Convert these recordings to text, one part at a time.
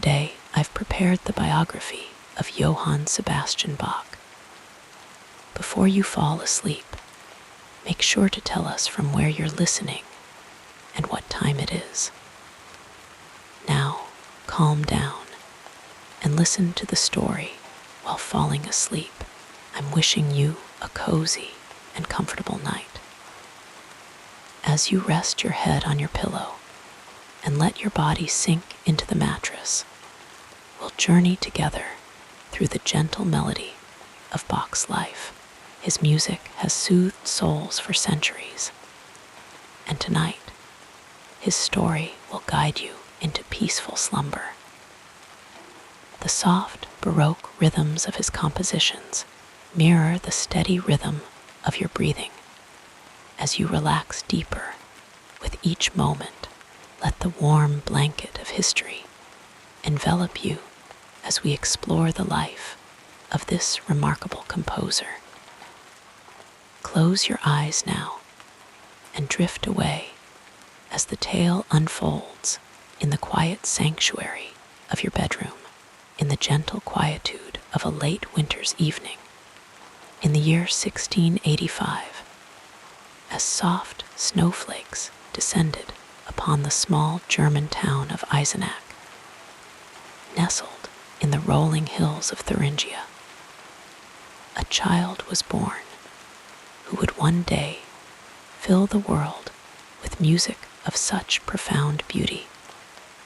Today, I've prepared the biography of Johann Sebastian Bach. Before you fall asleep, make sure to tell us from where you're listening and what time it is. Now, calm down and listen to the story while falling asleep. I'm wishing you a cozy and comfortable night. As you rest your head on your pillow and let your body sink into the mattress, we'll journey together through the gentle melody of Bach's life. His music has soothed souls for centuries, and tonight, his story will guide you into peaceful slumber. The soft, Baroque rhythms of his compositions mirror the steady rhythm of your breathing. As you relax deeper with each moment, let the warm blanket of history envelop you as we explore the life of this remarkable composer. Close your eyes now and drift away as the tale unfolds in the quiet sanctuary of your bedroom, in the gentle quietude of a late winter's evening. In the year 1685, as soft snowflakes descended upon the small German town of Eisenach, nestled in the rolling hills of Thuringia, a child was born who would one day fill the world with music of such profound beauty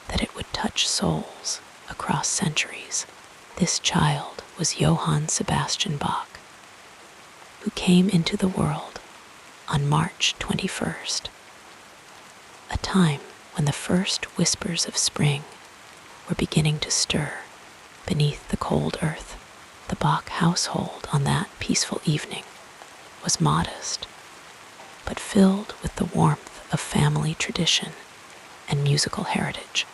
that it would touch souls across centuries. This child was Johann Sebastian Bach, who came into the world on March 21st, a time when the first whispers of spring were beginning to stir beneath the cold earth. The Bach household on that peaceful evening was modest, but filled with the warmth of family tradition and musical heritage.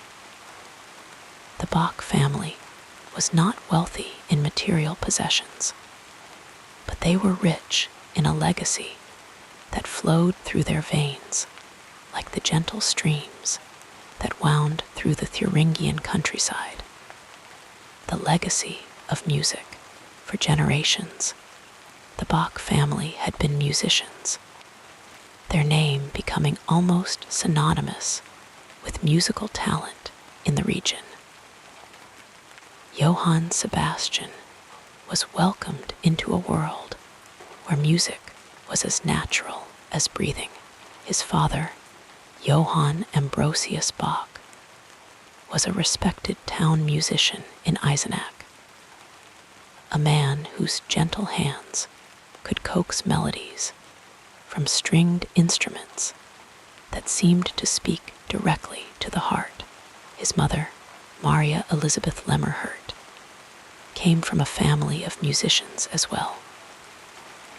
The Bach family was not wealthy in material possessions, but they were rich in a legacy that flowed through their veins like the gentle streams that wound through the Thuringian countryside. The legacy of music. For generations, the Bach family had been musicians, their name becoming almost synonymous with musical talent in the region. Johann Sebastian was welcomed into a world where music was as natural as breathing. His father, Johann Ambrosius Bach, was a respected town musician in Eisenach, a man whose gentle hands could coax melodies from stringed instruments that seemed to speak directly to the heart. His mother, Maria Elizabeth Lemmerhirt, came from a family of musicians as well,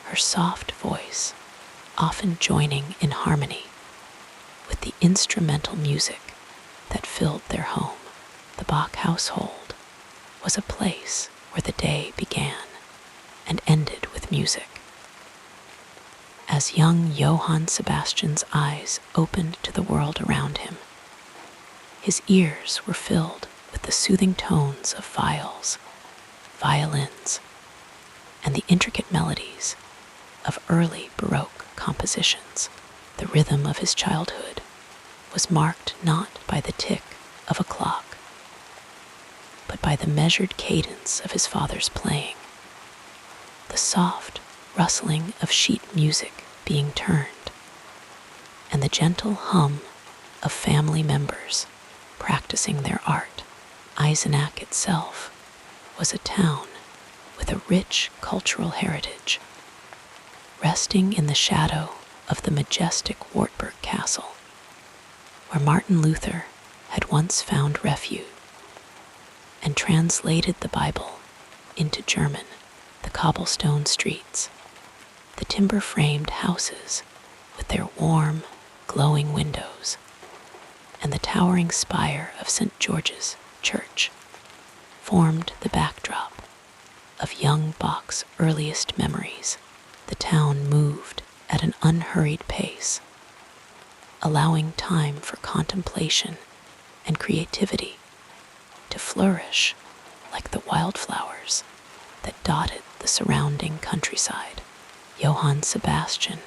her soft voice often joining in harmony with the instrumental music that filled their home. The Bach household was a place where the day began and ended with music. As young Johann Sebastian's eyes opened to the world around him, his ears were filled with the soothing tones of viols, violins, and the intricate melodies of early Baroque compositions. The rhythm of his childhood was marked not by the tick of a clock, but by the measured cadence of his father's playing, the soft rustling of sheet music being turned, and the gentle hum of family members practicing their art. Eisenach itself was a town with a rich cultural heritage, resting in the shadow of the majestic Wartburg Castle, where Martin Luther had once found refuge and translated the Bible into German. The cobblestone streets, the timber-framed houses with their warm, glowing windows, and the towering spire of St. George's Church formed the backdrop of young Bach's earliest memories. The town moved at an unhurried pace, allowing time for contemplation and creativity. to flourish like the wildflowers that dotted the surrounding countryside. Johann Sebastian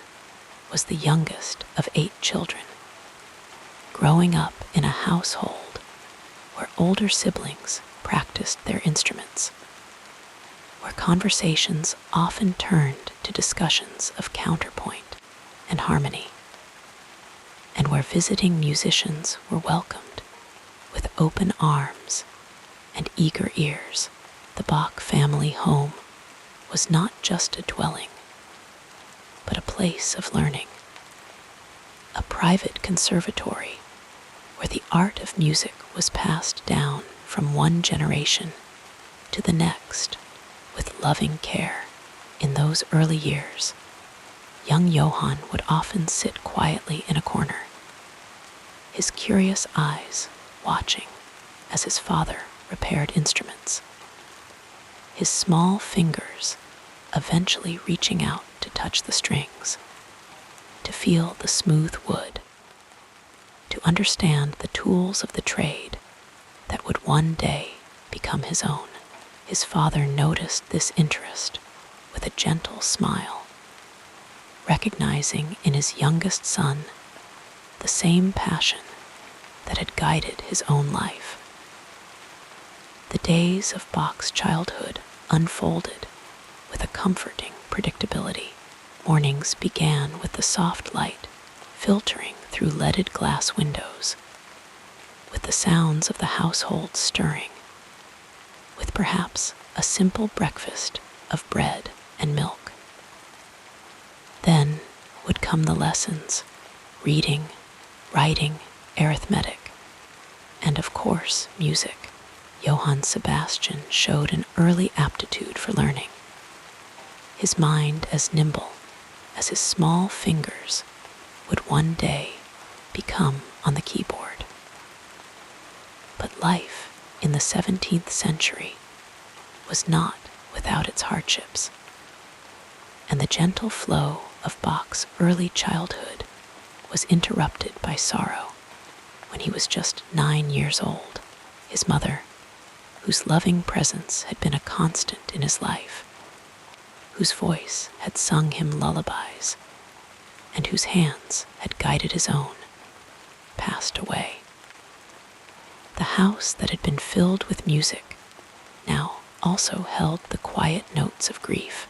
was the youngest of 8 children, growing up in a household where older siblings practiced their instruments, where conversations often turned to discussions of counterpoint and harmony, and where visiting musicians were welcomed with open arms and eager ears. The Bach family home was not just a dwelling, but a place of learning, a private conservatory where the art of music was passed down from one generation to the next with loving care. In those early years, young Johann would often sit quietly in a corner, his curious eyes watching as his father repaired instruments, his small fingers eventually reaching out to touch the strings, to feel the smooth wood, to understand the tools of the trade that would one day become his own. His father noticed this interest with a gentle smile, recognizing in his youngest son the same passion that had guided his own life. The days of Bach's childhood unfolded with a comforting predictability. Mornings began with the soft light filtering through leaded glass windows, with the sounds of the household stirring, with perhaps a simple breakfast of bread and milk. Then would come the lessons, reading, writing, arithmetic, and of course, music. Johann Sebastian showed an early aptitude for learning, his mind as nimble as his small fingers would one day become on the keyboard. But life in the 17th century was not without its hardships, and the gentle flow of Bach's early childhood was interrupted by sorrow when he was just 9 years old. His mother, whose loving presence had been a constant in his life, whose voice had sung him lullabies, and whose hands had guided his own, passed away. The house that had been filled with music now also held the quiet notes of grief,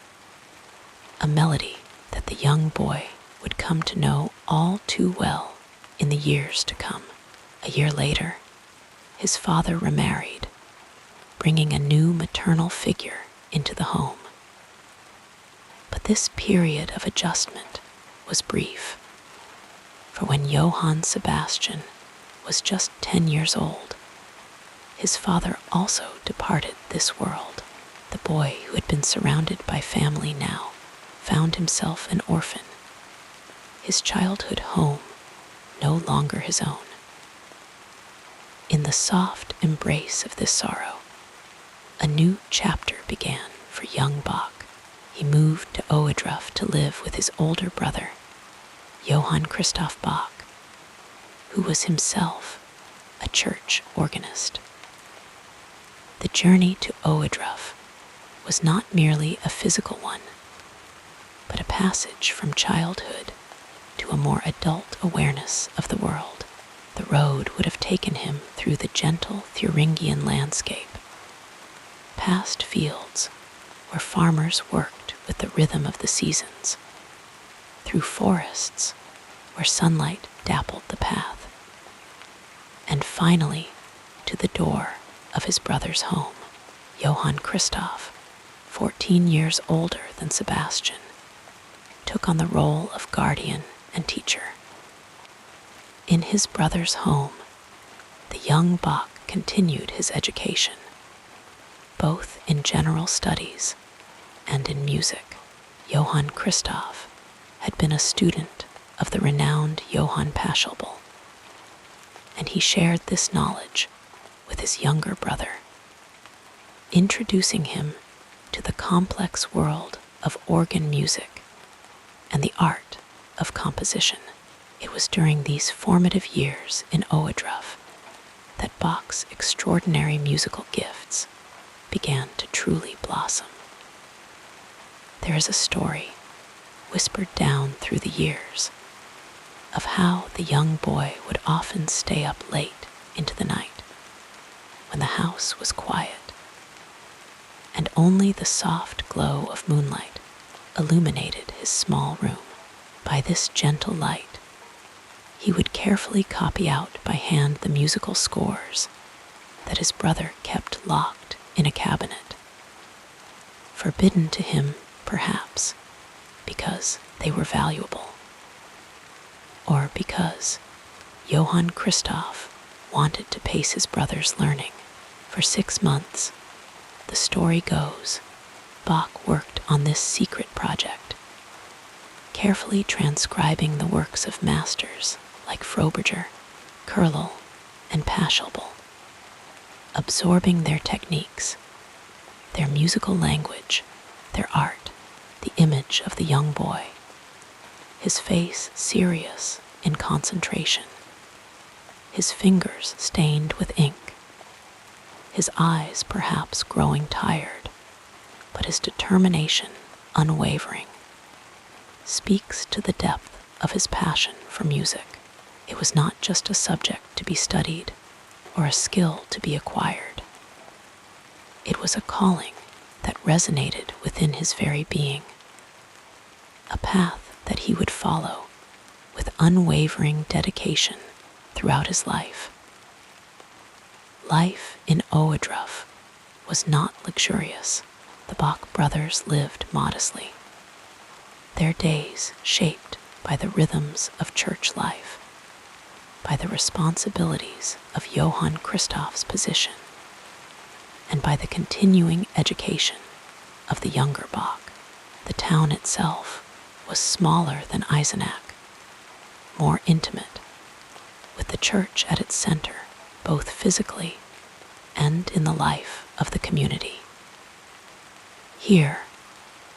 a melody that the young boy would come to know all too well in the years to come. A year later, his father remarried, bringing a new maternal figure into the home. But this period of adjustment was brief, for when Johann Sebastian was just 10 years old, his father also departed this world. The boy who had been surrounded by family now found himself an orphan, his childhood home no longer his own. In the soft embrace of this sorrow, a new chapter began for young Bach. He moved to Ohrdruf to live with his older brother, Johann Christoph Bach, who was himself a church organist. The journey to Ohrdruf was not merely a physical one, but a passage from childhood to a more adult awareness of the world. The road would have taken him through the gentle Thuringian landscape, past fields where farmers worked with the rhythm of the seasons, through forests where sunlight dappled the path, and finally to the door of his brother's home. Johann Christoph, 14 years older than Sebastian, took on the role of guardian and teacher. In his brother's home, the young Bach continued his education, both in general studies and in music. Johann Christoph had been a student of the renowned Johann Pachelbel, and he shared this knowledge with his younger brother, introducing him to the complex world of organ music and the art of composition. It was during these formative years in Ohrdruf that Bach's extraordinary musical gifts began to truly blossom. There is a story, whispered down through the years, of how the young boy would often stay up late into the night when the house was quiet, and only the soft glow of moonlight illuminated his small room. By this gentle light, he would carefully copy out by hand the musical scores that his brother kept locked in a cabinet, forbidden to him, perhaps, because they were valuable, or because Johann Christoph wanted to pace his brother's learning. For 6 months, the story goes, Bach worked on this secret project, carefully transcribing the works of masters like Froberger, Kurlel, and Pachelbel, absorbing their techniques, their musical language, their art, the image of the young boy, his face serious in concentration, his fingers stained with ink, his eyes perhaps growing tired, but his determination unwavering, speaks to the depth of his passion for music. It was not just a subject to be studied or a skill to be acquired. It was a calling that resonated within his very being, a path that he would follow with unwavering dedication throughout his life. Life in Ohrdruf was not luxurious. The Bach brothers lived modestly, their days shaped by the rhythms of church life, by the responsibilities of Johann Christoph's position, and by the continuing education of the younger Bach. The town itself was smaller than Eisenach, more intimate, with the church at its center, both physically and in the life of the community. Here,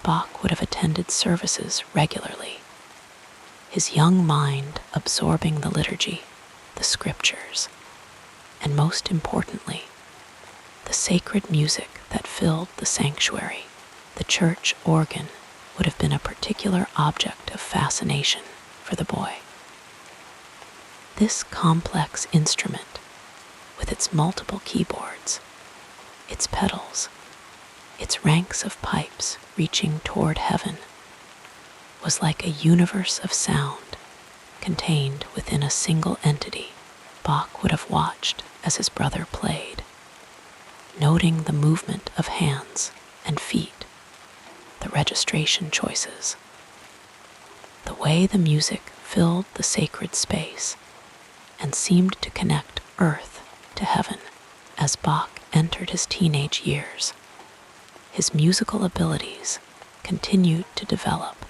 Bach would have attended services regularly, his young mind absorbing the liturgy, the scriptures, and most importantly, the sacred music that filled the sanctuary. The church organ would have been a particular object of fascination for the boy. This complex instrument, with its multiple keyboards, its pedals, its ranks of pipes reaching toward heaven, was like a universe of sound contained within a single entity. Bach would have watched as his brother played, noting the movement of hands and feet, the registration choices, the way the music filled the sacred space and seemed to connect earth to heaven. As Bach entered his teenage years, his musical abilities continued to develop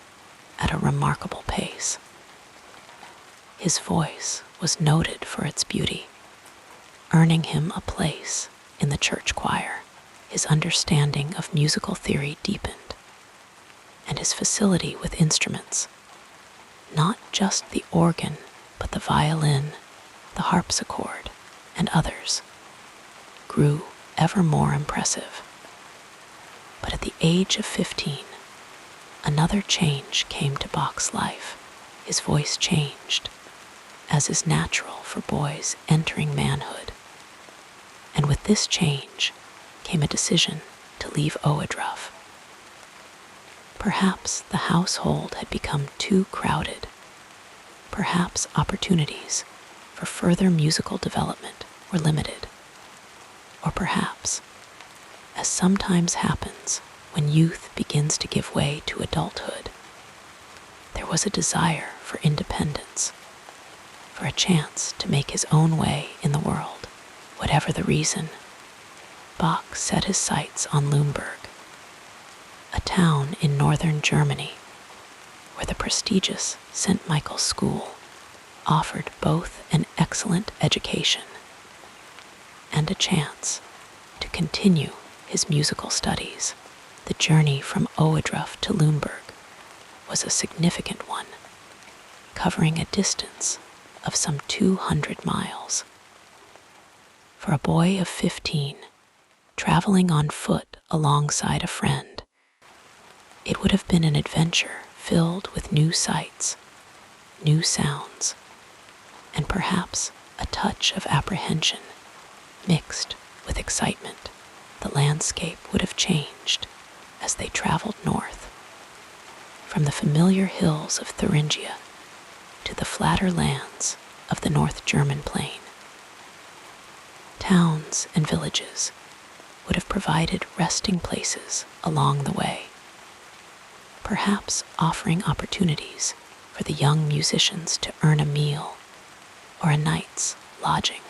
at a remarkable pace. His voice was noted for its beauty, earning him a place in the church choir. His understanding of musical theory deepened, and his facility with instruments, not just the organ, but the violin, the harpsichord, and others, grew ever more impressive. But at the age of 15, another change came to Bach's life. His voice changed, as is natural for boys entering manhood. And with this change came a decision to leave Ohrdruf. Perhaps the household had become too crowded. Perhaps opportunities for further musical development were limited. Or perhaps, as sometimes happens when youth begins to give way to adulthood, there was a desire for independence, for a chance to make his own way in the world. Whatever the reason, Bach set his sights on Lemberg, a town in northern Germany where the prestigious St. Michael's School offered both an excellent education and a chance to continue his musical studies. The journey from Ohrdruf to Lemberg was a significant one, covering a distance of some 200 miles. For a boy of 15, traveling on foot alongside a friend, it would have been an adventure filled with new sights, new sounds, and perhaps a touch of apprehension mixed with excitement. The landscape would have changed as they traveled north, from the familiar hills of Thuringia to the flatter lands of the North German plain. Towns and villages would have provided resting places along the way, perhaps offering opportunities for the young musicians to earn a meal or a night's lodging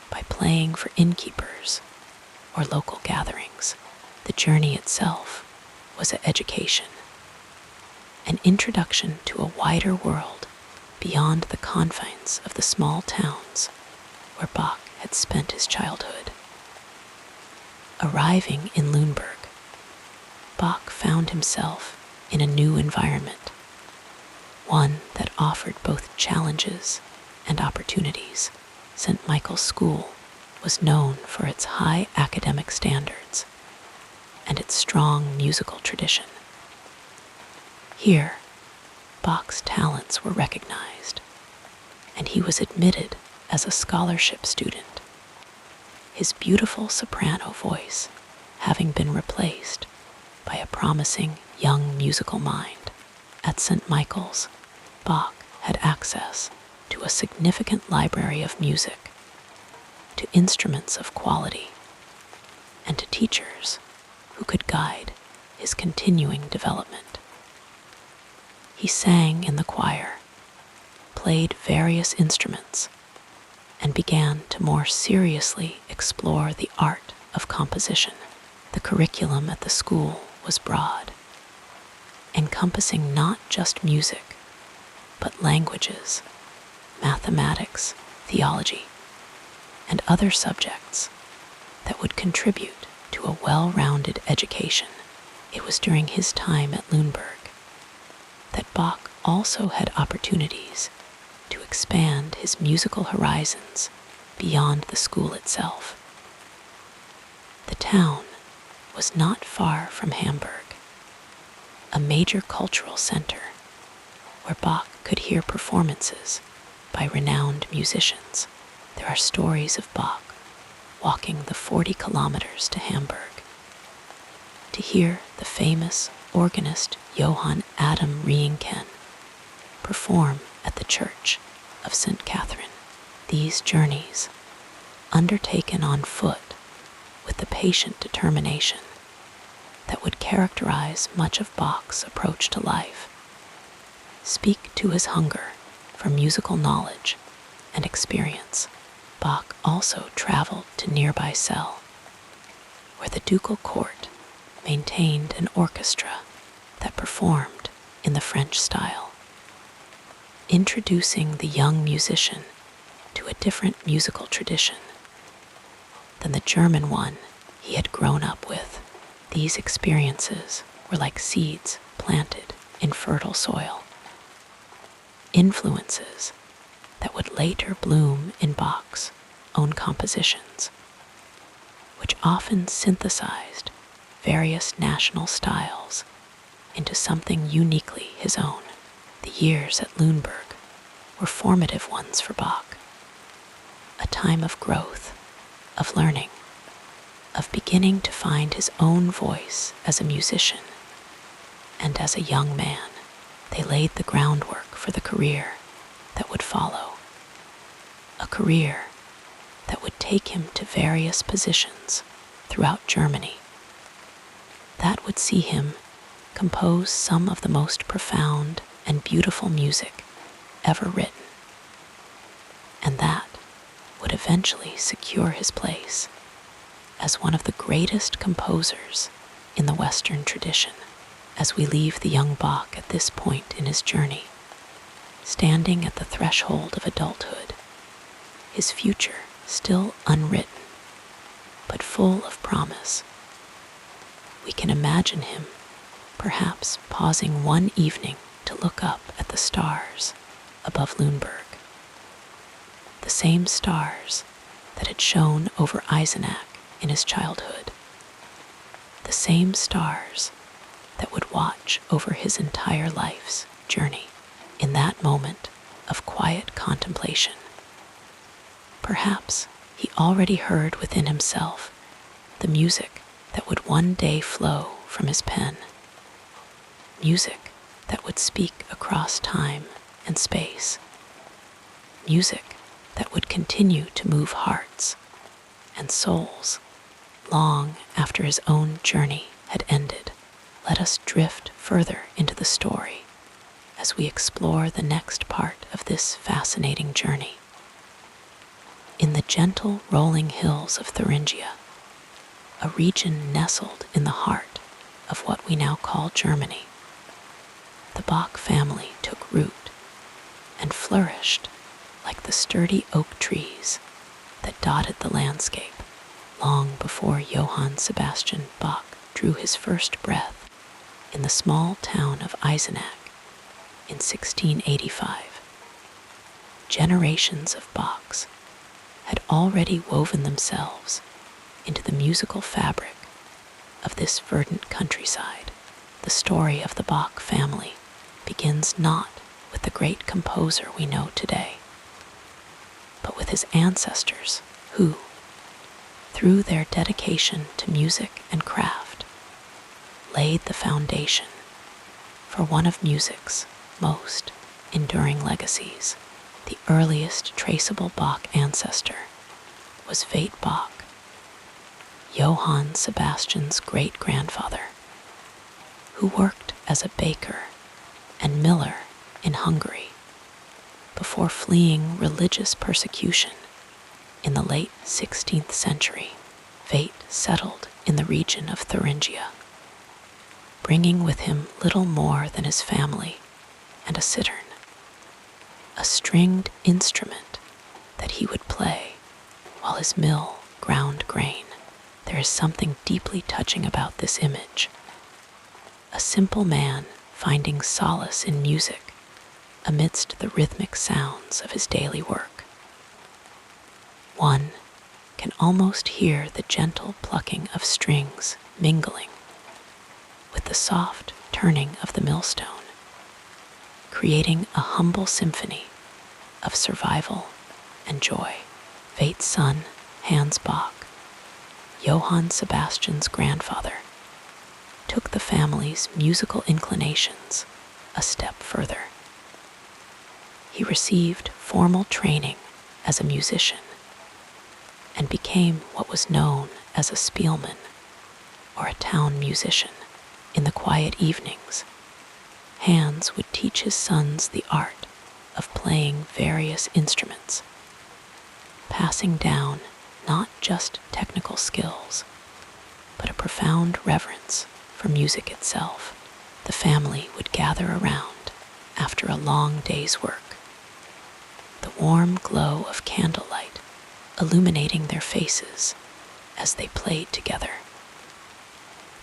by playing for innkeepers or local gatherings. The journey itself was an education, an introduction to a wider world beyond the confines of the small towns where Bach had spent his childhood. Arriving in Lüneburg, Bach found himself in a new environment, one that offered both challenges and opportunities. St. Michael's School was known for its high academic standards and its strong musical tradition. Here, Bach's talents were recognized, and he was admitted as a scholarship student, his beautiful soprano voice having been replaced by a promising young musical mind. At St. Michael's, Bach had access to a significant library of music, to instruments of quality, and to teachers who could guide his continuing development. He sang in the choir, played various instruments, and began to more seriously explore the art of composition. The curriculum at the school was broad, encompassing not just music, but languages, mathematics, theology, and other subjects that would contribute to a well-rounded education. It was during his time at Lüneburg that Bach also had opportunities to expand his musical horizons beyond the school itself. The town was not far from Hamburg, a major cultural center where Bach could hear performances by renowned musicians. There are stories of Bach walking the 40 kilometers to Hamburg to hear the famous organist Johann Adam Rienken perform at the Church of St. Catherine. These journeys, undertaken on foot with the patient determination that would characterize much of Bach's approach to life, speak to his hunger for musical knowledge and experience. Bach also traveled to nearby Celle, where the ducal court maintained an orchestra that performed in the French style, introducing the young musician to a different musical tradition than the German one he had grown up with. These experiences were like seeds planted in fertile soil, influences that would later bloom in Bach's own compositions, which often synthesized various national styles into something uniquely his own. The years at Lüneburg were formative ones for Bach, a time of growth, of learning, of beginning to find his own voice as a musician and as a young man. They laid the groundwork for the career that would follow, a career that would take him to various positions throughout Germany, that would see him compose some of the most profound and beautiful music ever written, and that would eventually secure his place as one of the greatest composers in the Western tradition. As we leave the young Bach at this point in his journey, standing at the threshold of adulthood, his future still unwritten, but full of promise, we can imagine him perhaps pausing one evening to look up at the stars above Lüneburg, the same stars that had shone over Eisenach in his childhood. The same stars that would watch over his entire life's journey in that moment of quiet contemplation. Perhaps he already heard within himself the music that would one day flow from his pen, music that would speak across time and space, music that would continue to move hearts and souls long after his own journey had ended. Let us drift further into the story as we explore the next part of this fascinating journey. In the gentle rolling hills of Thuringia, a region nestled in the heart of what we now call Germany, the Bach family took root and flourished like the sturdy oak trees that dotted the landscape long before Johann Sebastian Bach drew his first breath in the small town of Eisenach in 1685. Generations of Bachs had already woven themselves into the musical fabric of this verdant countryside. The story of the Bach family begins not with the great composer we know today, but with his ancestors who, through their dedication to music and craft, laid the foundation for one of music's most enduring legacies. The earliest traceable Bach ancestor was Veit Bach, Johann Sebastian's great-grandfather, who worked as a baker and miller in Hungary before fleeing religious persecution in the late 16th century. Veit settled in the region of Thuringia, bringing with him little more than his family and a cittern, a stringed instrument that he would play while his mill ground grain. There is something deeply touching about this image. A simple man finding solace in music amidst the rhythmic sounds of his daily work. One can almost hear the gentle plucking of strings mingling with the soft turning of the millstone, creating a humble symphony of survival and joy. Veit's son, Hans Bach, Johann Sebastian's grandfather, took the family's musical inclinations a step further. He received formal training as a musician and became what was known as a spielman, or a town musician. In the quiet evenings, Hans would teach his sons the art of playing various instruments, passing down not just technical skills, but a profound reverence for music itself. The family would gather around after a long day's work, the warm glow of candlelight illuminating their faces as they played together,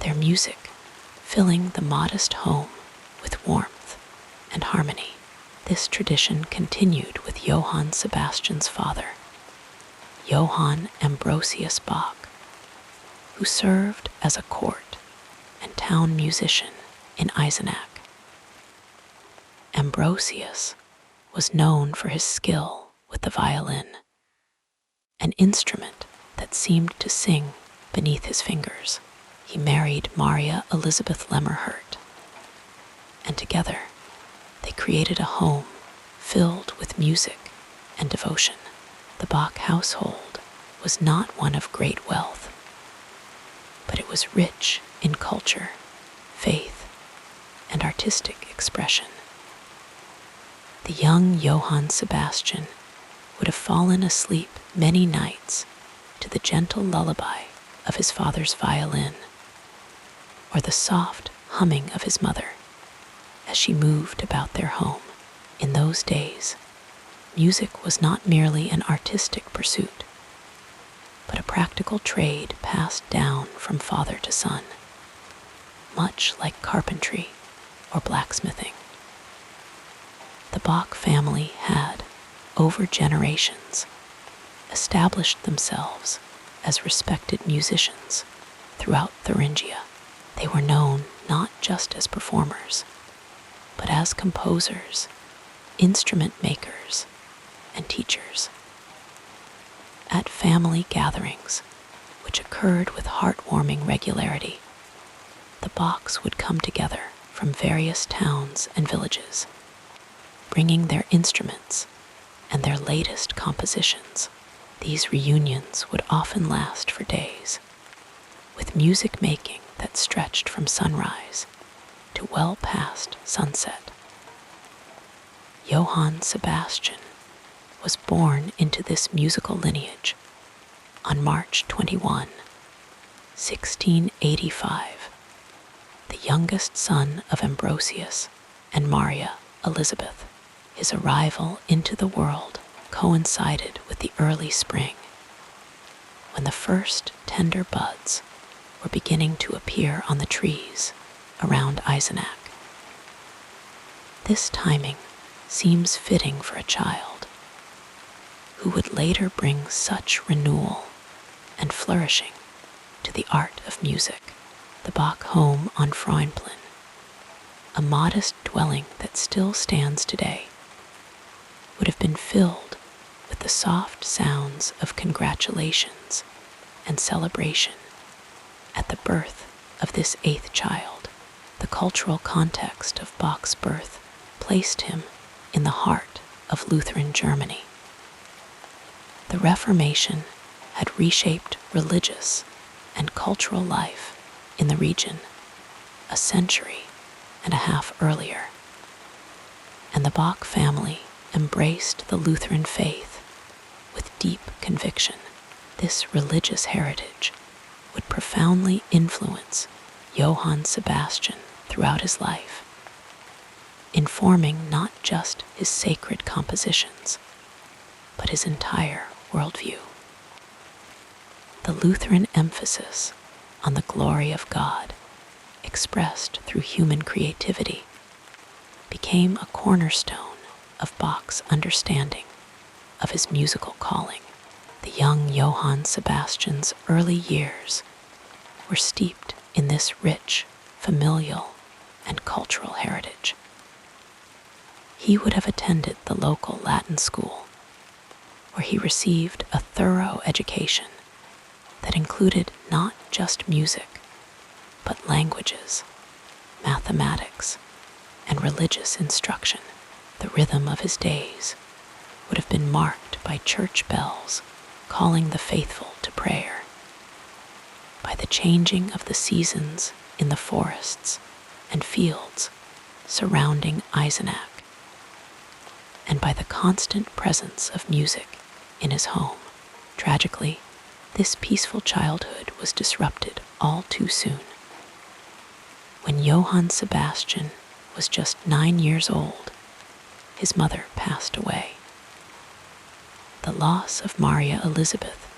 their music filling the modest home with warmth and harmony. This tradition continued with Johann Sebastian's father, Johann Ambrosius Bach, who served as a court and town musician in Eisenach. Ambrosius was known for his skill with the violin, an instrument that seemed to sing beneath his fingers. He married Maria Elizabeth Lemmerhirt, and together they created a home filled with music and devotion. The Bach household was not one of great wealth, but it was rich in culture, faith, and artistic expression. The young Johann Sebastian would have fallen asleep many nights to the gentle lullaby of his father's violin, or the soft humming of his mother as she moved about their home. In those days, music was not merely an artistic pursuit, but a practical trade passed down from father to son, much like carpentry or blacksmithing. The Bach family had, over generations, established themselves as respected musicians throughout Thuringia. They were known not just as performers, but as composers, instrument makers, and teachers. At family gatherings, which occurred with heartwarming regularity, the Bachs would come together from various towns and villages, bringing their instruments and their latest compositions. These reunions would often last for days, with music making that stretched from sunrise to well past sunset. Johann Sebastian was born into this musical lineage on March 21, 1685, the youngest son of Ambrosius and Maria Elizabeth. His arrival into the world coincided with the early spring, when the first tender buds were beginning to appear on the trees around Eisenach. This timing seems fitting for a child who would later bring such renewal and flourishing to the art of music. The Bach home on Freundplin, a modest dwelling that still stands today, would have been filled with the soft sounds of congratulations and celebration at the birth of this eighth child. The cultural context of Bach's birth placed him in the heart of Lutheran Germany. The Reformation had reshaped religious and cultural life in the region a century and a half earlier, and the Bach family embraced the Lutheran faith with deep conviction. This religious heritage would profoundly influence Johann Sebastian throughout his life, informing not just his sacred compositions, but his entire worldview. The Lutheran emphasis on the glory of God, expressed through human creativity, became a cornerstone of Bach's understanding of his musical calling. The young Johann Sebastian's early years were steeped in this rich, familial, and cultural heritage. He would have attended the local Latin school, where he received a thorough education that included not just music, but languages, mathematics, and religious instruction. The rhythm of his days would have been marked by church bells calling the faithful to prayer, by the changing of the seasons in the forests and fields surrounding Eisenach, and by the constant presence of music in his home. Tragically, this peaceful childhood was disrupted all too soon. When Johann Sebastian was just 9 years old, his mother passed away. The loss of Maria Elizabeth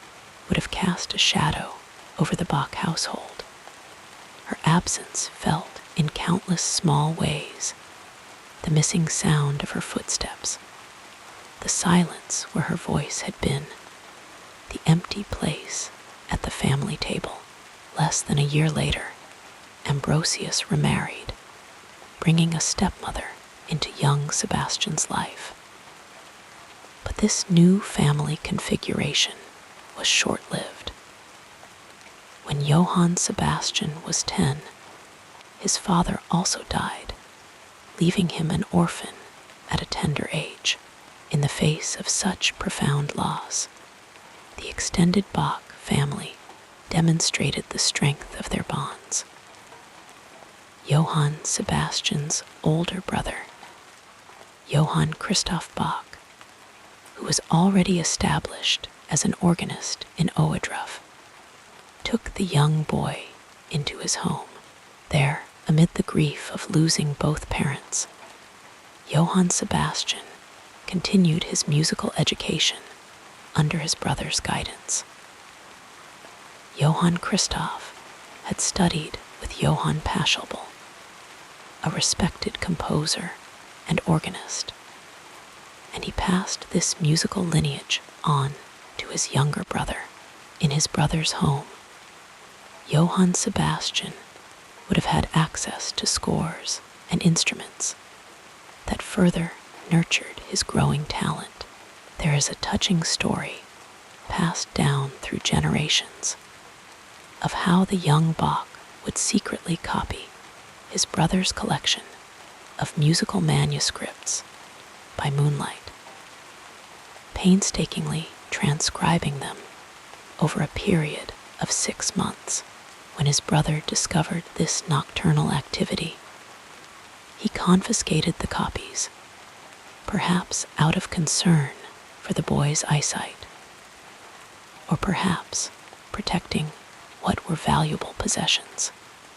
would have cast a shadow over the Bach household. Her absence felt in countless small ways: the missing sound of her footsteps, the silence where her voice had been, the empty place at the family table. Less than a year later, Ambrosius remarried, bringing a stepmother into young Sebastian's life. But this new family configuration was short-lived. When Johann Sebastian was 10, his father also died, leaving him an orphan at a tender age. In the face of such profound loss, the extended Bach family demonstrated the strength of their bonds. Johann Sebastian's older brother, Johann Christoph Bach, who was already established as an organist in Ohrdruf, took the young boy into his home. There, amid the grief of losing both parents, Johann Sebastian continued his musical education under his brother's guidance. Johann Christoph had studied with Johann Pachelbel, a respected composer and organist, and he passed this musical lineage on to his younger brother in his brother's home, Johann Sebastian would have had access to scores and instruments that further nurtured his growing talent. There is a touching story passed down through generations of how the young Bach would secretly copy his brother's collection of musical manuscripts by moonlight, painstakingly transcribing them over a period of 6 months. When his brother discovered this nocturnal activity, he confiscated the copies, perhaps out of concern for the boy's eyesight, or perhaps protecting what were valuable possessions.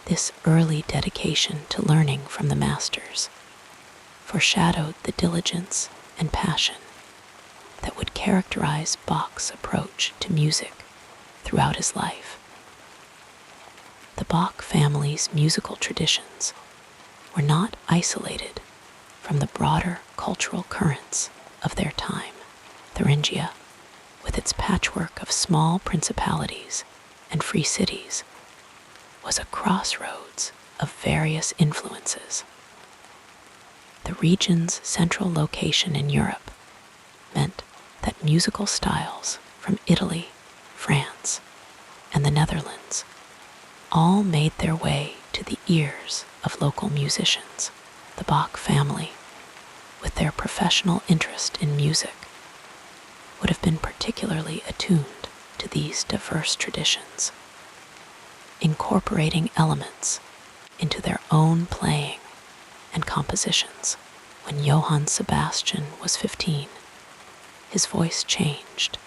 This early dedication to learning from the masters foreshadowed the diligence and passion that would characterize Bach's approach to music throughout his life. The Bach family's musical traditions were not isolated from the broader cultural currents of their time. Thuringia, with its patchwork of small principalities and free cities, was a crossroads of various influences. The region's central location in Europe meant that musical styles from Italy, France, and the Netherlands all made their way to the ears of local musicians. The Bach family, with their professional interest in music, would have been particularly attuned to these diverse traditions, incorporating elements into their own playing and compositions. When Johann Sebastian was 15, his voice changed,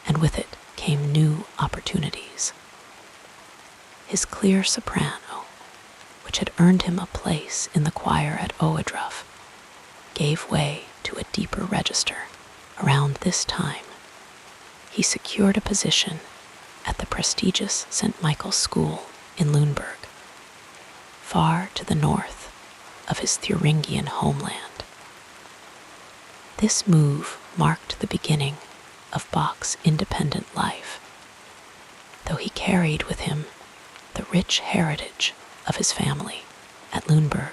and with it came new opportunities. His clear soprano, which had earned him a place in the choir at Ohrdruf, gave way to a deeper register. Around this time, he secured a position at the prestigious St. Michael's School in Lüneburg, far to the north of his Thuringian homeland. This move marked the beginning of Bach's independent life, though he carried with him the rich heritage of his family. At Lüneburg,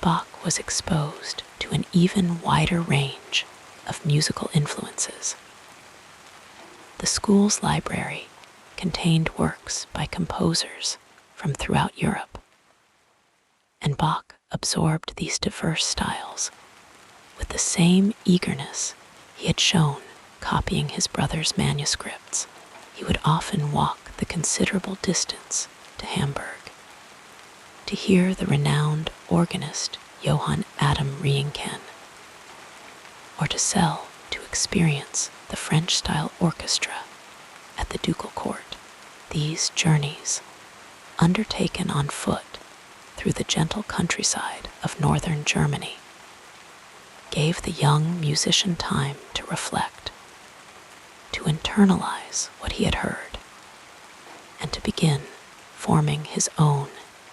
Bach was exposed to an even wider range of musical influences. The school's library contained works by composers from throughout Europe, and Bach absorbed these diverse styles with the same eagerness he had shown copying his brother's manuscripts. He would often walk the considerable distance to Hamburg to hear the renowned organist Johann Adam Reinken, or to Celle to experience the French-style orchestra at the ducal court. These journeys, undertaken on foot through the gentle countryside of northern Germany, gave the young musician time to reflect, to internalize what he had heard, and to begin forming his own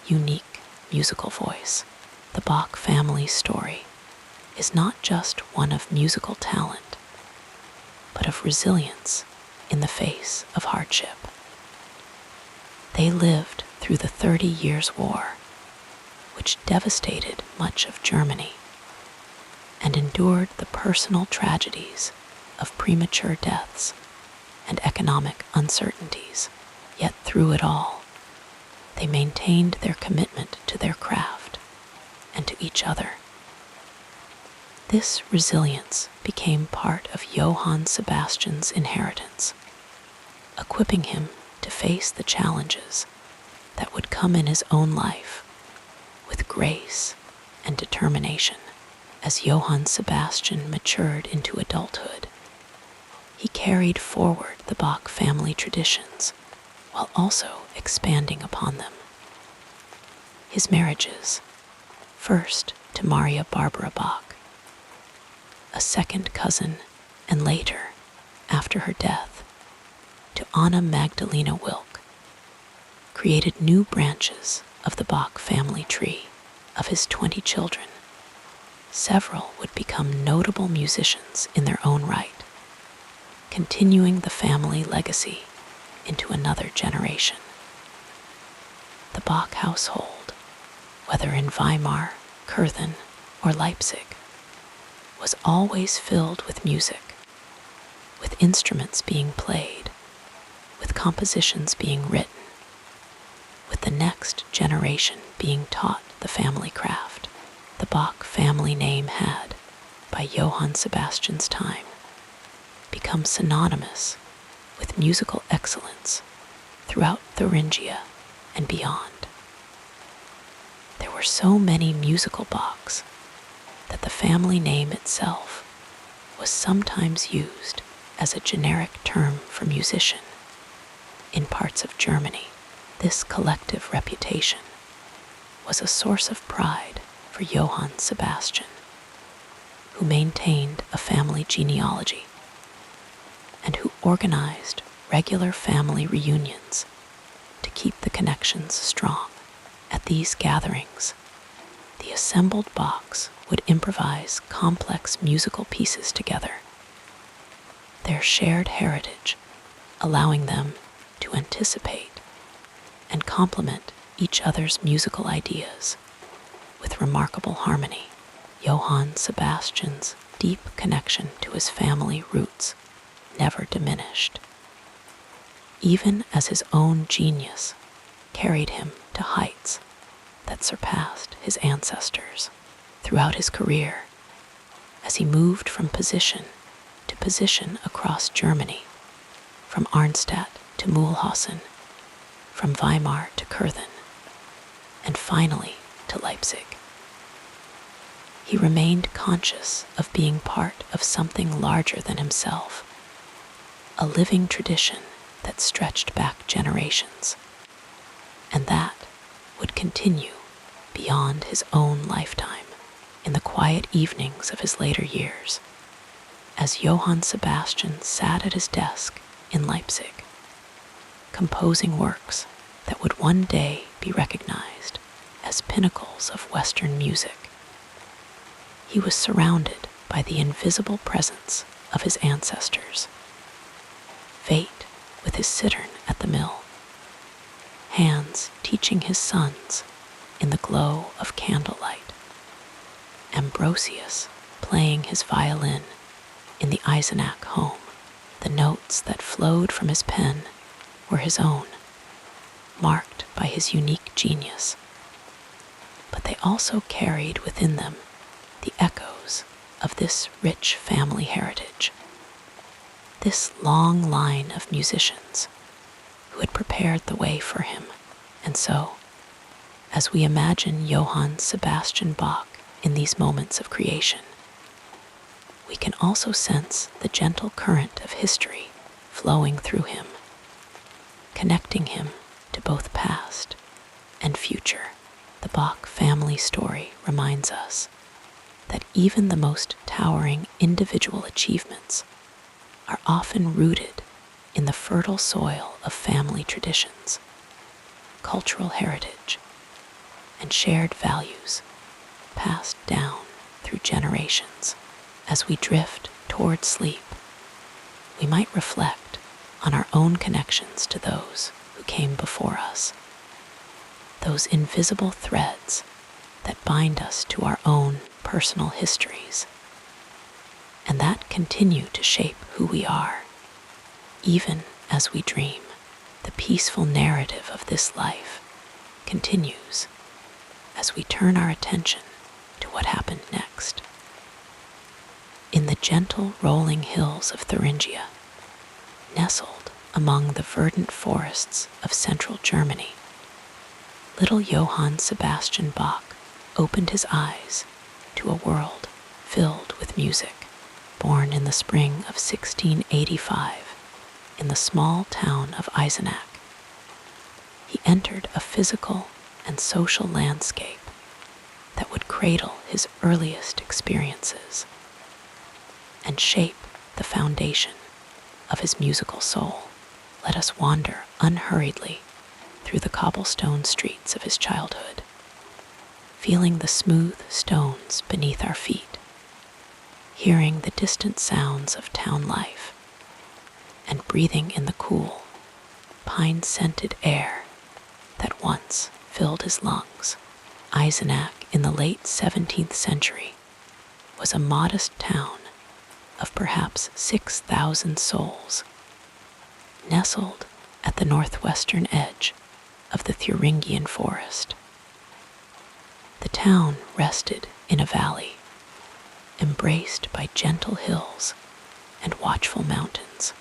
unique musical voice. The Bach family story is not just one of musical talent, but of resilience in the face of hardship. They lived through the 30 Years' War, which devastated much of Germany, and endured the personal tragedies of premature deaths and economic uncertainties. Yet through it all, they maintained their commitment to their craft and to each other. This resilience became part of Johann Sebastian's inheritance, equipping him to face the challenges that would come in his own life with grace and determination. As Johann Sebastian matured into adulthood, he carried forward the Bach family traditions while also expanding upon them. His marriages, first to Maria Barbara Bach, a second cousin, and later, after her death, to Anna Magdalena Wilk, created new branches of the Bach family tree. Of his 20 children, several would become notable musicians in their own right, continuing the family legacy into another generation. The Bach household, whether in Weimar, Kärnten, or Leipzig, was always filled with music, with instruments being played, with compositions being written, with the next generation being taught the family craft. The Bach family name had, by Johann Sebastian's time, become synonymous with musical excellence throughout Thuringia and beyond. There were so many musical Bachs that the family name itself was sometimes used as a generic term for musician. In parts of Germany, this collective reputation was a source of pride for Johann Sebastian, who maintained a family genealogy and who organized regular family reunions to keep the connections strong. At these gatherings, the assembled Bachs would improvise complex musical pieces together, their shared heritage allowing them to anticipate and complement each other's musical ideas with remarkable harmony. Johann Sebastian's deep connection to his family roots never diminished, even as his own genius carried him to heights that surpassed his ancestors. Throughout his career, as he moved from position to position across Germany, from Arnstadt to Mühlhausen, from Weimar to Kärnten, and finally to Leipzig, he remained conscious of being part of something larger than himself, a living tradition that stretched back generations, and that would continue beyond his own lifetime. In the quiet evenings of his later years, as Johann Sebastian sat at his desk in Leipzig, composing works that would one day be recognized as pinnacles of Western music, he was surrounded by the invisible presence of his ancestors. Fate with his cittern at the mill, Hans teaching his sons in the glow of candlelight, Ambrosius playing his violin in the Eisenach home. The notes that flowed from his pen were his own, marked by his unique genius, but they also carried within them the echoes of this rich family heritage, this long line of musicians who had prepared the way for him. And so, as we imagine Johann Sebastian Bach in these moments of creation, we can also sense the gentle current of history flowing through him, connecting him to both past and future. The Bach family story reminds us that even the most towering individual achievements are often rooted in the fertile soil of family traditions, cultural heritage, and shared values passed down through generations. As we drift toward sleep, we might reflect on our own connections to those who came before us, those invisible threads that bind us to our own personal histories, and that continue to shape who we are, even as we dream. The peaceful narrative of this life continues as we turn our attention to what happened next. In the gentle rolling hills of Thuringia, nestled among the verdant forests of central Germany, little Johann Sebastian Bach opened his eyes to a world filled with music. Born in the spring of 1685 in the small town of Eisenach, he entered a physical and social landscape that would cradle his earliest experiences and shape the foundation of his musical soul. Let us wander unhurriedly through the cobblestone streets of his childhood, feeling the smooth stones beneath our feet, hearing the distant sounds of town life, and breathing in the cool, pine-scented air that once filled his lungs. Eisenach in the late 17th century was a modest town of perhaps 6,000 souls, nestled at the northwestern edge of the Thuringian forest. The town rested in a valley, embraced by gentle hills and watchful mountains.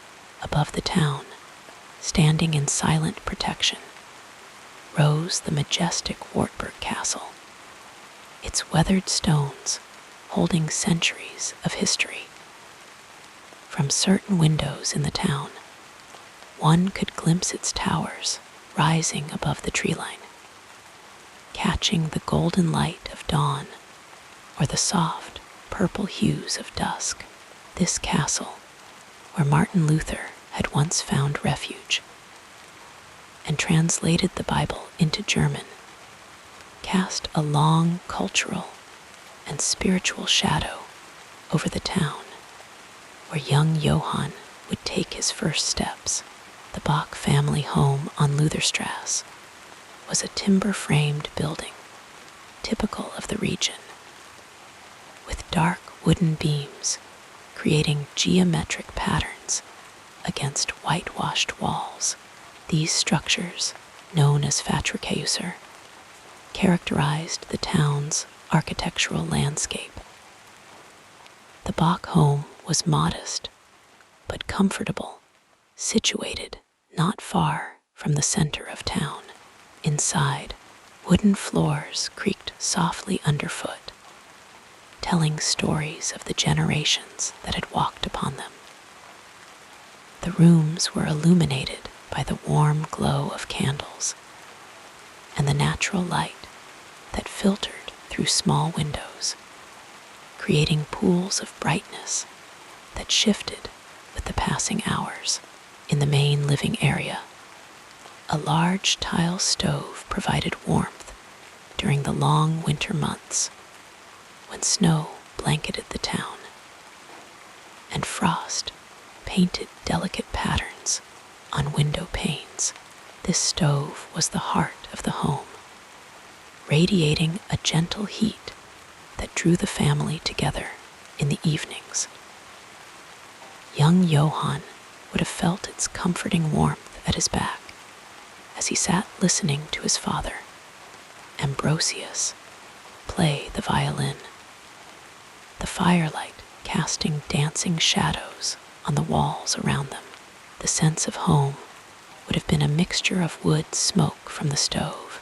Above the town, standing in silent protection, rose the majestic Wartburg Castle, its weathered stones holding centuries of history. From certain windows in the town, one could glimpse its towers rising above the tree line, catching the golden light of dawn or the soft purple hues of dusk. This castle, where Martin Luther had once found refuge and translated the Bible into German, cast a long cultural and spiritual shadow over the town where young Johann would take his first steps. The Bach family home on Lutherstrasse was a timber-framed building typical of the region, with dark wooden beams creating geometric patterns against whitewashed walls. These structures, known as Fahrträgerhäuser, characterized the town's architectural landscape. The Bach home was modest but comfortable, situated not far from the center of town. Inside, wooden floors creaked softly underfoot, telling stories of the generations that had walked upon them. The rooms were illuminated by the warm glow of candles and the natural light that filtered through small windows, creating pools of brightness that shifted with the passing hours. In the main living area, a large tile stove provided warmth during the long winter months when snow blanketed the town and frost painted delicate patterns on window panes. This stove was the heart of the home, radiating a gentle heat that drew the family together in the evenings. Young Johann would have felt its comforting warmth at his back as he sat listening to his father, Ambrosius, play the violin, the firelight casting dancing shadows on the walls around them. The sense of home would have been a mixture of wood smoke from the stove,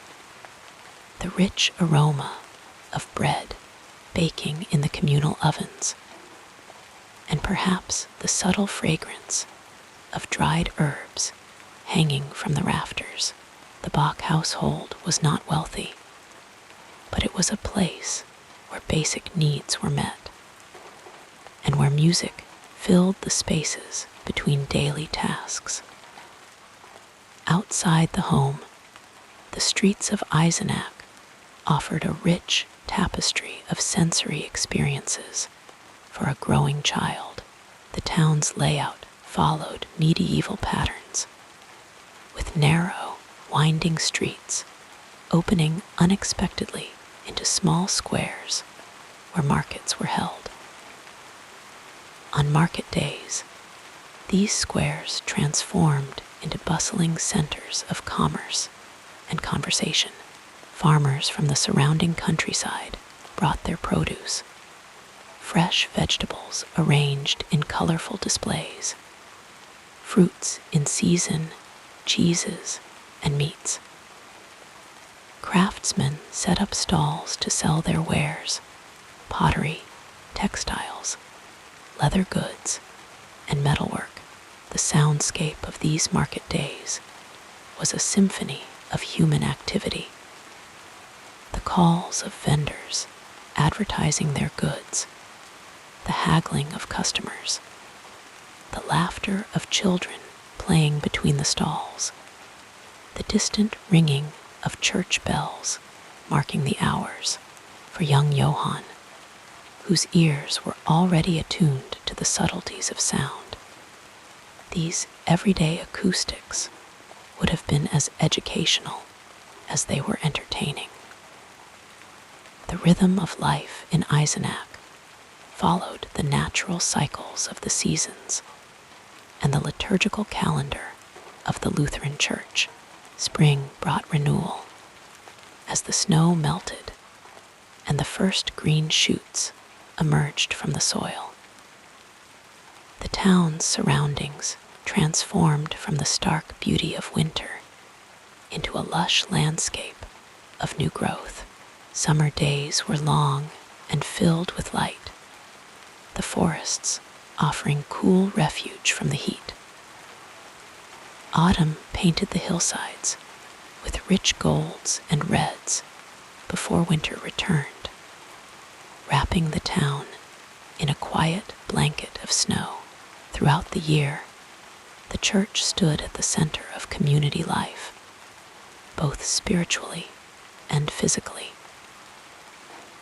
the rich aroma of bread baking in the communal ovens, and perhaps the subtle fragrance of dried herbs hanging from the rafters. The Bach household was not wealthy, but it was a place where basic needs were met, and where music filled the spaces between daily tasks. Outside the home, the streets of Eisenach offered a rich tapestry of sensory experiences for a growing child. The town's layout followed medieval patterns, with narrow, winding streets opening unexpectedly into small squares where markets were held. On market days, these squares transformed into bustling centers of commerce and conversation. Farmers from the surrounding countryside brought their produce, fresh vegetables arranged in colorful displays, fruits in season, cheeses, and meats. Craftsmen set up stalls to sell their wares: pottery, textiles, leather goods, and metalwork. The soundscape of these market days was a symphony of human activity. The calls of vendors advertising their goods, the haggling of customers, the laughter of children playing between the stalls, the distant ringing of church bells marking the hours for young Johann, whose ears were already attuned to the subtleties of sound. These everyday acoustics would have been as educational as they were entertaining. The rhythm of life in Eisenach followed the natural cycles of the seasons and the liturgical calendar of the Lutheran Church. Spring brought renewal as the snow melted and the first green shoots emerged from the soil. The town's surroundings transformed from the stark beauty of winter into a lush landscape of new growth. Summer days were long and filled with light, the forests offering cool refuge from the heat. Autumn painted the hillsides with rich golds and reds before winter returned, wrapping the town in a quiet blanket of snow. Throughout the year, the church stood at the center of community life, both spiritually and physically.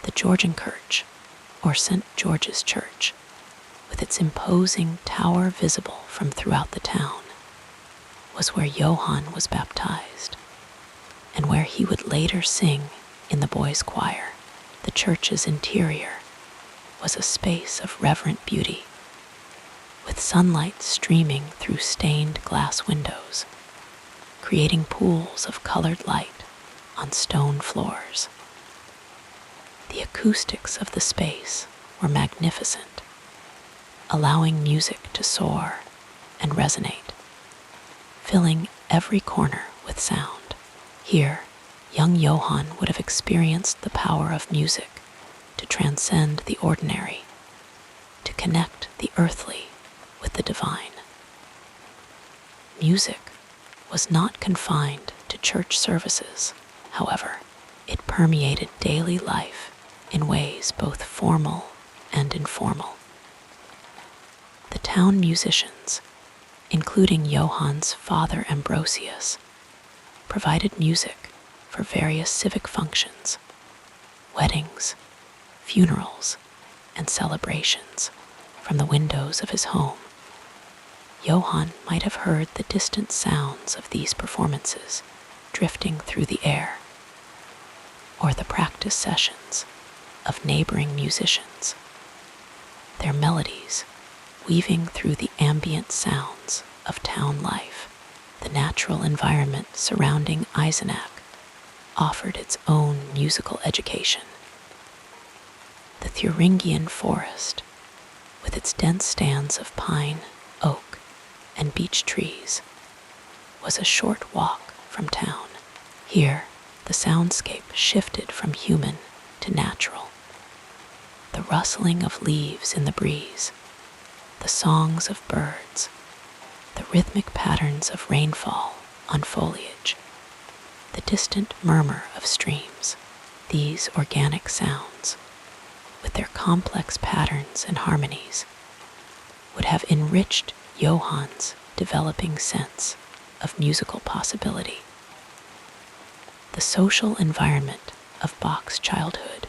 The Georgenkirche, or St. George's Church, with its imposing tower visible from throughout the town, was where Johann was baptized, and where he would later sing in the boys' choir. The church's interior was a space of reverent beauty, with sunlight streaming through stained glass windows, creating pools of colored light on stone floors. The acoustics of the space were magnificent, allowing music to soar and resonate, filling every corner with sound. Here, young Johann would have experienced the power of music to transcend the ordinary, to connect the earthly with the divine. Music was not confined to church services, however. It permeated daily life in ways both formal and informal. The town musicians, including Johann's father Ambrosius, provided music for various civic functions, weddings, funerals, and celebrations. From the windows of his home, Johann might have heard the distant sounds of these performances drifting through the air, or the practice sessions of neighboring musicians, their melodies weaving through the ambient sounds of town life. The natural environment surrounding Eisenach offered its own musical education. The Thuringian forest, with its dense stands of pine, oak, and beech trees, was a short walk from town. Here, the soundscape shifted from human to natural. The rustling of leaves in the breeze, the songs of birds, the rhythmic patterns of rainfall on foliage, the distant murmur of streams. These organic sounds, with their complex patterns and harmonies, would have enriched Johann's developing sense of musical possibility. The social environment of Bach's childhood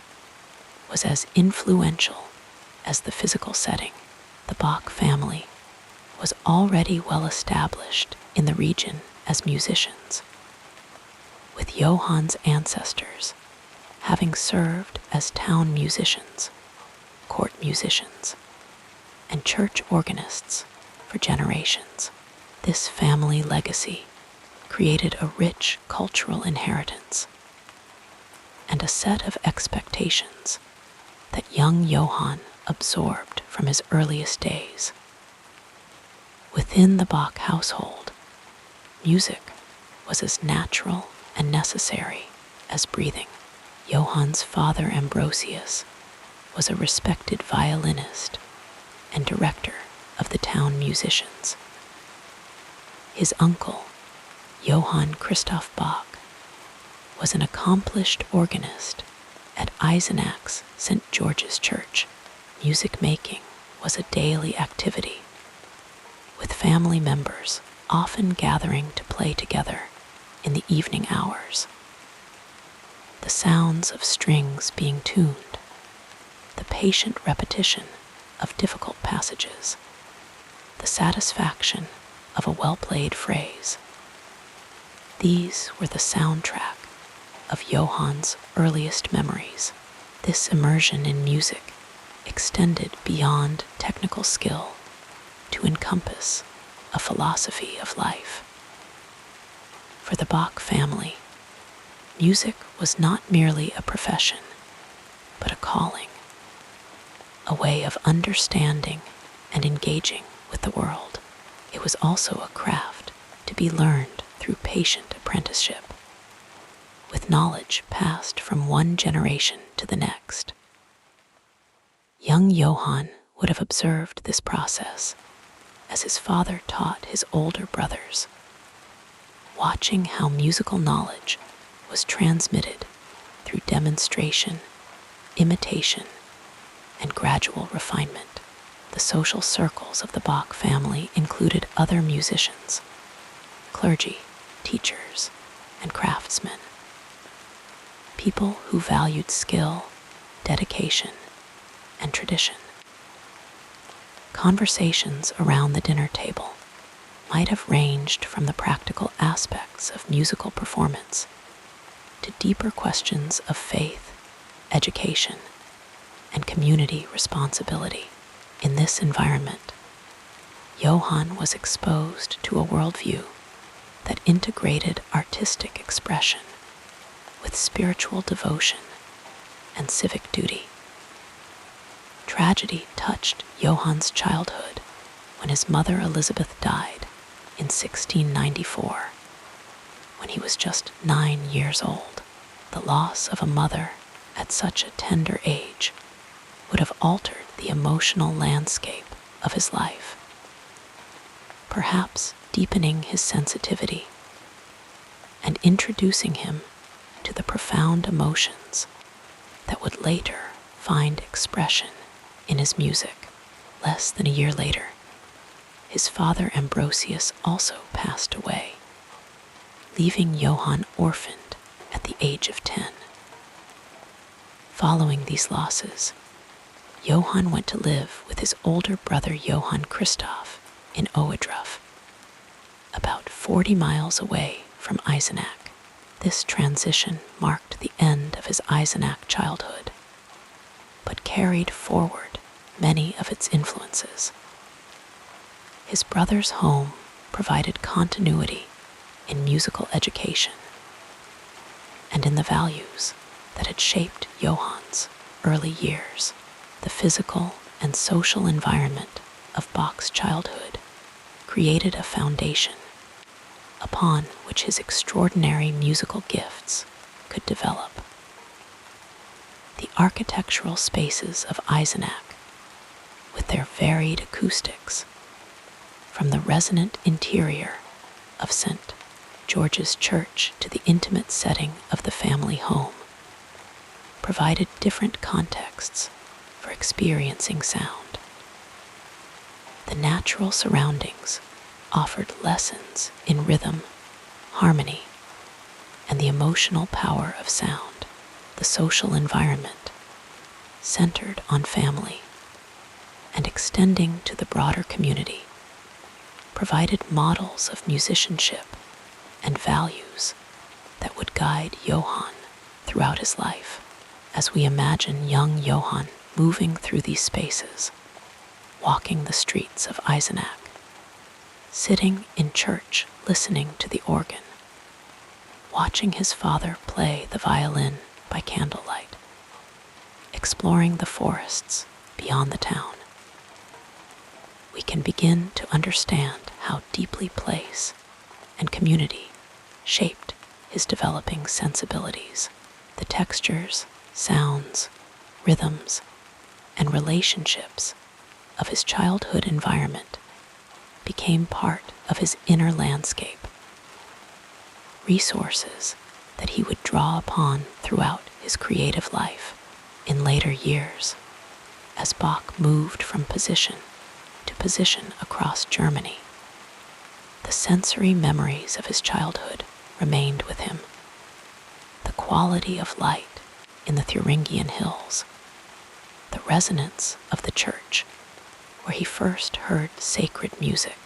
was as influential as the physical setting. The Bach family was already well established in the region as musicians, with Johann's ancestors having served as town musicians, court musicians, and church organists for generations. This family legacy created a rich cultural inheritance and a set of expectations that young Johann absorbed from his earliest days. Within the Bach household, music was as natural and necessary as breathing. Johann's father Ambrosius was a respected violinist and director of the town musicians. His uncle, Johann Christoph Bach, was an accomplished organist at Eisenach's St. George's Church. Music making was a daily activity, with family members often gathering to play together in the evening hours. The sounds of strings being tuned, the patient repetition of difficult passages, the satisfaction of a well-played phrase. These were the soundtrack of Johann's earliest memories. This immersion in music extended beyond technical skill to encompass a philosophy of life. For the Bach family, music was not merely a profession, but a calling, a way of understanding and engaging with the world. It was also a craft to be learned through patient apprenticeship, with knowledge passed from one generation to the next. Young Johann would have observed this process as his father taught his older brothers, watching how musical knowledge was transmitted through demonstration, imitation, and gradual refinement. The social circles of the Bach family included other musicians, clergy, teachers, and craftsmen, people who valued skill, dedication, and tradition. Conversations around the dinner table might have ranged from the practical aspects of musical performance to deeper questions of faith, education, and community responsibility. In this environment, Johann was exposed to a worldview that integrated artistic expression with spiritual devotion and civic duty. Tragedy touched Johann's childhood when his mother Elizabeth died in 1694, when he was just 9 years old. The loss of a mother at such a tender age would have altered the emotional landscape of his life, perhaps deepening his sensitivity and introducing him to the profound emotions that would later find expression in his music. Less than a year later, his father Ambrosius also passed away, leaving Johann orphaned at the age of 10. Following these losses, Johann went to live with his older brother Johann Christoph in Ohrdruf, about 40 miles away from Eisenach. This transition marked the end of his Eisenach childhood, but carried forward many of its influences. His brother's home provided continuity in musical education and in the values that had shaped Johann's early years. The physical and social environment of Bach's childhood created a foundation upon which his extraordinary musical gifts could develop. The architectural spaces of Eisenach, with their varied acoustics, from the resonant interior of St. George's Church to the intimate setting of the family home, provided different contexts for experiencing sound. The natural surroundings offered lessons in rhythm, harmony, and the emotional power of sound. The social environment, centered on family and extending to the broader community, provided models of musicianship and values that would guide Johann throughout his life. As we imagine young Johann moving through these spaces, walking the streets of Eisenach, sitting in church listening to the organ, watching his father play the violin by candlelight, exploring the forests beyond the town, we can begin to understand how deeply place and community shaped his developing sensibilities. The textures, sounds, rhythms, and relationships of his childhood environment became part of his inner landscape, resources that he would draw upon throughout his creative life. In later years, as Bach moved from position to position across Germany, the sensory memories of his childhood remained with him. The quality of light in the Thuringian hills, the resonance of the church where he first heard sacred music,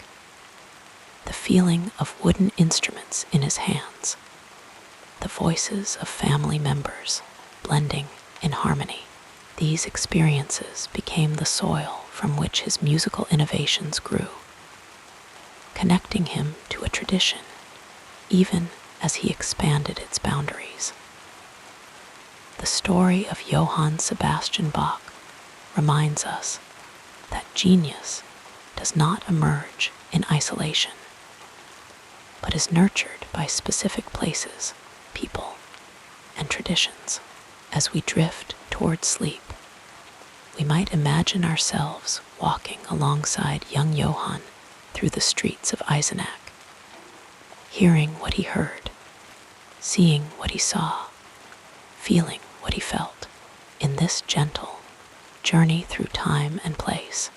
the feeling of wooden instruments in his hands, the voices of family members blending in harmony. These experiences became the soil from which his musical innovations grew, connecting him to a tradition even as he expanded its boundaries. The story of Johann Sebastian Bach reminds us that genius does not emerge in isolation, but is nurtured by specific places, people, and traditions. As we drift toward sleep, we might imagine ourselves walking alongside young Johann through the streets of Eisenach, hearing what he heard, seeing what he saw, feeling what he felt in this gentle journey through time and place.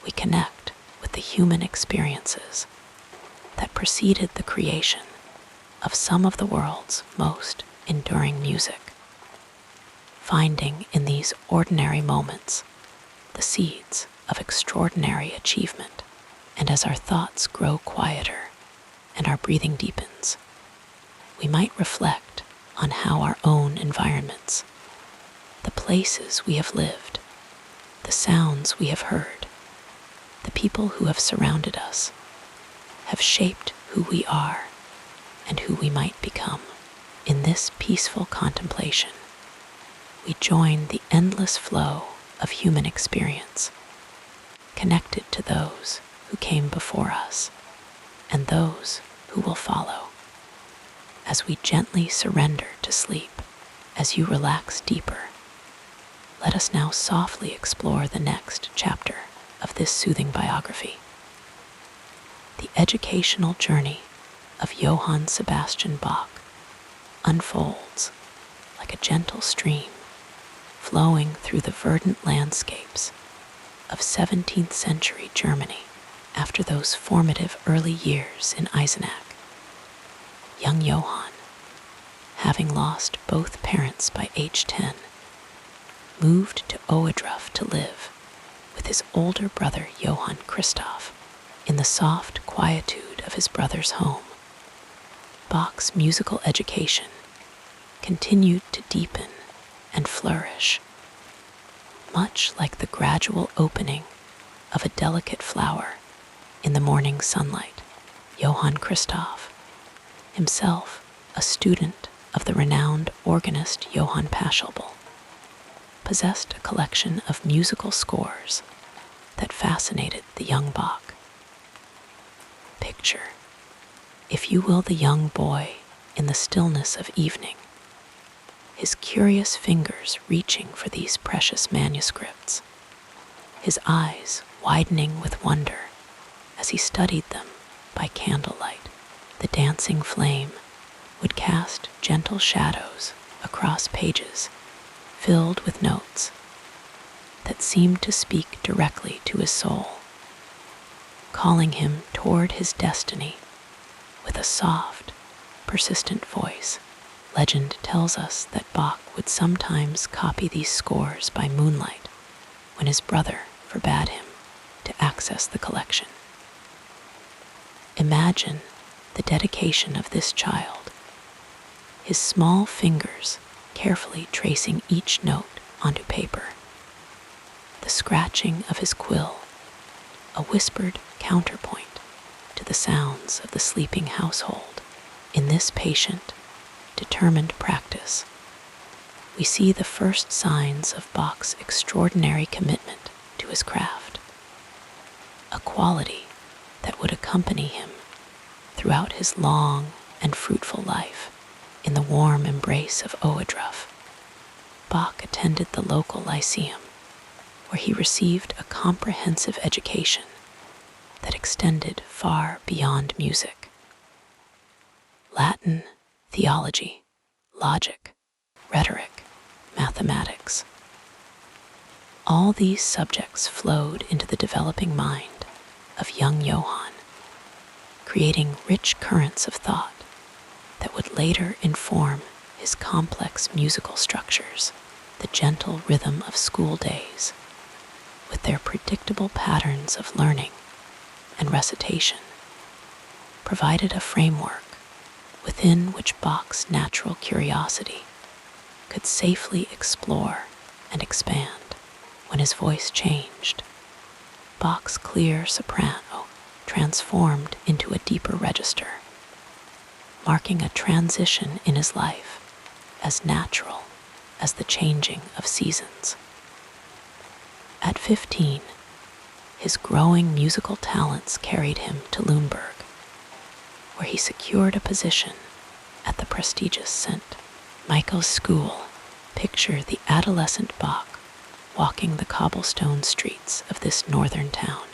We connect with the human experiences that preceded the creation of some of the world's most enduring music, finding in these ordinary moments the seeds of extraordinary achievement. And as our thoughts grow quieter and our breathing deepens, we might reflect on how our own environments, the places we have lived, the sounds we have heard, the people who have surrounded us, have shaped who we are and who we might become. In this peaceful contemplation, we join the endless flow of human experience, connected to those who came before us and those who will follow. As we gently surrender to sleep, as you relax deeper, let us now softly explore the next chapter of this soothing biography. The educational journey of Johann Sebastian Bach unfolds like a gentle stream flowing through the verdant landscapes of 17th century Germany. After those formative early years in Eisenach, young Johann, having lost both parents by age 10, moved to Ohrdruf to live with his older brother Johann Christoph in the soft quietude of his brother's home. Bach's musical education continued to deepen and flourish, much like the gradual opening of a delicate flower in the morning sunlight. Johann Christoph, himself a student of the renowned organist Johann Pachelbel, possessed a collection of musical scores that fascinated the young Bach. Picture, if you will, the young boy in the stillness of evening, his curious fingers reaching for these precious manuscripts, his eyes widening with wonder as he studied them by candlelight. The dancing flame would cast gentle shadows across pages filled with notes that seemed to speak directly to his soul, calling him toward his destiny with a soft, persistent voice. Legend tells us that Bach would sometimes copy these scores by moonlight when his brother forbade him to access the collection. Imagine the dedication of this child, his small fingers carefully tracing each note onto paper, the scratching of his quill, a whispered counterpoint to the sounds of the sleeping household. In this patient, determined practice, we see the first signs of Bach's extraordinary commitment to his craft, a quality that would accompany him throughout his long and fruitful life. In the warm embrace of Ohrdruf, Bach attended the local lyceum, where he received a comprehensive education that extended far beyond music. Latin, theology, logic, rhetoric, mathematics. All these subjects flowed into the developing mind of young Johann, creating rich currents of thought that would later inform his complex musical structures. The gentle rhythm of school days, with their predictable patterns of learning and recitation, provided a framework within which Bach's natural curiosity could safely explore and expand. When his voice changed, Bach's clear soprano transformed into a deeper register, marking a transition in his life as natural as the changing of seasons. At 15, his growing musical talents carried him to Lüneburg, where he secured a position at the prestigious St. Michael's School. Picture the adolescent Bach walking the cobblestone streets of this northern town,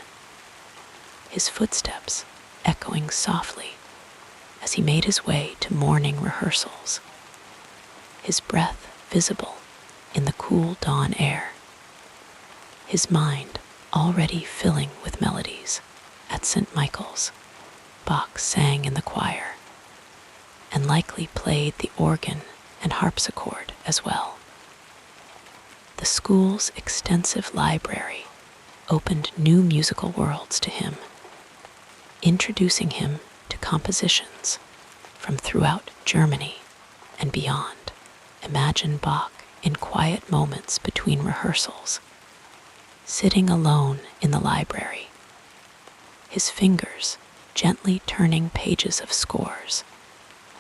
his footsteps echoing softly as he made his way to morning rehearsals, his breath visible in the cool dawn air, his mind already filling with melodies. At St. Michael's, Bach sang in the choir and likely played the organ and harpsichord as well. The school's extensive library opened new musical worlds to him, introducing him to compositions from throughout Germany and beyond. Imagine Bach in quiet moments between rehearsals, sitting alone in the library, his fingers gently turning pages of scores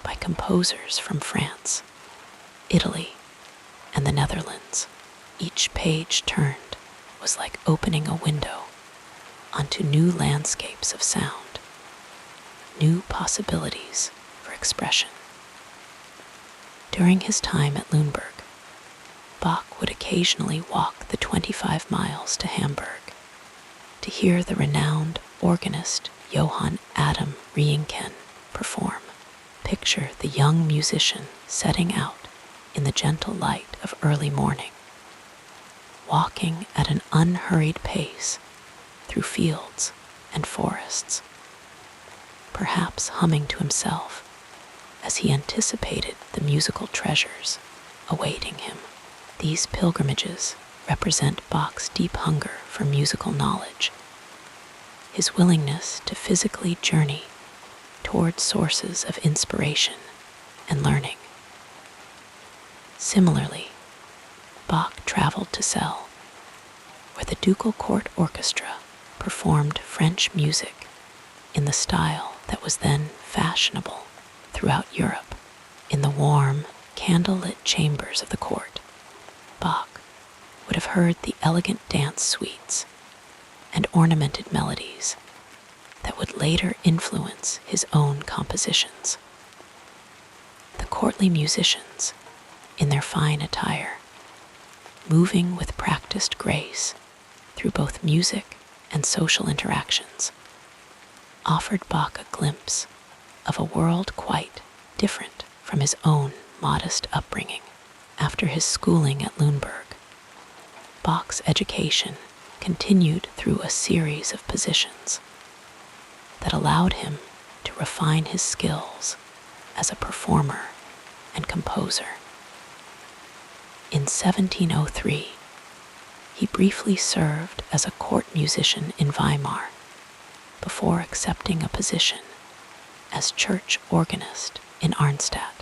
by composers from France, Italy, and the Netherlands. Each page turned was like opening a window onto new landscapes of sound, new possibilities for expression. During his time at Lüneburg, Bach would occasionally walk the 25 miles to Hamburg to hear the renowned organist Johann Adam Reinken perform. Picture the young musician setting out in the gentle light of early morning, walking at an unhurried pace through fields and forests, perhaps humming to himself as he anticipated the musical treasures awaiting him. These pilgrimages represent Bach's deep hunger for musical knowledge, his willingness to physically journey toward sources of inspiration and learning. Similarly, Bach traveled to Celle, where the Ducal Court Orchestra performed French music in the style that was then fashionable throughout Europe. In the warm, candlelit chambers of the court, Bach would have heard the elegant dance suites and ornamented melodies that would later influence his own compositions. The courtly musicians, in their fine attire, moving with practiced grace through both music and social interactions, offered Bach a glimpse of a world quite different from his own modest upbringing. After his schooling at Lüneburg, Bach's education continued through a series of positions that allowed him to refine his skills as a performer and composer. In 1703, he briefly served as a court musician in Weimar before accepting a position as church organist in Arnstadt.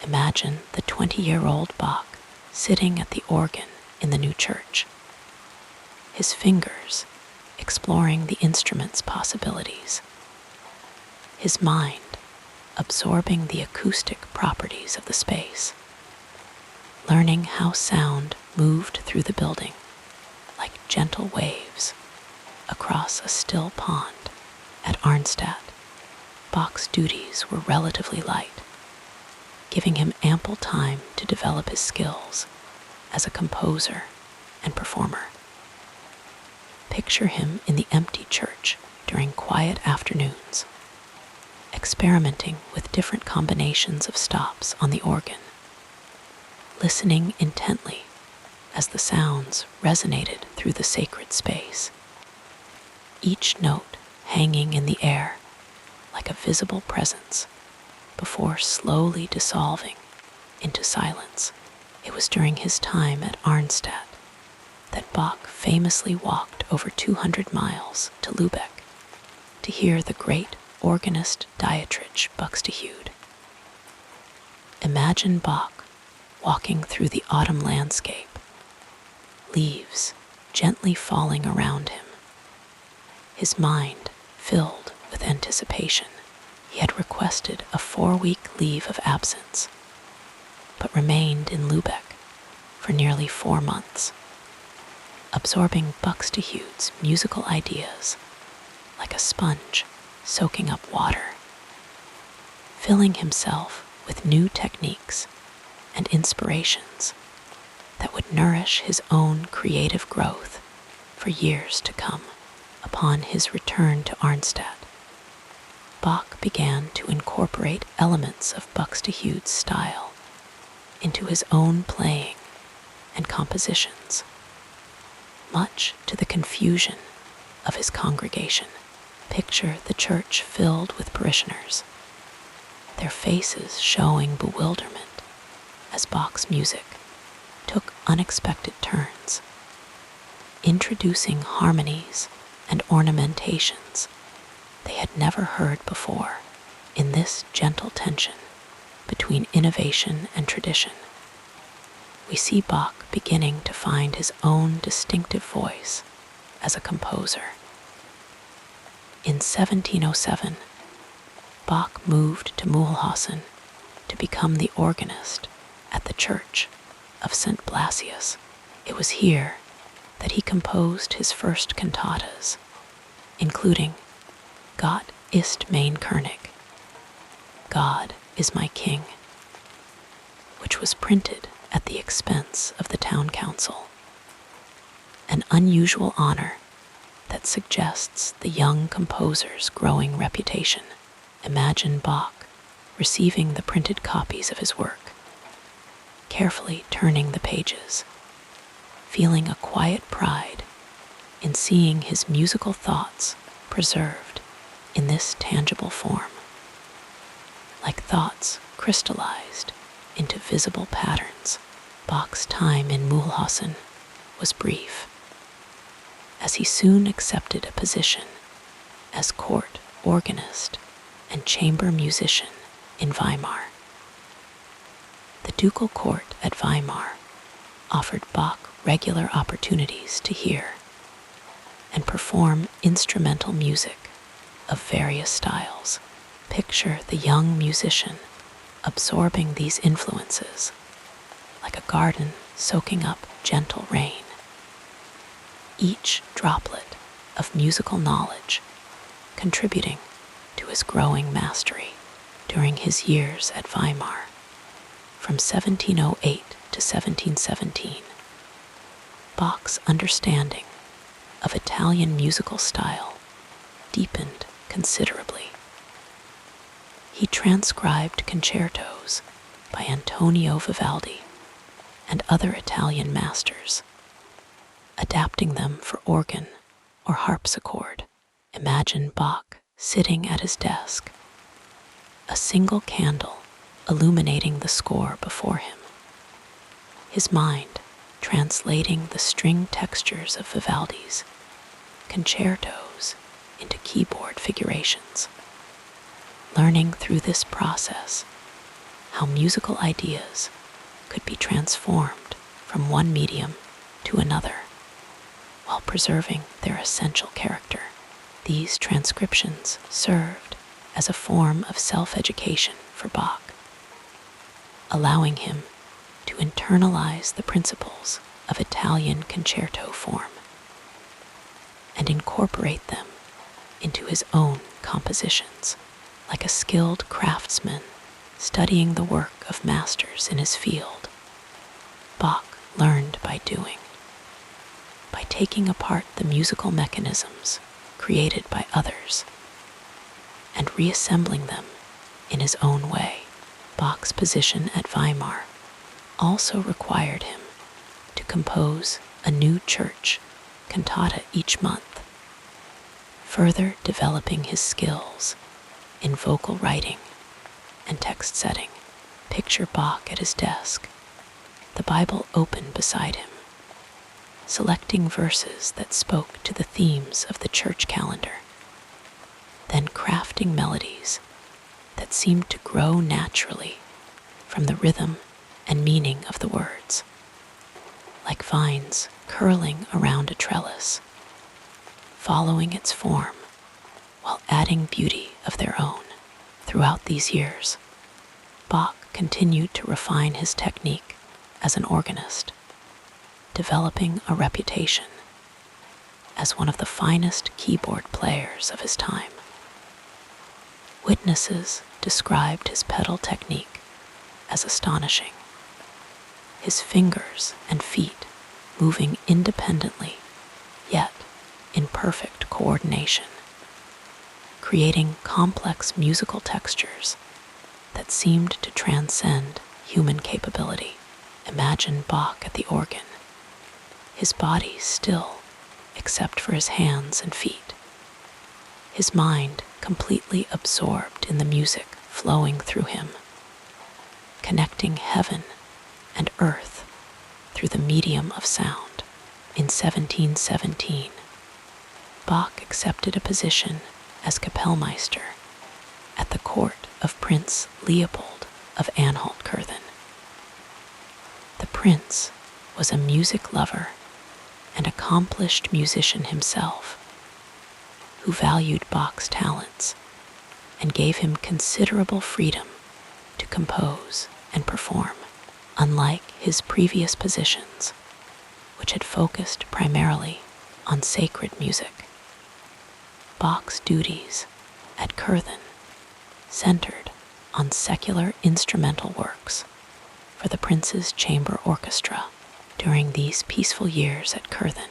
Imagine the 20-year-old Bach sitting at the organ in the new church, his fingers exploring the instrument's possibilities, his mind absorbing the acoustic properties of the space, learning how sound moved through the building like gentle waves across a still pond. At Arnstadt, Bach's duties were relatively light, giving him ample time to develop his skills as a composer and performer. Picture him in the empty church during quiet afternoons, experimenting with different combinations of stops on the organ, listening intently as the sounds resonated through the sacred space, each note hanging in the air like a visible presence before slowly dissolving into silence. It was during his time at Arnstadt that Bach famously walked over 200 miles to Lübeck to hear the great organist Dietrich Buxtehude. Imagine Bach walking through the autumn landscape, leaves gently falling around him, his mind filled with anticipation. He had requested a 4-week leave of absence, but remained in Lübeck for nearly 4 months, absorbing Buxtehude's musical ideas like a sponge soaking up water, filling himself with new techniques and inspirations that would nourish his own creative growth for years to come. Upon his return to Arnstadt, Bach began to incorporate elements of Buxtehude's style into his own playing and compositions, much to the confusion of his congregation. Picture the church filled with parishioners, their faces showing bewilderment as Bach's music took unexpected turns, introducing harmonies and ornamentations they had never heard before. In this gentle tension between innovation and tradition, we see Bach beginning to find his own distinctive voice as a composer. In 1707, Bach moved to Mühlhausen to become the organist at the church of St. Blasius. It was here that he composed his first cantatas, including Gott ist mein König, God is my King, which was printed at the expense of the town council. An unusual honor that suggests the young composer's growing reputation. Imagine Bach receiving the printed copies of his work, carefully turning the pages, feeling a quiet pride in seeing his musical thoughts preserved in this tangible form, like thoughts crystallized into visible patterns. Bach's time in Mühlhausen was brief, as he soon accepted a position as court organist and chamber musician in Weimar. The ducal court at Weimar offered Bach regular opportunities to hear and perform instrumental music of various styles. Picture the young musician absorbing these influences like a garden soaking up gentle rain, each droplet of musical knowledge contributing to his growing mastery. During his years at Weimar, from 1708 to 1717, Bach's understanding of Italian musical style deepened considerably. He transcribed concertos by Antonio Vivaldi and other Italian masters, adapting them for organ or harpsichord. Imagine Bach sitting at his desk, a single candle illuminating the score before him, his mind translating the string textures of Vivaldi's concertos into keyboard figurations, learning through this process how musical ideas could be transformed from one medium to another while preserving their essential character. These transcriptions served as a form of self-education for Bach, allowing him to internalize the principles of Italian concerto form and incorporate them into his own compositions. Like a skilled craftsman studying the work of masters in his field, Bach learned by doing, by taking apart the musical mechanisms created by others and reassembling them in his own way. Bach's position at Weimar also required him to compose a new church cantata each month, further developing his skills in vocal writing and text setting. Picture Bach at his desk, the Bible open beside him, selecting verses that spoke to the themes of the church calendar. then crafting melodies that seemed to grow naturally from the rhythm and meaning of the words, like vines curling around a trellis, following its form while adding beauty of their own. Throughout these years, Bach continued to refine his technique as an organist, developing a reputation as one of the finest keyboard players of his time. Witnesses described his pedal technique as astonishing, his fingers and feet moving independently, yet in perfect coordination, creating complex musical textures that seemed to transcend human capability. Imagine Bach at the organ, his body still except for his hands and feet, his mind completely absorbed in the music flowing through him, connecting heaven and earth through the medium of sound. In 1717, Bach accepted a position as Kapellmeister at the court of Prince Leopold of Anhalt-Köthen. The prince was a music lover and accomplished musician himself, who valued Bach's talents and gave him considerable freedom to compose and perform. Unlike his previous positions, which had focused primarily on sacred music, Bach's duties at Köthen centered on secular instrumental works for the prince's chamber orchestra. During these peaceful years at Köthen,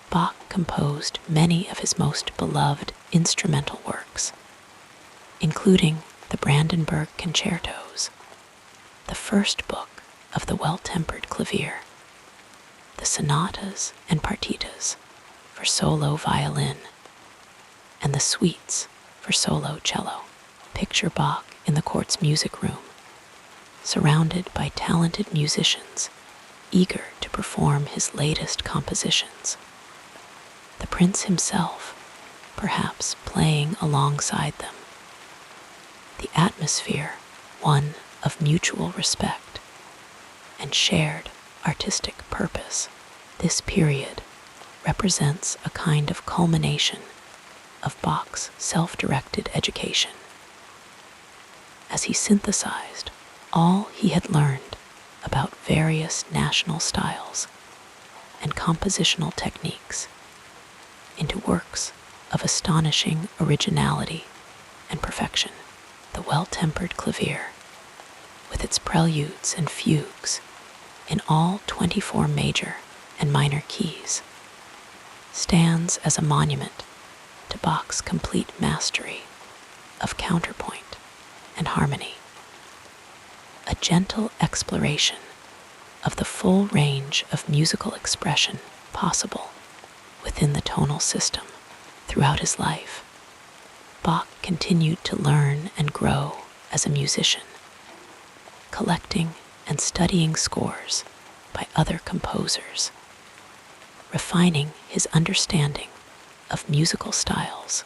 Bach composed many of his most beloved instrumental works, including the Brandenburg Concertos, the first book of the Well-Tempered Clavier, the sonatas and partitas for solo violin, and the suites for solo cello. Picture Bach in the court's music room, surrounded by talented musicians eager to perform his latest compositions. The prince himself, perhaps playing alongside them. The atmosphere, one of mutual respect and shared artistic purpose. This period represents a kind of culmination of Bach's self-directed education, as he synthesized all he had learned about various national styles and compositional techniques into works of astonishing originality and perfection. The Well-Tempered Clavier, with its preludes and fugues in all 24 major and minor keys, stands as a monument to Bach's complete mastery of counterpoint and harmony, a gentle exploration of the full range of musical expression possible within the tonal system. Throughout his life, Bach continued to learn and grow as a musician, collecting and studying scores by other composers, refining his understanding of musical styles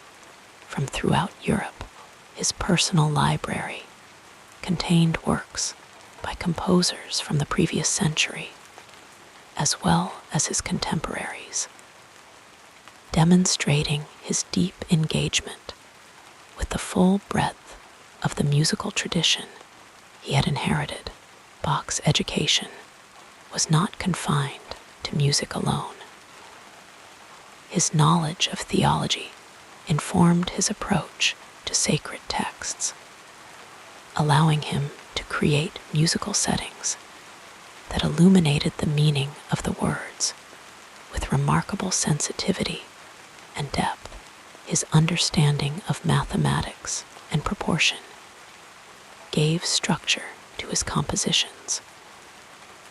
from throughout Europe. His personal library contained works by composers from the previous century, as well as his contemporaries, demonstrating his deep engagement with the full breadth of the musical tradition he had inherited. Bach's education was not confined to music alone. His knowledge of theology informed his approach to sacred texts, allowing him to create musical settings that illuminated the meaning of the words with remarkable sensitivity and depth. His understanding of mathematics and proportion gave structure to his compositions,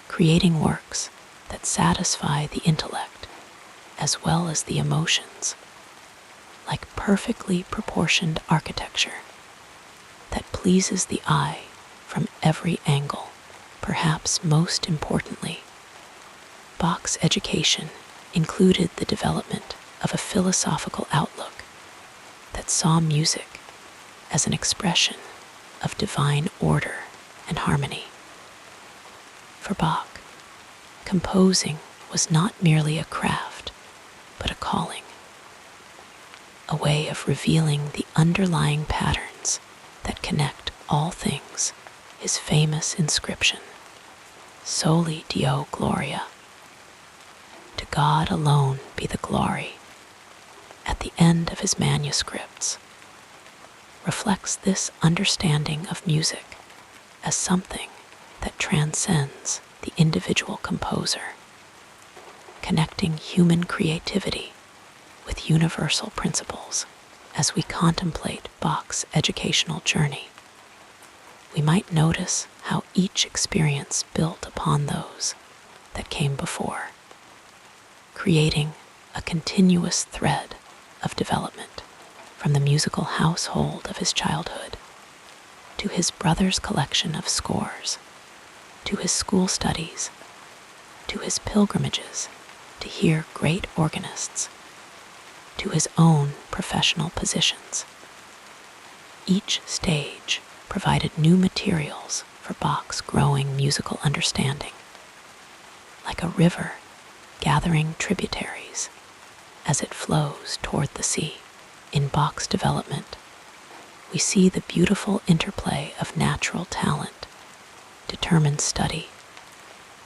creating works that satisfy the intellect as well as the emotions, like perfectly proportioned architecture that pleases the eye from every angle. Perhaps most importantly, Bach's education included the development of a philosophical outlook that saw music as an expression of divine order and harmony. For Bach, composing was not merely a craft, but a calling, a way of revealing the underlying patterns that connect all things. His famous inscription, Soli Deo Gloria, to God alone be the glory, at the end of his manuscripts, reflects this understanding of music as something that transcends the individual composer, connecting human creativity with universal principles. As we contemplate Bach's educational journey, we might notice how each experience built upon those that came before, creating a continuous thread of development from the musical household of his childhood to his brother's collection of scores, to his school studies, to his pilgrimages to hear great organists, to his own professional positions. Each stage provided new materials for Bach's growing musical understanding, like a river gathering tributaries as it flows toward the sea. In Bach's development, we see the beautiful interplay of natural talent, determined study,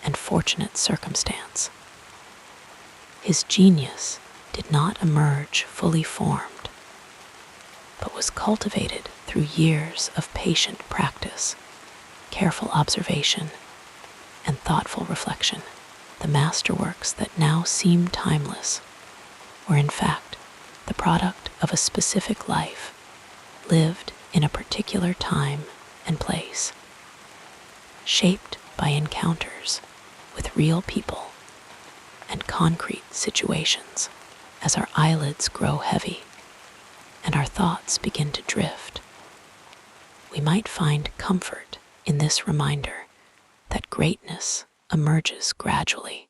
and fortunate circumstance. His genius did not emerge fully formed, but was cultivated through years of patient practice, careful observation, and thoughtful reflection. The masterworks that now seem timeless were in fact the product of a specific life lived in a particular time and place, shaped by encounters with real people and concrete situations. As our eyelids grow heavy and our thoughts begin to drift, we might find comfort in this reminder that greatness emerges gradually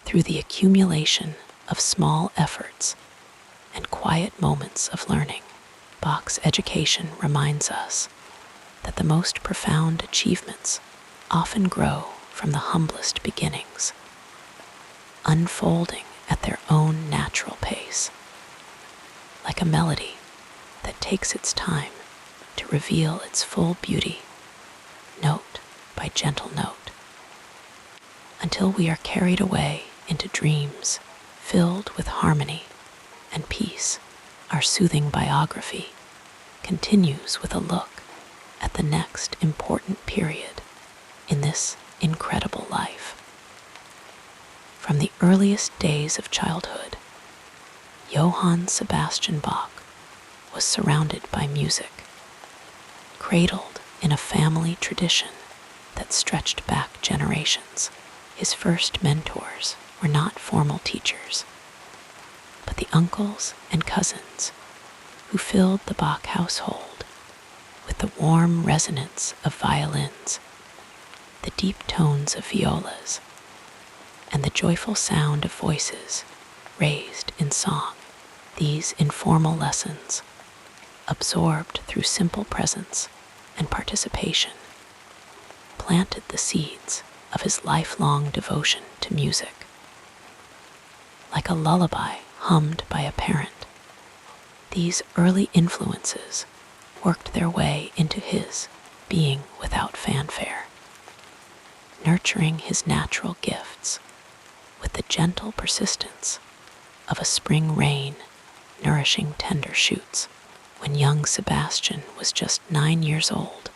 through the accumulation of small efforts and quiet moments of learning. Bach's education reminds us that the most profound achievements often grow from the humblest beginnings, unfolding at their own natural pace, like a melody that takes its time to reveal its full beauty, note by gentle note, until we are carried away into dreams filled with harmony and peace. Our soothing biography continues with a look at the next important period in this incredible life. From the earliest days of childhood, Johann Sebastian Bach was surrounded by music, cradled in a family tradition that stretched back generations. His first mentors were not formal teachers, but the uncles and cousins who filled the Bach household with the warm resonance of violins, the deep tones of violas, and the joyful sound of voices raised in song. These informal lessons, absorbed through simple presence and participation, planted the seeds of his lifelong devotion to music. Like a lullaby hummed by a parent, these early influences worked their way into his being without fanfare, nurturing his natural gifts with the gentle persistence of a spring rain nourishing tender shoots. When young Sebastian was just 9 years old,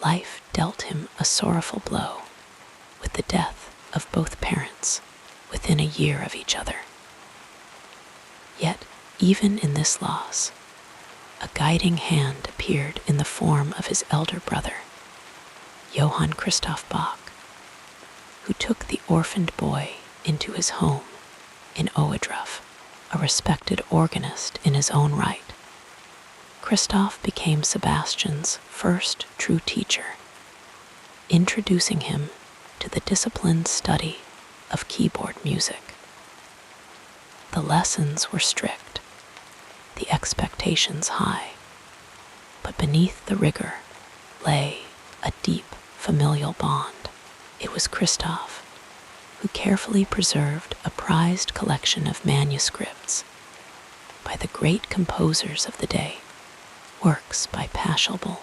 life dealt him a sorrowful blow with the death of both parents within a year of each other. Yet, even in this loss, a guiding hand appeared in the form of his elder brother, Johann Christoph Bach, who took the orphaned boy into his home in Ohrdruf, a respected organist in his own right. Christoph became Sebastian's first true teacher, introducing him to the disciplined study of keyboard music. The lessons were strict, the expectations high. But beneath the rigor lay a deep familial bond. It was Christoph who carefully preserved a prized collection of manuscripts by the great composers of the day, works by Pachelbel,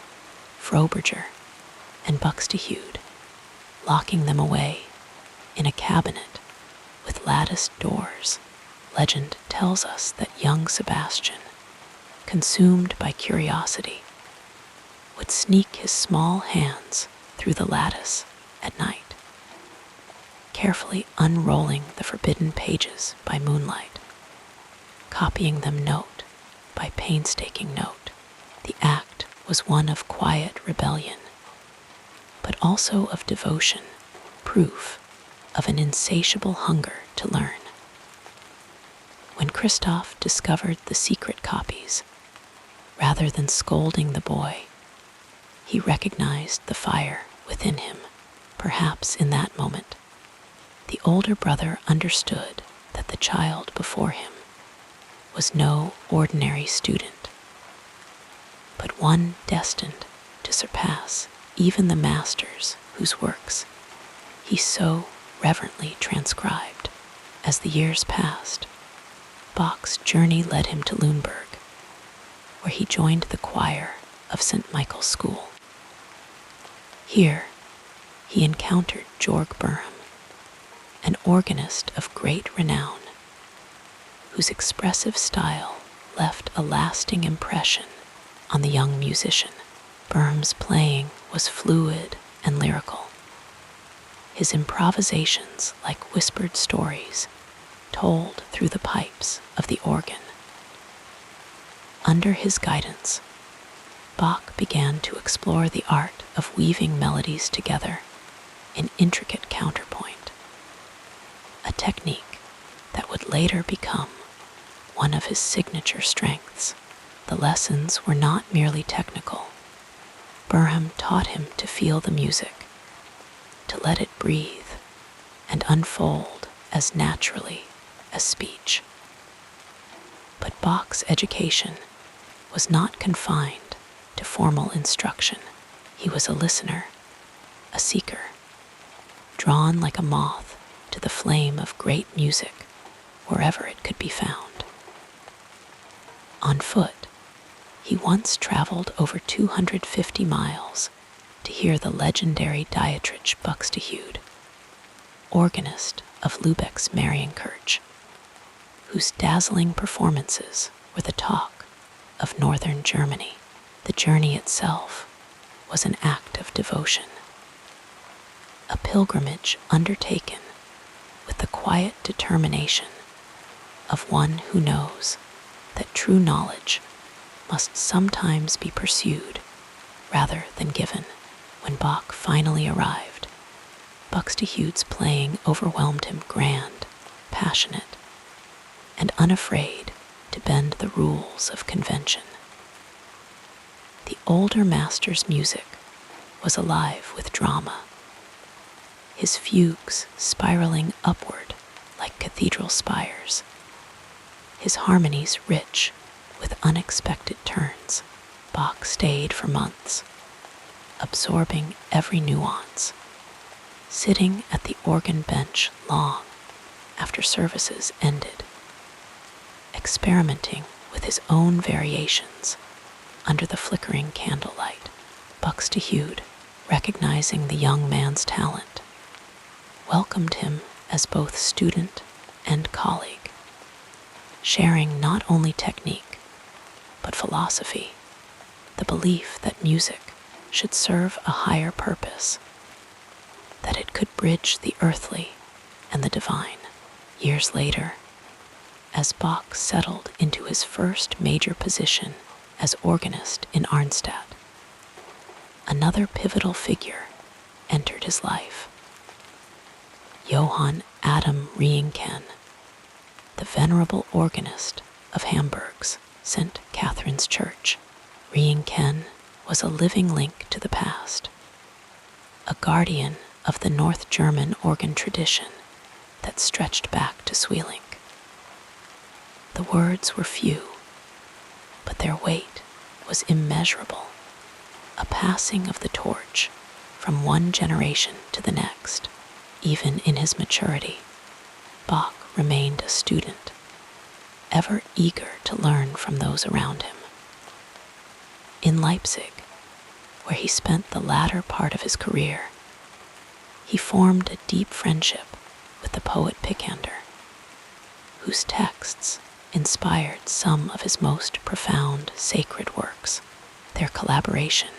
Froberger, and Buxtehude, locking them away in a cabinet with latticed doors. Legend tells us that young Sebastian, consumed by curiosity, would sneak his small hands through the lattice at night, carefully unrolling the forbidden pages by moonlight, copying them note by painstaking note. The act was one of quiet rebellion, but also of devotion, proof of an insatiable hunger to learn. When Christoph discovered the secret copies, rather than scolding the boy, he recognized the fire within him. Perhaps in that moment, the older brother understood that the child before him was no ordinary student, but one destined to surpass even the masters whose works he so reverently transcribed. As the years passed, Bach's journey led him to Lüneburg, where he joined the choir of St. Michael's School. Here, he encountered Georg Böhm, an organist of great renown, whose expressive style left a lasting impression on the young musician. Böhm's playing was fluid and lyrical, his improvisations like whispered stories told through the pipes of the organ. Under his guidance, Bach began to explore the art of weaving melodies together in intricate counterpoint, a technique that would later become one of his signature strengths. The lessons were not merely technical. Böhm taught him to feel the music, to let it breathe and unfold as naturally as speech. But Bach's education was not confined to formal instruction. He was a listener, a seeker, drawn like a moth to the flame of great music wherever it could be found. On foot, he once traveled over 250 miles to hear the legendary Dietrich Buxtehude, organist of Lübeck's Marienkirche, whose dazzling performances were the talk of northern Germany. The journey itself was an act of devotion, a pilgrimage undertaken with the quiet determination of one who knows that true knowledge must sometimes be pursued rather than given. When Bach finally arrived, Buxtehude's playing overwhelmed him, grand, passionate, and unafraid to bend the rules of convention. The older master's music was alive with drama, his fugues spiraling upward like cathedral spires, his harmonies rich with unexpected turns. Bach stayed for months, absorbing every nuance, sitting at the organ bench long after services ended, experimenting with his own variations under the flickering candlelight. Buxtehude, recognizing the young man's talent, welcomed him as both student and colleague, sharing not only technique, but philosophy, the belief that music should serve a higher purpose, that it could bridge the earthly and the divine. Years later, as Bach settled into his first major position as organist in Arnstadt, another pivotal figure entered his life. Johann Adam Reinken, the venerable organist of Hamburg's St. Catherine's Church. Reinken was a living link to the past, a guardian of the North German organ tradition that stretched back to Sweelinck. The words were few, but their weight was immeasurable, a passing of the torch from one generation to the next. Even in his maturity, Bach remained a student, ever eager to learn from those around him. In Leipzig, where he spent the latter part of his career, he formed a deep friendship with the poet Picander, whose texts inspired some of his most profound sacred works. Their collaboration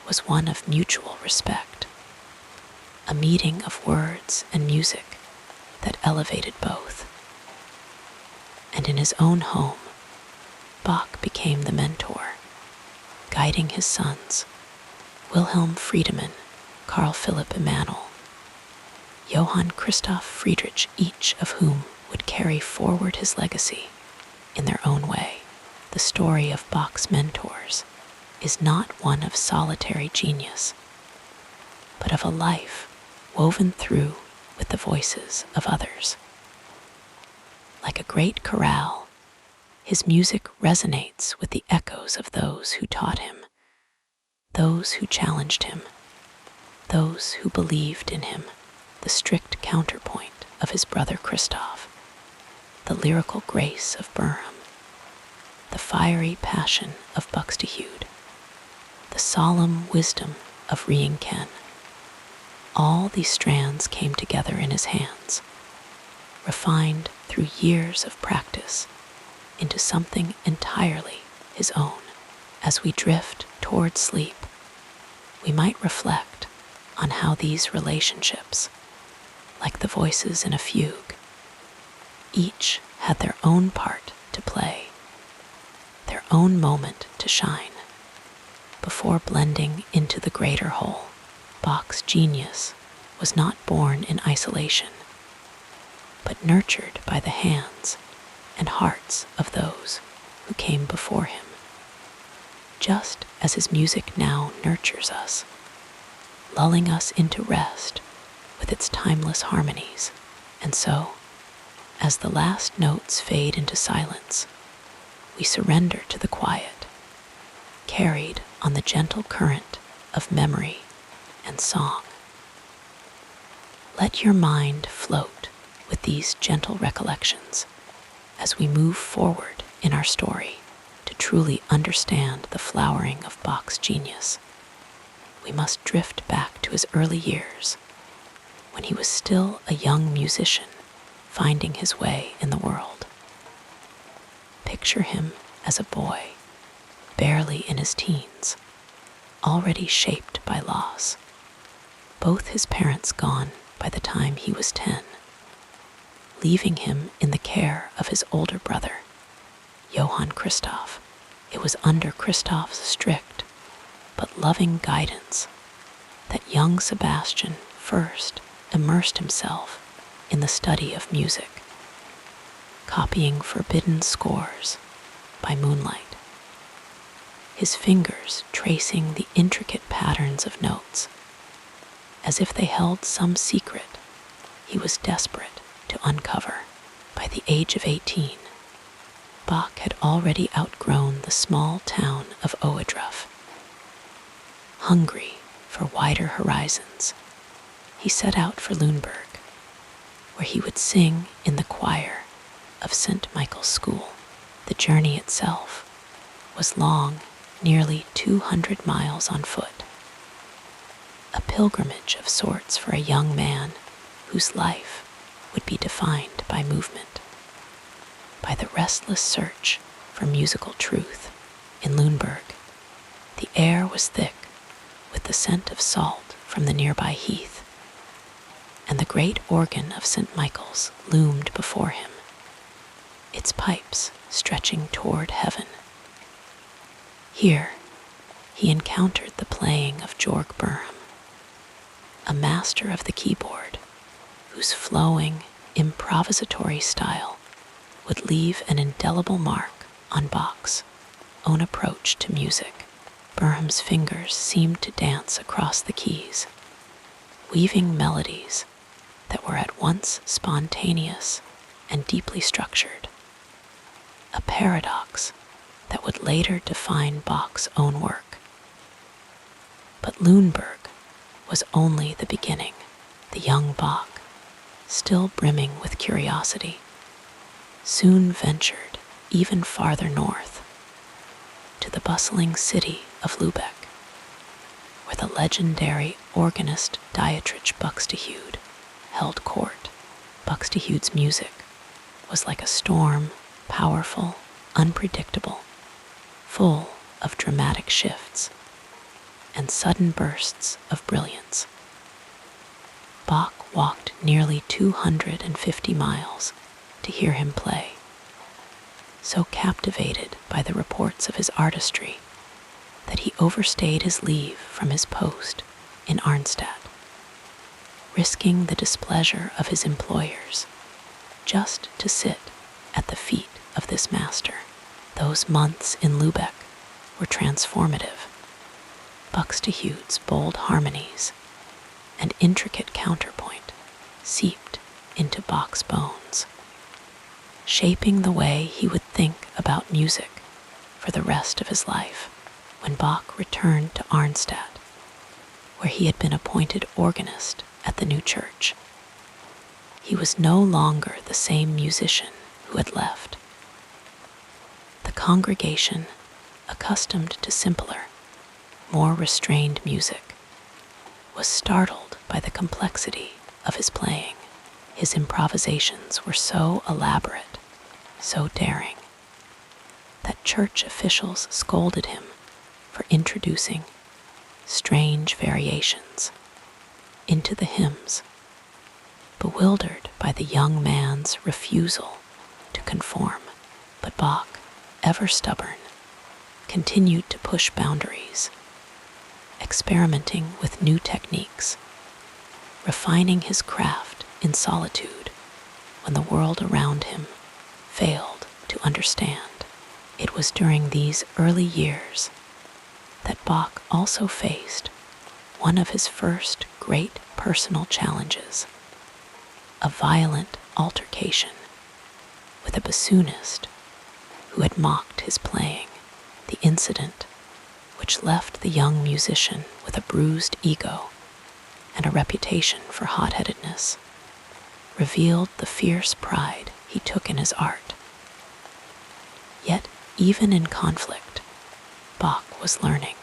was one of mutual respect, a meeting of words and music that elevated both. And in his own home, Bach became the mentor, guiding his sons, Wilhelm Friedemann, Carl Philipp Emanuel, Johann Christoph Friedrich, each of whom would carry forward his legacy in their own way. The story of Bach's mentors is not one of solitary genius, but of a life woven through with the voices of others. Like a great chorale, his music resonates with the echoes of those who taught him, those who challenged him, those who believed in him. The strict counterpoint of his brother Christoph, the lyrical grace of Böhm, the fiery passion of Buxtehude, the solemn wisdom of Rienken. All these strands came together in his hands, refined through years of practice into something entirely his own. As we drift toward sleep, we might reflect on how these relationships, like the voices in a fugue, each had their own part to play, their own moment to shine, before blending into the greater whole. Bach's genius was not born in isolation, but nurtured by the hands and hearts of those who came before him, just as his music now nurtures us, lulling us into rest with its timeless harmonies. And so, as the last notes fade into silence, we surrender to the quiet, carried on the gentle current of memory and song. Let your mind float with these gentle recollections as we move forward in our story. To truly understand the flowering of Bach's genius, we must drift back to his early years, when he was still a young musician finding his way in the world. Picture him as a boy, barely in his teens, already shaped by loss. Both his parents gone by the time he was 10, leaving him in the care of his older brother, Johann Christoph. It was under Christoph's strict but loving guidance that young Sebastian first immersed himself in the study of music, copying forbidden scores by moonlight, his fingers tracing the intricate patterns of notes, as if they held some secret he was desperate to uncover. By the age of 18, Bach had already outgrown the small town of Ohrdruf. Hungry for wider horizons, he set out for Lüneburg, where he would sing in the choir of St. Michael's School. The journey itself was long, nearly 200 miles on foot, a pilgrimage of sorts for a young man whose life would be defined by movement, by the restless search for musical truth. In Lüneburg, the air was thick with the scent of salt from the nearby heath, and the great organ of St. Michael's loomed before him, its pipes stretching toward heaven. Here, he encountered the playing of Georg Böhm, a master of the keyboard whose flowing, improvisatory style would leave an indelible mark on Bach's own approach to music. Böhm's fingers seemed to dance across the keys, weaving melodies that were at once spontaneous and deeply structured, a paradox that would later define Bach's own work. But Lüneburg was only the beginning. The young Bach, still brimming with curiosity, soon ventured even farther north, to the bustling city of Lübeck, where the legendary organist Dietrich Buxtehude held court. Buxtehude's music was like a storm, powerful, unpredictable, full of dramatic shifts and sudden bursts of brilliance. Bach walked nearly 250 miles to hear him play, so captivated by the reports of his artistry that he overstayed his leave from his post in Arnstadt, risking the displeasure of his employers just to sit at the feet of this master. Those months in Lübeck were transformative. Buxtehude's bold harmonies and intricate counterpoint seeped into Bach's bones, shaping the way he would think about music for the rest of his life. When Bach returned to Arnstadt, where he had been appointed organist at the new church, he was no longer the same musician who had left. The congregation, accustomed to simpler, more restrained music, was startled by the complexity of his playing. His improvisations were so elaborate, so daring, that church officials scolded him for introducing strange variations into the hymns. Bewildered by the young man's refusal to conform, but Bach, ever stubborn, continued to push boundaries, experimenting with new techniques, refining his craft in solitude when the world around him failed to understand. It was during these early years that Bach also faced one of his first great personal challenges, a violent altercation with a bassoonist who had mocked his playing. The incident, which left the young musician with a bruised ego and a reputation for hot-headedness, revealed the fierce pride he took in his art. Yet, even in conflict, Bach was learning.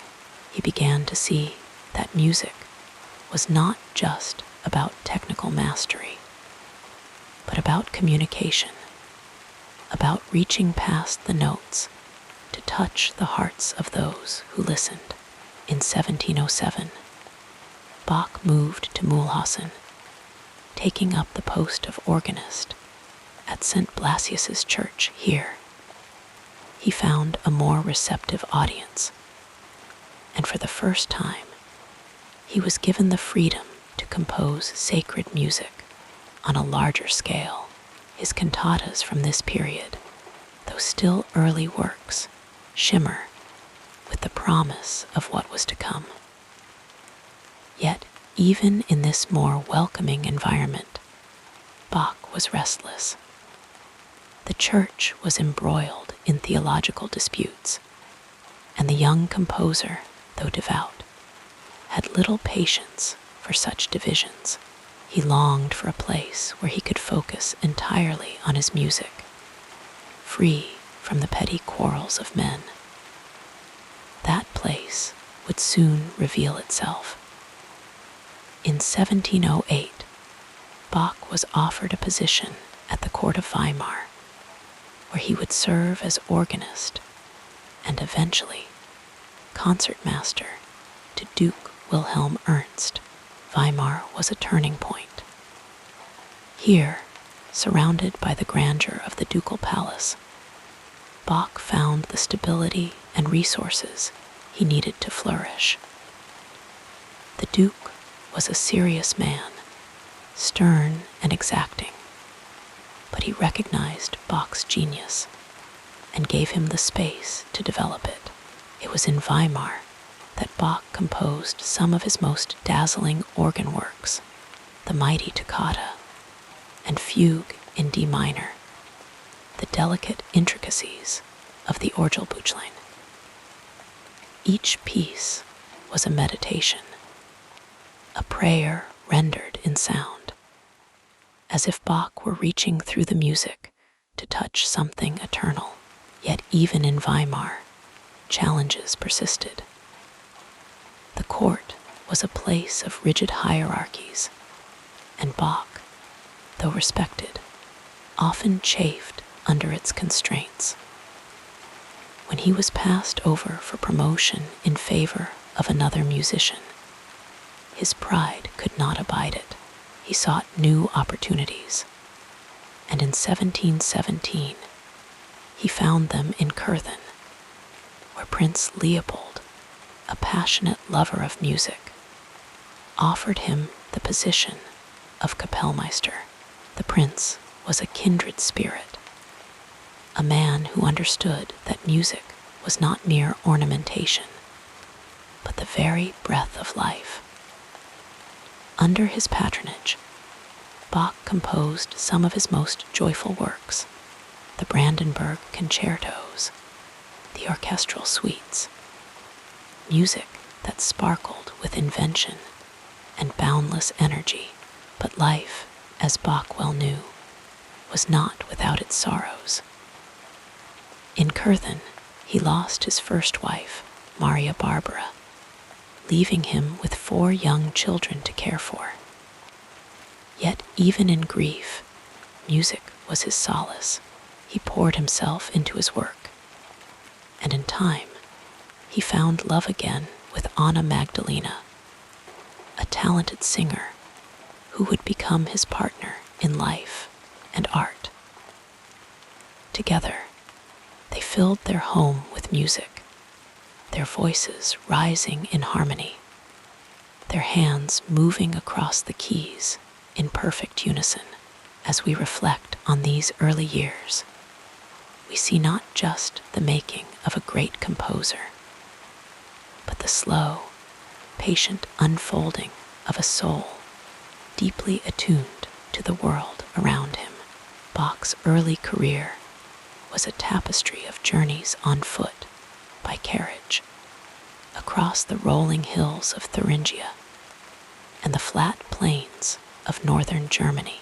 He began to see that music was not just about technical mastery, but about communication, about reaching past the notes to touch the hearts of those who listened. In 1707, Bach moved to Mühlhausen, taking up the post of organist at St. Blasius's church here. He found a more receptive audience, and for the first time, he was given the freedom to compose sacred music on a larger scale. His cantatas from this period, though still early works, shimmer with the promise of what was to come. Yet, even in this more welcoming environment, Bach was restless. The church was embroiled in theological disputes, and the young composer, though devout, had little patience for such divisions. He longed for a place where he could focus entirely on his music, free from the petty quarrels of men. That place would soon reveal itself. In 1708, Bach was offered a position at the court of Weimar, where he would serve as organist and eventually concertmaster to Duke Wilhelm Ernst. Weimar was a turning point. Here, surrounded by the grandeur of the ducal palace, Bach found the stability and resources he needed to flourish. The Duke was a serious man, stern and exacting, but he recognized Bach's genius and gave him the space to develop it. It was in Weimar that Bach composed some of his most dazzling organ works, the mighty toccata and fugue in D minor. The delicate intricacies of the Orgelbüchlein. Each piece was a meditation, a prayer rendered in sound, as if Bach were reaching through the music to touch something eternal. Yet even in Weimar, challenges persisted. The court was a place of rigid hierarchies, and Bach, though respected, often chafed under its constraints. When he was passed over for promotion in favor of another musician, his pride could not abide it. He sought new opportunities, and in 1717 he found them in Kärnten, where Prince Leopold, a passionate lover of music, offered him the position of Kapellmeister. The prince was a kindred spirit, a man who understood that music was not mere ornamentation, but the very breath of life. Under his patronage, Bach composed some of his most joyful works: the Brandenburg concertos, the orchestral suites, music that sparkled with invention and boundless energy. But life, as Bach well knew, was not without its sorrows. In Kärnten, he lost his first wife, Maria Barbara, leaving him with 4 young children to care for. Yet even in grief, music was his solace. He poured himself into his work, and in time, he found love again with Anna Magdalena, a talented singer who would become his partner in life and art. Together, they filled their home with music, their voices rising in harmony, their hands moving across the keys in perfect unison. As we reflect on these early years, we see not just the making of a great composer, but the slow, patient unfolding of a soul deeply attuned to the world around him. Bach's early career was a tapestry of journeys on foot, by carriage, across the rolling hills of Thuringia and the flat plains of northern Germany.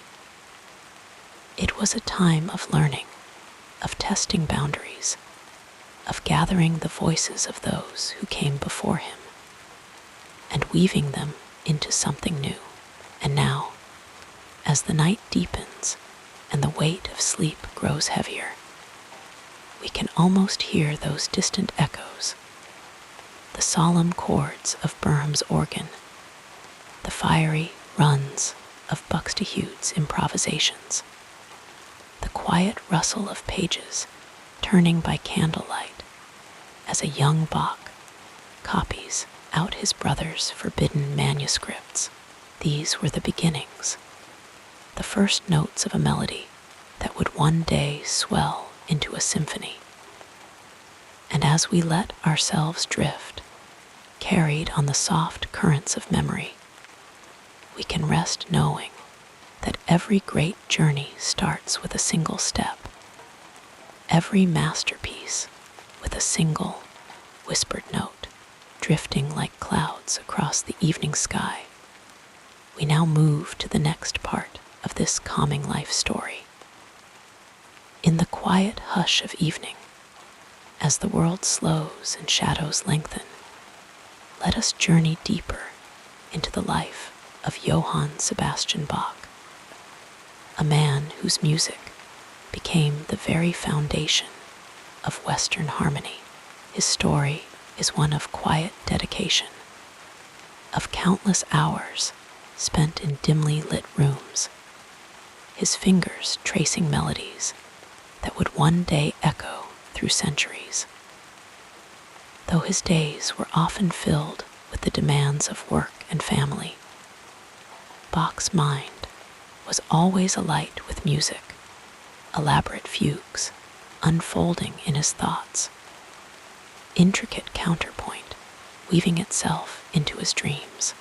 It was a time of learning, of testing boundaries, of gathering the voices of those who came before him and weaving them into something new. And now, as the night deepens and the weight of sleep grows heavier, we can almost hear those distant echoes, the solemn chords of Böhm's organ, the fiery runs of Buxtehude's improvisations, the quiet rustle of pages turning by candlelight as a young Bach copies out his brother's forbidden manuscripts. These were the beginnings, the first notes of a melody that would one day swell into a symphony. And as we let ourselves drift, carried on the soft currents of memory, we can rest knowing that every great journey starts with a single step, every masterpiece with a single whispered note, drifting like clouds across the evening sky. We now move to the next part of this calming life story. In the quiet hush of evening, as the world slows and shadows lengthen, let us journey deeper into the life of Johann Sebastian Bach, a man whose music became the very foundation of Western harmony. His story is one of quiet dedication, of countless hours spent in dimly lit rooms, his fingers tracing melodies that would one day echo through centuries. Though his days were often filled with the demands of work and family, Bach's mind was always alight with music, elaborate fugues unfolding in his thoughts, intricate counterpoint weaving itself into his dreams.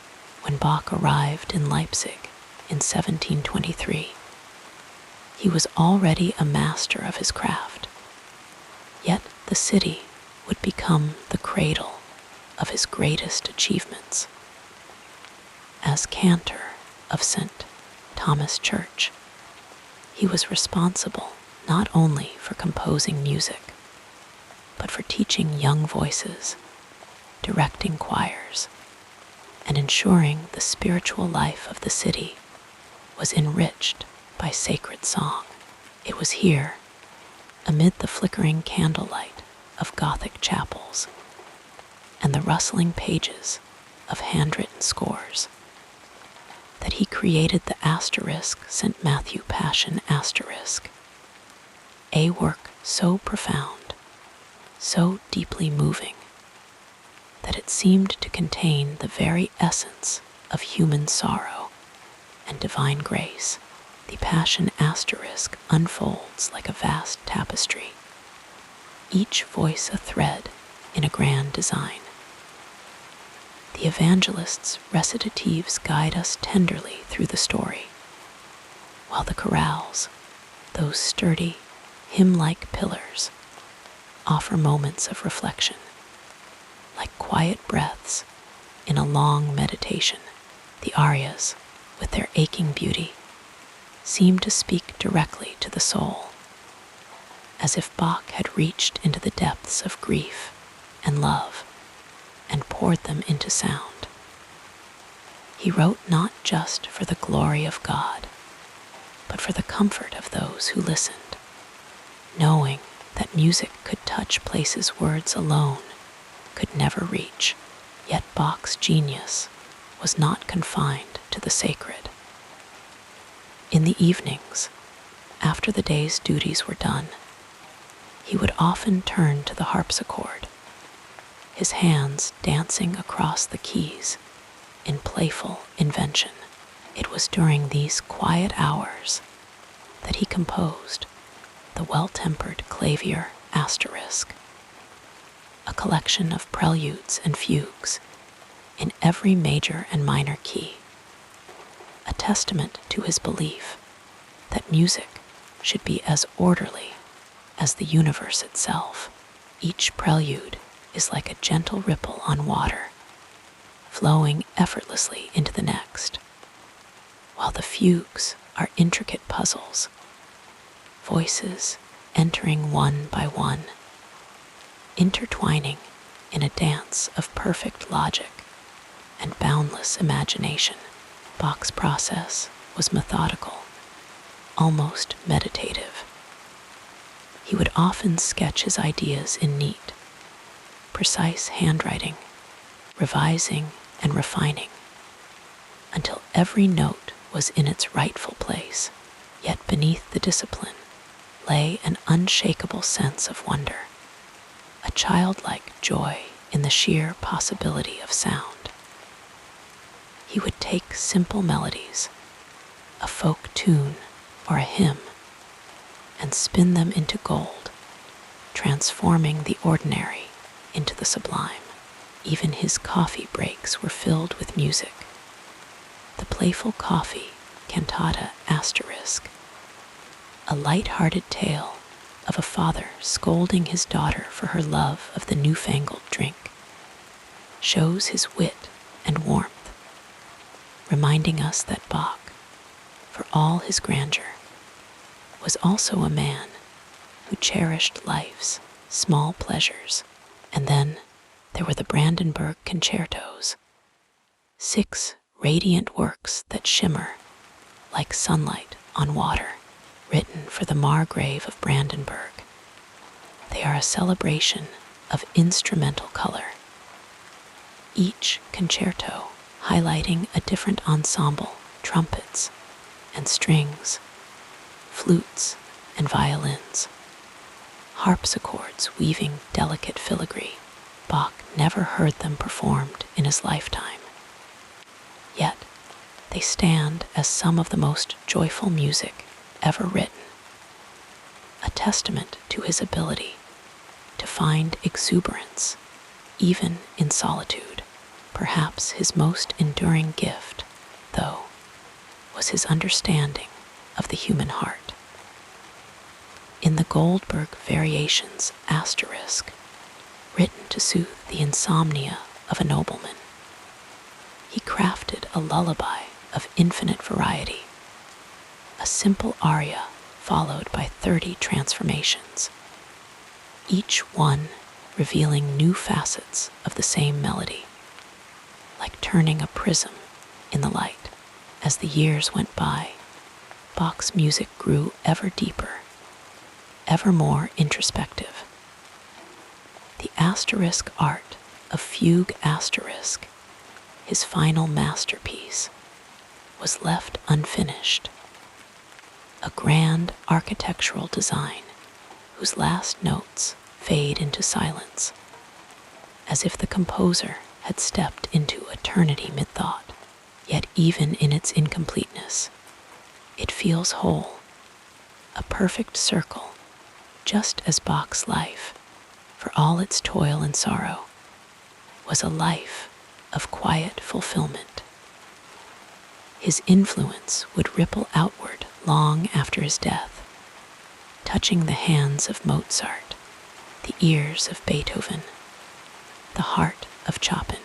When Bach arrived in Leipzig in 1723, he was already a master of his craft. Yet the city would become the cradle of his greatest achievements. As cantor of St. Thomas Church, he was responsible not only for composing music, but for teaching young voices, directing choirs, and ensuring the spiritual life of the city was enriched by sacred song. It was here, amid the flickering candlelight of Gothic chapels and the rustling pages of handwritten scores, that he created the asterisk St. Matthew Passion asterisk, a work so profound, so deeply moving, that it seemed to contain the very essence of human sorrow and divine grace. The Passion asterisk unfolds like a vast tapestry, each voice a thread in a grand design. The evangelist's recitatives guide us tenderly through the story, while the chorales, those sturdy, hymn-like pillars, offer moments of reflection, like quiet breaths in a long meditation. The arias, with their aching beauty, seem to speak directly to the soul, as if Bach had reached into the depths of grief and love and poured them into sound. He wrote not just for the glory of God, but for the comfort of those who listened, knowing that music could touch places words alone could never reach. Yet Bach's genius was not confined to the sacred. In the evenings, after the day's duties were done, he would often turn to the harpsichord, his hands dancing across the keys in playful invention. It was during these quiet hours that he composed the Well-Tempered Clavier asterisk, a collection of preludes and fugues in every major and minor key, a testament to his belief that music should be as orderly as the universe itself. Each prelude is like a gentle ripple on water, flowing effortlessly into the next, while the fugues are intricate puzzles, voices entering one by one, intertwining in a dance of perfect logic and boundless imagination. Bach's process was methodical, almost meditative. He would often sketch his ideas in neat, precise handwriting, revising and refining, until every note was in its rightful place. Yet beneath the discipline lay an unshakable sense of wonder, a childlike joy in the sheer possibility of sound. He would take simple melodies, a folk tune or a hymn, and spin them into gold, transforming the ordinary into the sublime. Even his coffee breaks were filled with music. The Playful Coffee cantata asterisk, a light-hearted tale of a father scolding his daughter for her love of the newfangled drink, shows his wit and warmth, reminding us that Bach, for all his grandeur, was also a man who cherished life's small pleasures. And then there were the Brandenburg concertos, 6 radiant works that shimmer like sunlight on water, written for the Margrave of Brandenburg. They are a celebration of instrumental color, each concerto highlighting a different ensemble: trumpets and strings, flutes and violins, harpsichords weaving delicate filigree. Bach never heard them performed in his lifetime. Yet they stand as some of the most joyful music ever written, a testament to his ability to find exuberance even in solitude. Perhaps his most enduring gift, though, was his understanding of the human heart. In the Goldberg Variations Asterisk, written to soothe the insomnia of a nobleman. He crafted a lullaby of infinite variety, a simple aria followed by 30 transformations, each one revealing new facets of the same melody, like turning a prism in the light. As the years went by, Bach's music grew ever deeper, ever more introspective. The asterisk art of Fugue Asterisk, his final masterpiece, was left unfinished, a grand architectural design whose last notes fade into silence, as if the composer had stepped into eternity mid-thought. Yet even in its incompleteness, it feels whole, a perfect circle, just as Bach's life, for all its toil and sorrow, was a life of quiet fulfillment. His influence would ripple outward long after his death, touching the hands of Mozart, the ears of Beethoven, the heart of Chopin.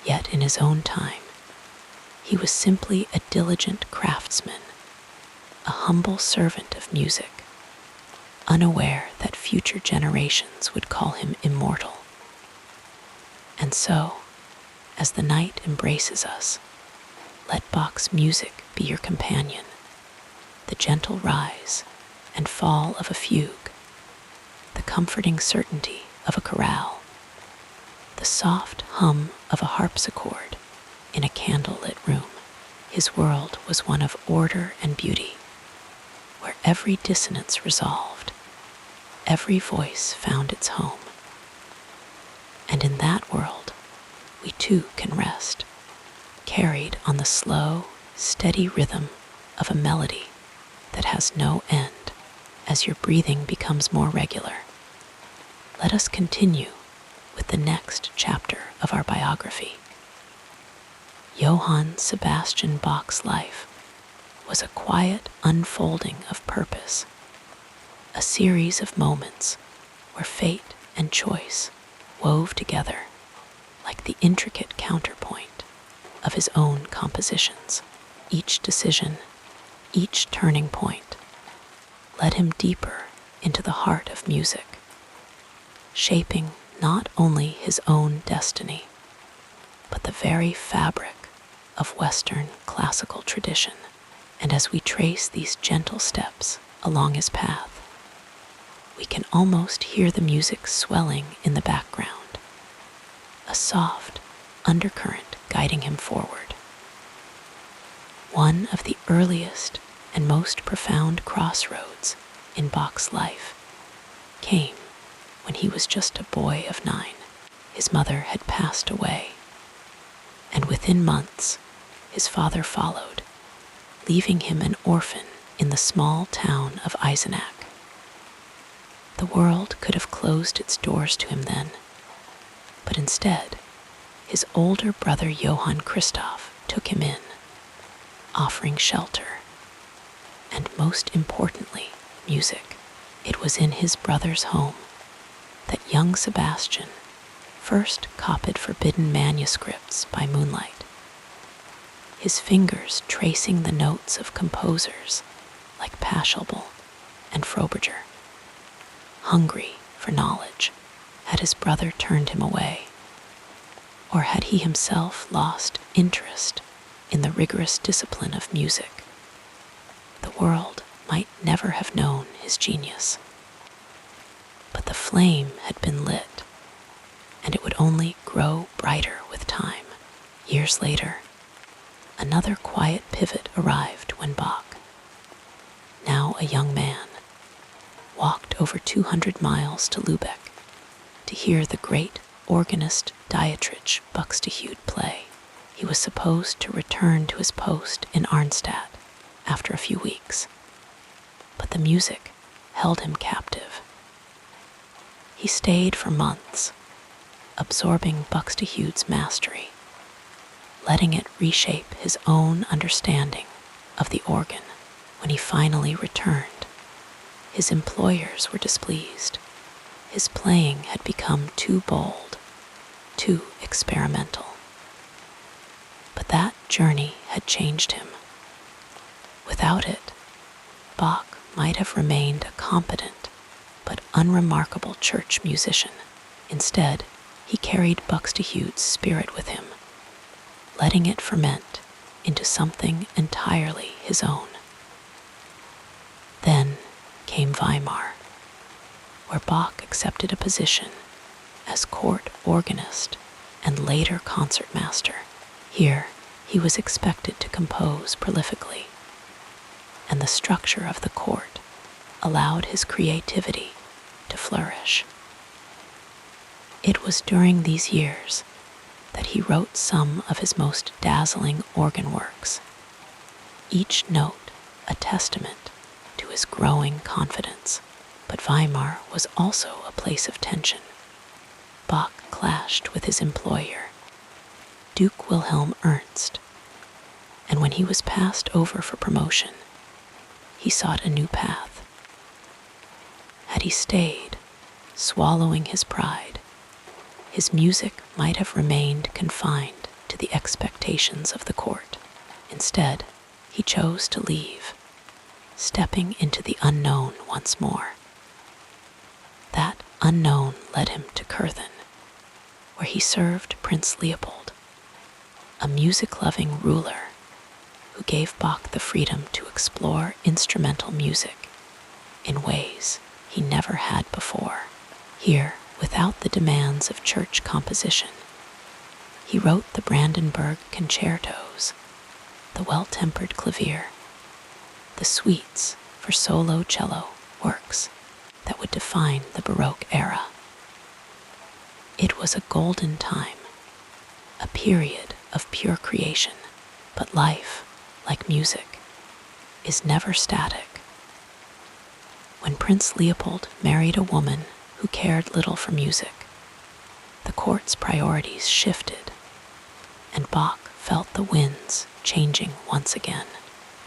Yet in his own time, he was simply a diligent craftsman, a humble servant of music, unaware that future generations would call him immortal. And so, as the night embraces us, let Bach's music be your companion, the gentle rise and fall of a fugue, the comforting certainty of a chorale, the soft hum of a harpsichord in a candlelit room. His world was one of order and beauty, where every dissonance resolved, every voice found its home. And in that world, we too can rest, carried on the slow, steady rhythm of a melody that has no end. As your breathing becomes more regular, let us continue with the next chapter of our biography. Johann Sebastian Bach's life was a quiet unfolding of purpose, a series of moments where fate and choice wove together like the intricate counterpoint of his own compositions. Each decision, each turning point, led him deeper into the heart of music, shaping not only his own destiny, but the very fabric of Western classical tradition. And as we trace these gentle steps along his path, we can almost hear the music swelling in the background, a soft undercurrent guiding him forward. One of the earliest and most profound crossroads in Bach's life came when he was just a boy of 9. His mother had passed away, and within months, his father followed, leaving him an orphan in the small town of Eisenach. The world could have closed its doors to him then, but instead, his older brother Johann Christoph took him in, offering shelter, and most importantly, music. It was in his brother's home that young Sebastian first copied forbidden manuscripts by moonlight, his fingers tracing the notes of composers like Pachelbel and Froberger. Hungry for knowledge, had his brother turned him away, or had he himself lost interest in the rigorous discipline of music, the world might never have known his genius. But the flame had been lit, and it would only grow brighter with time. Years later, another quiet pivot arrived when Bach, now a young man, walked over 200 miles to Lübeck to hear the great organist Dietrich Buxtehude play. He was supposed to return to his post in Arnstadt after a few weeks, but the music held him captive. He stayed for months, absorbing Buxtehude's mastery, letting it reshape his own understanding of the organ. When he finally returned, His employers were displeased. His playing had become too bold, too experimental. But that journey had changed him. Without it, Bach might have remained a competent but unremarkable church musician. Instead, he carried Buxtehude's spirit with him, letting it ferment into something entirely his own. Then came Weimar, where Bach accepted a position as court organist and later concertmaster. Here, he was expected to compose prolifically, and the structure of the court allowed his creativity to flourish. It was during these years that he wrote some of his most dazzling organ works, each note a testament to his growing confidence. But Weimar was also a place of tension. Bach clashed with his employer, Duke Wilhelm Ernst, and when he was passed over for promotion, he sought a new path. Had he stayed, swallowing his pride, his music might have remained confined to the expectations of the court. Instead, he chose to leave, stepping into the unknown once more. That unknown led him to Kärthen, where he served Prince Leopold, a music-loving ruler who gave Bach the freedom to explore instrumental music in ways he never had before. Here, without the demands of church composition, he wrote the Brandenburg concertos, the Well-Tempered Clavier, the suites for solo cello, works that would define the Baroque era. It was a golden time, a period of pure creation, but life, like music, is never static. When Prince Leopold married a woman who cared little for music, the court's priorities shifted, and Bach felt the winds changing once again.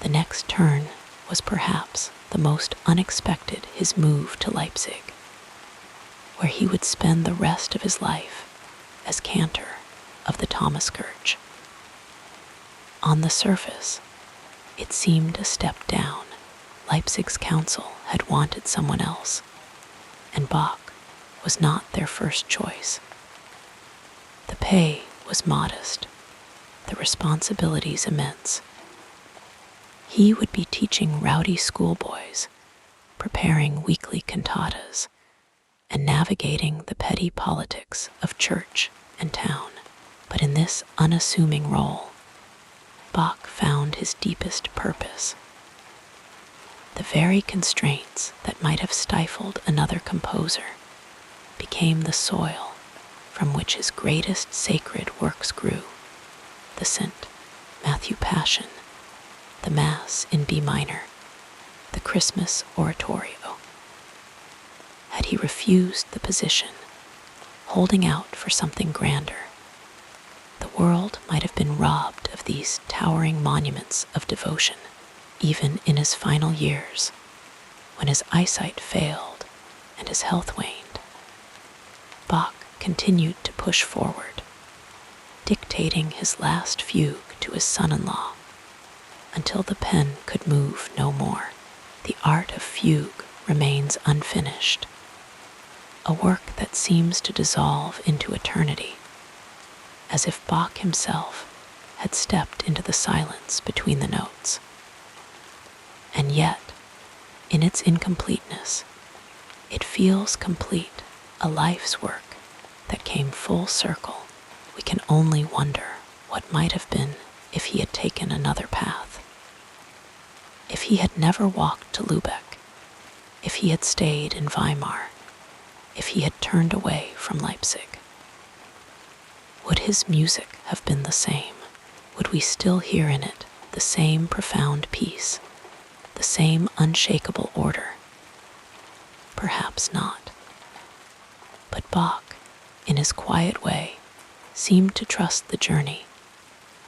The next turn was perhaps the most unexpected, his move to Leipzig, where he would spend the rest of his life as cantor of the Thomaskirche. On the surface, it seemed a step down. Leipzig's council had wanted someone else, and Bach was not their first choice. The pay was modest, the responsibilities immense. He would be teaching rowdy schoolboys, preparing weekly cantatas, and navigating the petty politics of church and town. But in this unassuming role, Bach found his deepest purpose. The very constraints that might have stifled another composer became the soil from which his greatest sacred works grew: the St. Matthew Passion, the Mass in B minor, the Christmas Oratorio. Had he refused the position, holding out for something grander, the world might have been robbed of these towering monuments of devotion. Even in his final years, when his eyesight failed and his health waned, Bach continued to push forward, dictating his last fugue to his son-in-law until the pen could move no more. The art of fugue remains unfinished, a work that seems to dissolve into eternity, as if Bach himself had stepped into the silence between the notes. And yet, in its incompleteness, it feels complete, a life's work that came full circle. We can only wonder what might have been if he had taken another path. If he had never walked to Lübeck, if he had stayed in Weimar, if he had turned away from Leipzig. Would his music have been the same? Would we still hear in it the same profound peace, the same unshakable order? Perhaps not. But Bach, in his quiet way, seemed to trust the journey,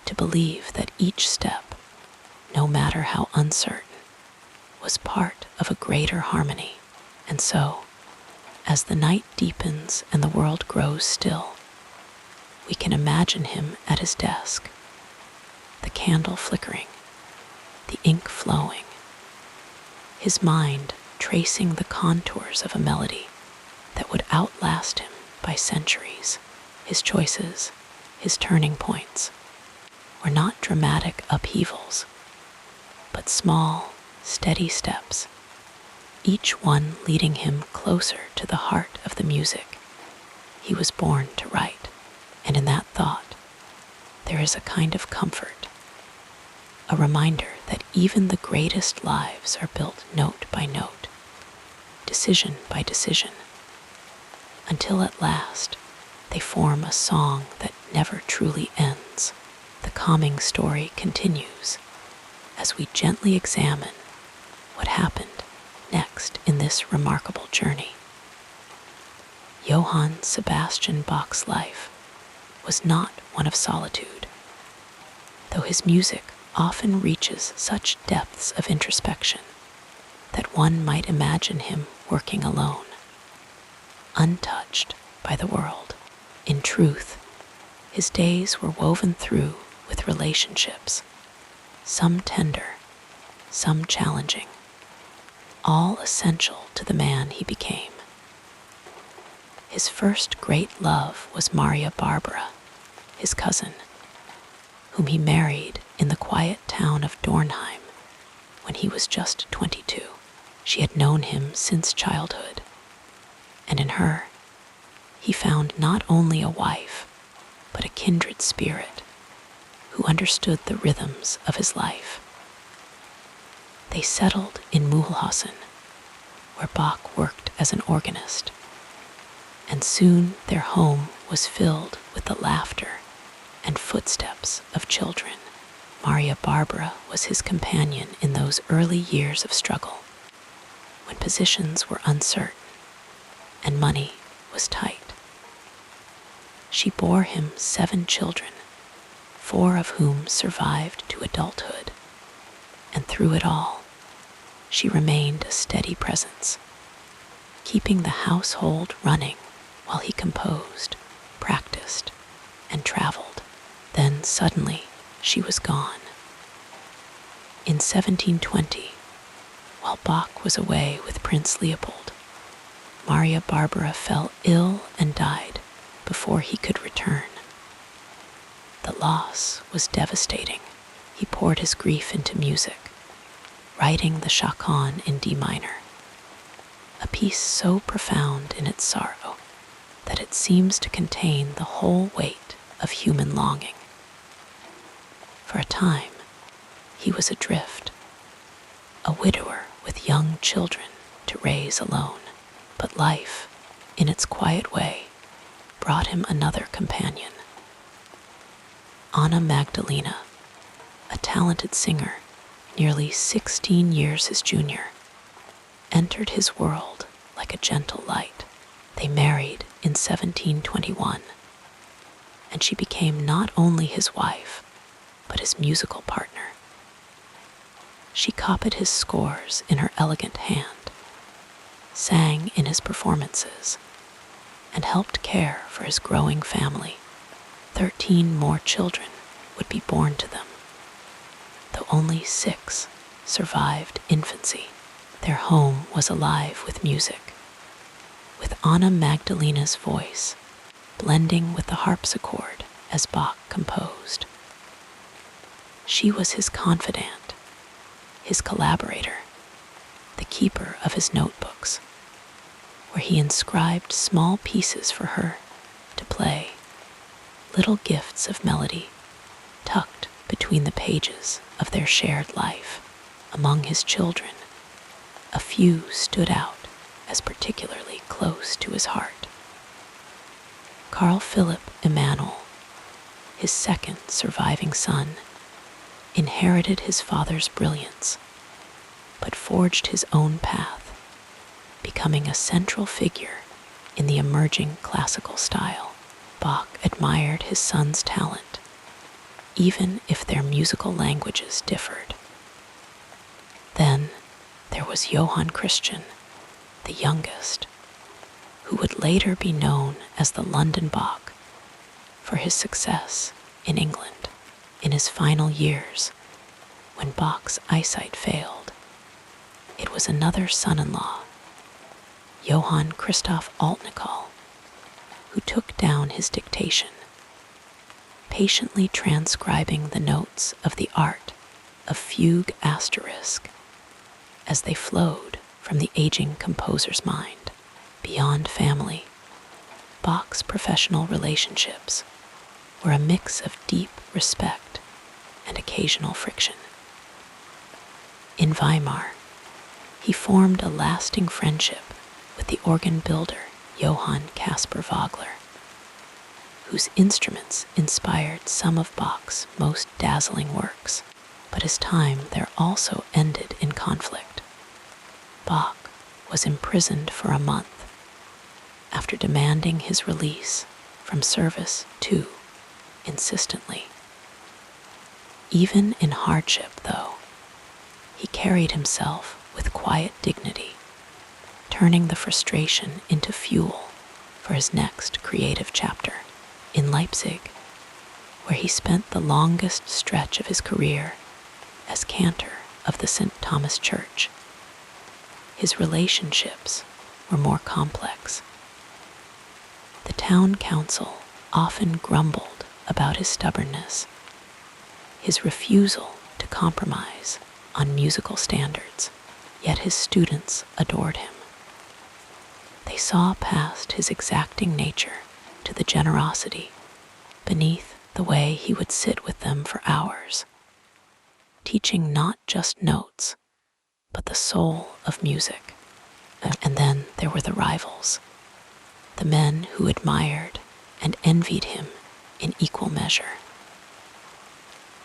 to believe that each step, no matter how uncertain, was part of a greater harmony, and so, as the night deepens and the world grows still, we can imagine him at his desk, the candle flickering, the ink flowing, his mind tracing the contours of a melody that would outlast him by centuries. His choices, his turning points, were not dramatic upheavals, but small, steady steps, each one leading him closer to the heart of the music he was born to write. And in that thought, there is a kind of comfort, a reminder that even the greatest lives are built note by note, decision by decision, until at last they form a song that never truly ends. The calming story continues as we gently examine what happened next in this remarkable journey. Johann Sebastian Bach's life was not one of solitude, though his music often reaches such depths of introspection that one might imagine him working alone, untouched by the world. In truth, his days were woven through with relationships, some tender, some challenging, all essential to the man he became. His first great love was Maria Barbara, his cousin, whom he married in the quiet town of Dornheim when he was just 22. She had known him since childhood, and in her, he found not only a wife, but a kindred spirit who understood the rhythms of his life. They settled in Mühlhausen, where Bach worked as an organist, and soon their home was filled with the laughter and footsteps of children. Maria Barbara was his companion in those early years of struggle, when positions were uncertain and money was tight. She bore him 7 children, 4 of whom survived to adulthood, and through it all, she remained a steady presence, keeping the household running while he composed, practiced, and traveled. Then suddenly she was gone. In 1720, while Bach was away with Prince Leopold, Maria Barbara fell ill and died before he could return. The loss was devastating. He poured his grief into music, writing the Chaconne in D minor, a piece so profound in its sorrow that it seems to contain the whole weight of human longing. For a time, he was adrift, a widower with young children to raise alone. But life, in its quiet way, brought him another companion. Anna Magdalena, a talented singer, nearly 16 years his junior, entered his world like a gentle light. They married in 1721, and she became not only his wife, but his musical partner. She copied his scores in her elegant hand, sang in his performances, and helped care for his growing family. 13 more children would be born to them, though only 6 survived infancy. Their home was alive with music, with Anna Magdalena's voice blending with the harpsichord as Bach composed. She was his confidant, his collaborator, the keeper of his notebooks, where he inscribed small pieces for her to play, little gifts of melody tucked between the pages of their shared life. Among his children, a few stood out as particularly close to his heart. Carl Philipp Emanuel, his second surviving son, inherited his father's brilliance, but forged his own path, becoming a central figure in the emerging classical style. Bach admired his son's talent, even if their musical languages differed. Then there was Johann Christian, the youngest, who would later be known as the London Bach for his success in England in his final years when Bach's eyesight failed. It was another son-in-law, Johann Christoph Altnikol, who took down his dictation, patiently transcribing the notes of the art of fugue asterisk as they flowed from the aging composer's mind. Beyond family, Bach's professional relationships were a mix of deep respect and occasional friction. In Weimar, he formed a lasting friendship with the organ builder Johann Caspar Vogler, whose instruments inspired some of Bach's most dazzling works. But his time there also ended in conflict. Bach was imprisoned for a month after demanding his release from service too insistently. Even in hardship, though, he carried himself with quiet dignity, turning the frustration into fuel for his next creative chapter. In Leipzig, where he spent the longest stretch of his career as cantor of the St. Thomas Church, his relationships were more complex. The town council often grumbled about his stubbornness, his refusal to compromise on musical standards, yet his students adored him. They saw past his exacting nature to the generosity beneath the way he would sit with them for hours, teaching not just notes, but the soul of music. And then there were the rivals, the men who admired and envied him in equal measure.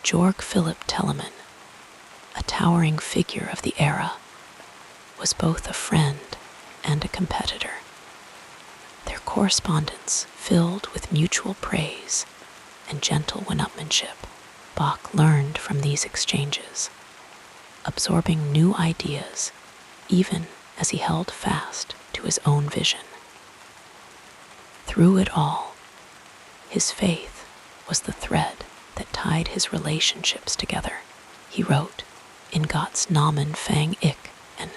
Georg Philipp Telemann, a towering figure of the era, was both a friend and a competitor. Their correspondence filled with mutual praise and gentle one-upmanship. Bach learned from these exchanges, absorbing new ideas even as he held fast to his own vision. Through it all, his faith was the thread that tied his relationships together. He wrote, "In Gottes Namen fang ich," and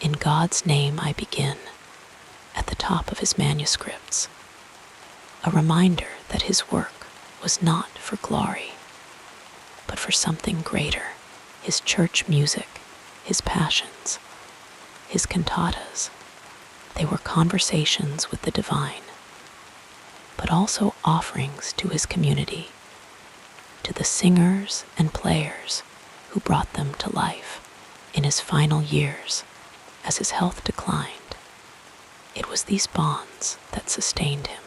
"In God's name I begin," at the top of his manuscripts, a reminder that his work was not for glory, but for something greater. His church music, his passions, his cantatas, they were conversations with the divine, but also offerings to his community, to the singers and players who brought them to life. In his final years, as his health declined, it was these bonds that sustained him.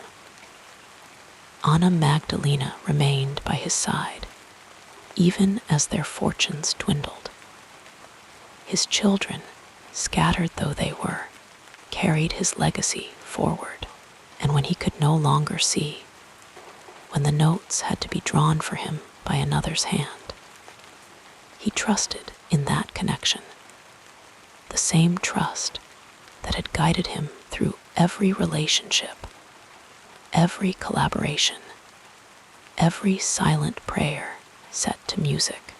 Anna Magdalena remained by his side, even as their fortunes dwindled. His children, scattered though they were, carried his legacy forward, and when he could no longer see, when the notes had to be drawn for him by another's hand, he trusted in that connection, the same trust that had guided him through every relationship, every collaboration, every silent prayer set to music.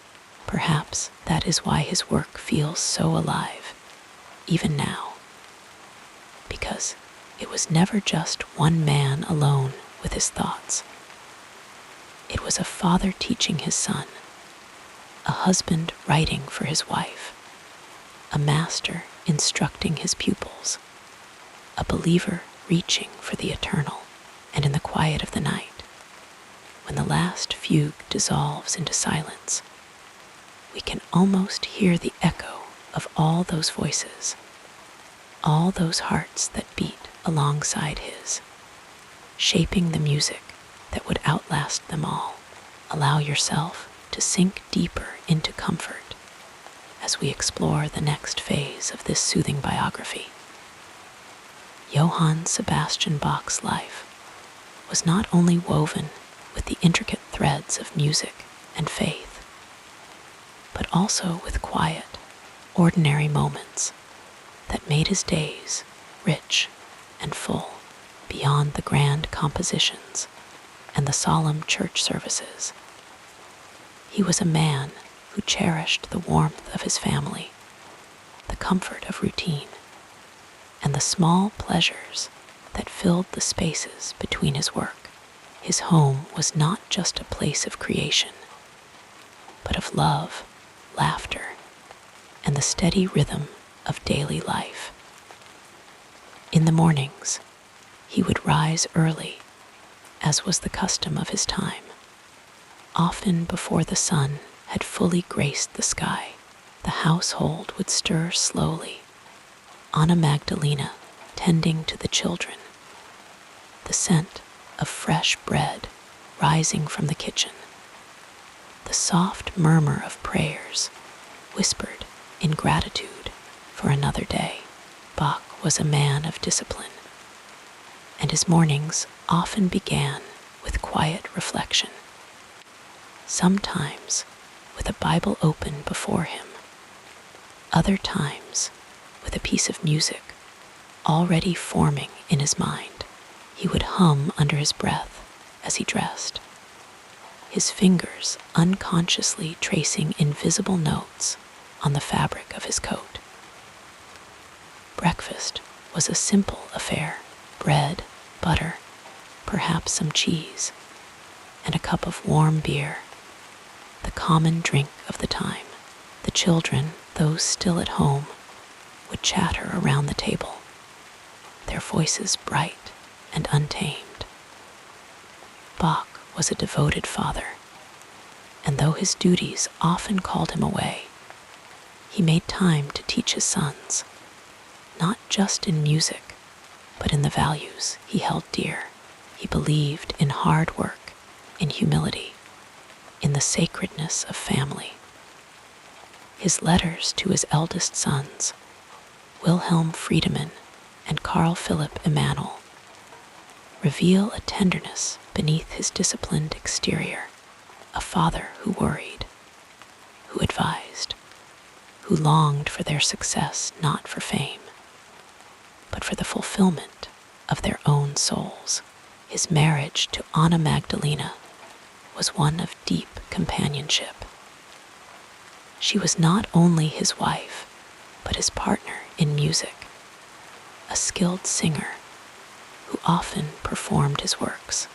Perhaps that is why his work feels so alive, even now, because it was never just one man alone with his thoughts. It was a father teaching his son, a husband writing for his wife, a master instructing his pupils, a believer reaching for the eternal. And in the quiet of the night, when the last fugue dissolves into silence, we can almost hear the echo of all those voices, all those hearts that beat alongside his, shaping the music that would outlast them all. Allow yourself to sink deeper into comfort as we explore the next phase of this soothing biography. Johann Sebastian Bach's life was not only woven with the intricate threads of music and faith, but also with quiet, ordinary moments that made his days rich and full beyond the grand compositions and the solemn church services. He was a man who cherished the warmth of his family, the comfort of routine, and the small pleasures that filled the spaces between his work. His home was not just a place of creation, but of love, laughter, and the steady rhythm of daily life. In the mornings, he would rise early, as was the custom of his time. Often before the sun had fully graced the sky, the household would stir slowly, Anna Magdalena tending to the children, the scent of fresh bread rising from the kitchen, the soft murmur of prayers whispered in gratitude for another day. Bach was a man of discipline, and his mornings often began with quiet reflection, sometimes with a Bible open before him, other times with a piece of music already forming in his mind. He would hum under his breath as he dressed, his fingers unconsciously tracing invisible notes on the fabric of his coat. Breakfast was a simple affair: bread, butter, perhaps some cheese, and a cup of warm beer, the common drink of the time. The children, those still at home, would chatter around the table, their voices bright and untamed. Bach was a devoted father, and though his duties often called him away, he made time to teach his sons, not just in music, but in the values he held dear. He believed in hard work, in humility, in the sacredness of family. His letters to his eldest sons, Wilhelm Friedemann and Carl Philipp Emanuel, reveal a tenderness beneath his disciplined exterior, a father who worried, who advised, who longed for their success not for fame, but for the fulfillment of their own souls. His marriage to Anna Magdalena was one of deep companionship. She was not only his wife, but his partner in music, a skilled singer who often performed his works.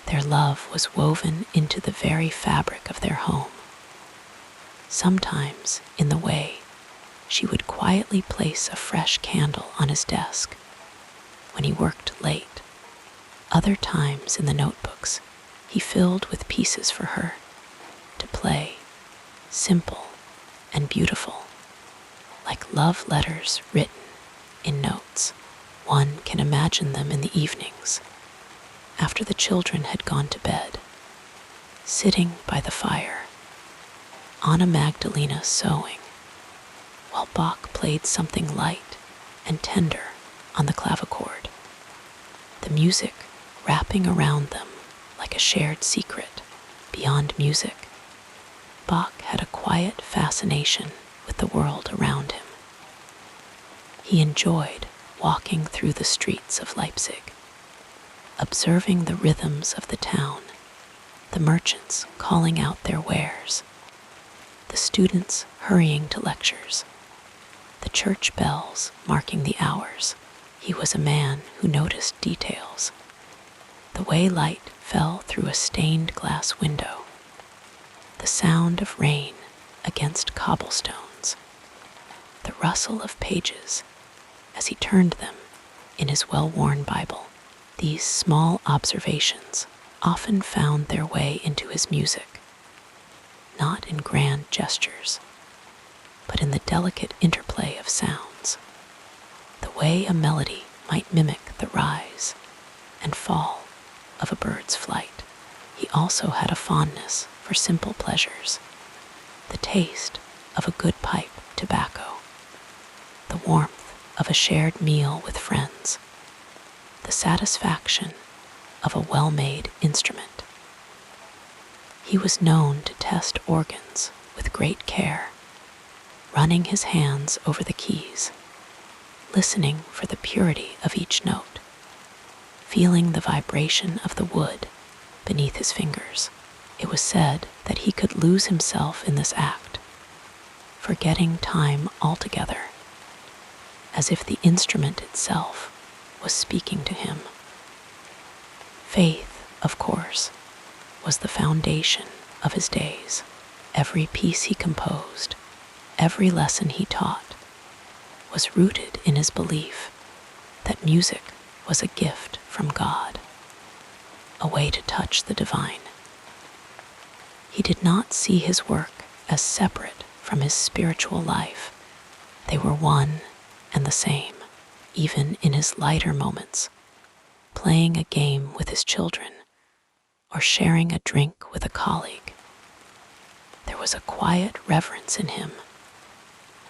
Their love was woven into the very fabric of their home. Sometimes, in the way, she would quietly place a fresh candle on his desk when he worked late. Other times in the notebooks he filled with pieces for her to play, simple and beautiful, like love letters written in notes. One can imagine them in the evenings, after the children had gone to bed, sitting by the fire, Anna Magdalena sewing, while Bach played something light and tender on the clavichord, the music wrapping around them like a shared secret. Beyond music, Bach had a quiet fascination with the world around him. He enjoyed walking through the streets of Leipzig, observing the rhythms of the town, the merchants calling out their wares, the students hurrying to lectures, the church bells marking the hours. He was a man who noticed details: the way light fell through a stained glass window, the sound of rain against cobblestones, the rustle of pages as he turned them in his well-worn Bible. These small observations often found their way into his music, not in grand gestures, but in the delicate interplay of sounds, the way a melody might mimic the rise and fall of a bird's flight. He also had a fondness for simple pleasures: the taste of a good pipe tobacco, the warmth of a shared meal with friends, the satisfaction of a well-made instrument. He was known to test organs with great care, running his hands over the keys, listening for the purity of each note, feeling the vibration of the wood beneath his fingers. It was said that he could lose himself in this act, forgetting time altogether, as if the instrument itself was speaking to him. Faith, of course, was the foundation of his days. Every piece he composed, every lesson he taught, was rooted in his belief that music was a gift from God, a way to touch the divine. He did not see his work as separate from his spiritual life. They were one and the same, even in his lighter moments, playing a game with his children or sharing a drink with a colleague. There was a quiet reverence in him,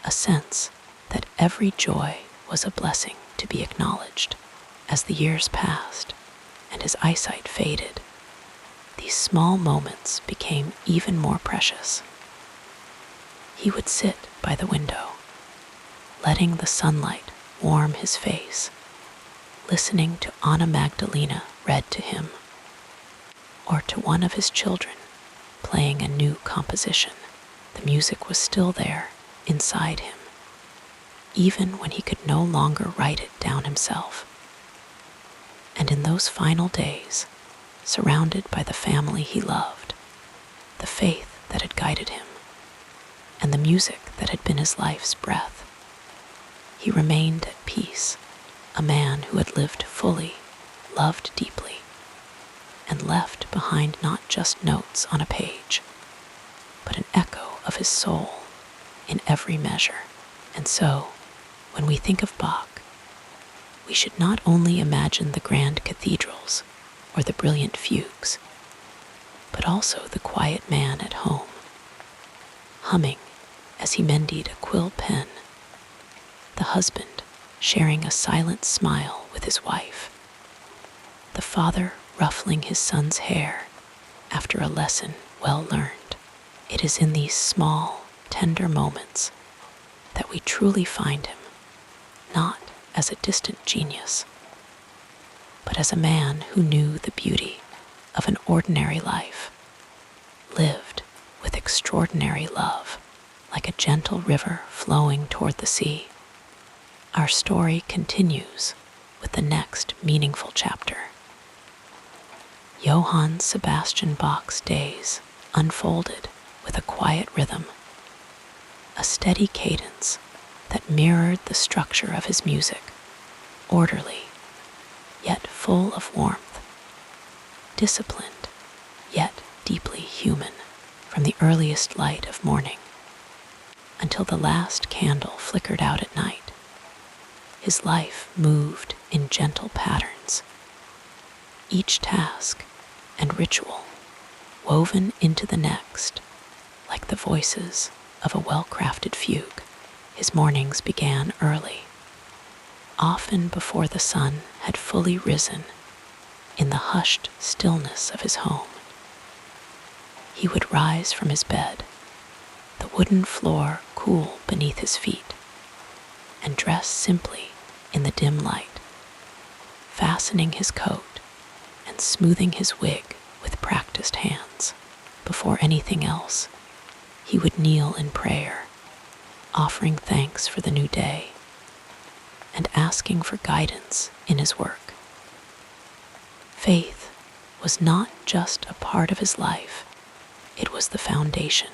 a sense that every joy was a blessing to be acknowledged. As the years passed and his eyesight faded, these small moments became even more precious. He would sit by the window, letting the sunlight warm his face, listening to Anna Magdalena read to him, or to one of his children playing a new composition. The music was still there inside him, even when he could no longer write it down himself. And in those final days, surrounded by the family he loved, the faith that had guided him, and the music that had been his life's breath, he remained at peace, a man who had lived fully, loved deeply, and left behind not just notes on a page, but an echo of his soul in every measure. And so, when we think of Bach, we should not only imagine the grand cathedrals or the brilliant fugues, but also the quiet man at home, humming as he mended a quill pen, the husband sharing a silent smile with his wife, the father ruffling his son's hair after a lesson well learned. It is in these small, tender moments that we truly find him, not as a distant genius, but as a man who knew the beauty of an ordinary life, lived with extraordinary love, like a gentle river flowing toward the sea. Our story continues with the next meaningful chapter. Johann Sebastian Bach's days unfolded with a quiet rhythm, a steady cadence that mirrored the structure of his music, orderly, yet full of warmth, disciplined, yet deeply human, from the earliest light of morning until the last candle flickered out at night. His life moved in gentle patterns, each task and ritual woven into the next, like the voices of a well-crafted fugue. His mornings began early, often before the sun had fully risen, in the hushed stillness of his home. He would rise from his bed, the wooden floor cool beneath his feet, and dress simply in the dim light, fastening his coat and smoothing his wig with practiced hands. Before anything else, he would kneel in prayer, offering thanks for the new day and asking for guidance in his work. Faith was not just a part of his life, it was the foundation,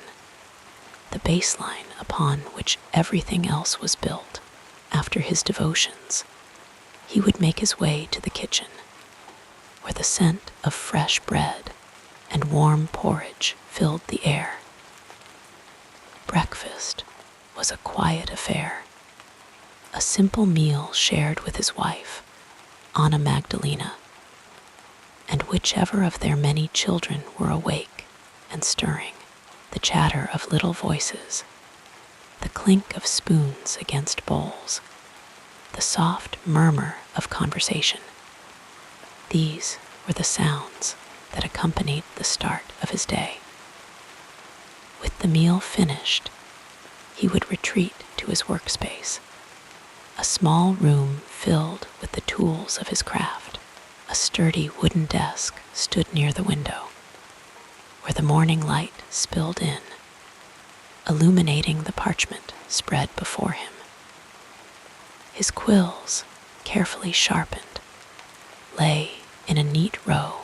the baseline upon which everything else was built. After his devotions, he would make his way to the kitchen, where the scent of fresh bread and warm porridge filled the air. Breakfast was a quiet affair, a simple meal shared with his wife, Anna Magdalena, and whichever of their many children were awake and stirring, the chatter of little voices, the clink of spoons against bowls, the soft murmur of conversation. These were the sounds that accompanied the start of his day. With the meal finished, he would retreat to his workspace, a small room filled with the tools of his craft. A sturdy wooden desk stood near the window, where the morning light spilled in, illuminating the parchment spread before him. His quills, carefully sharpened, lay in a neat row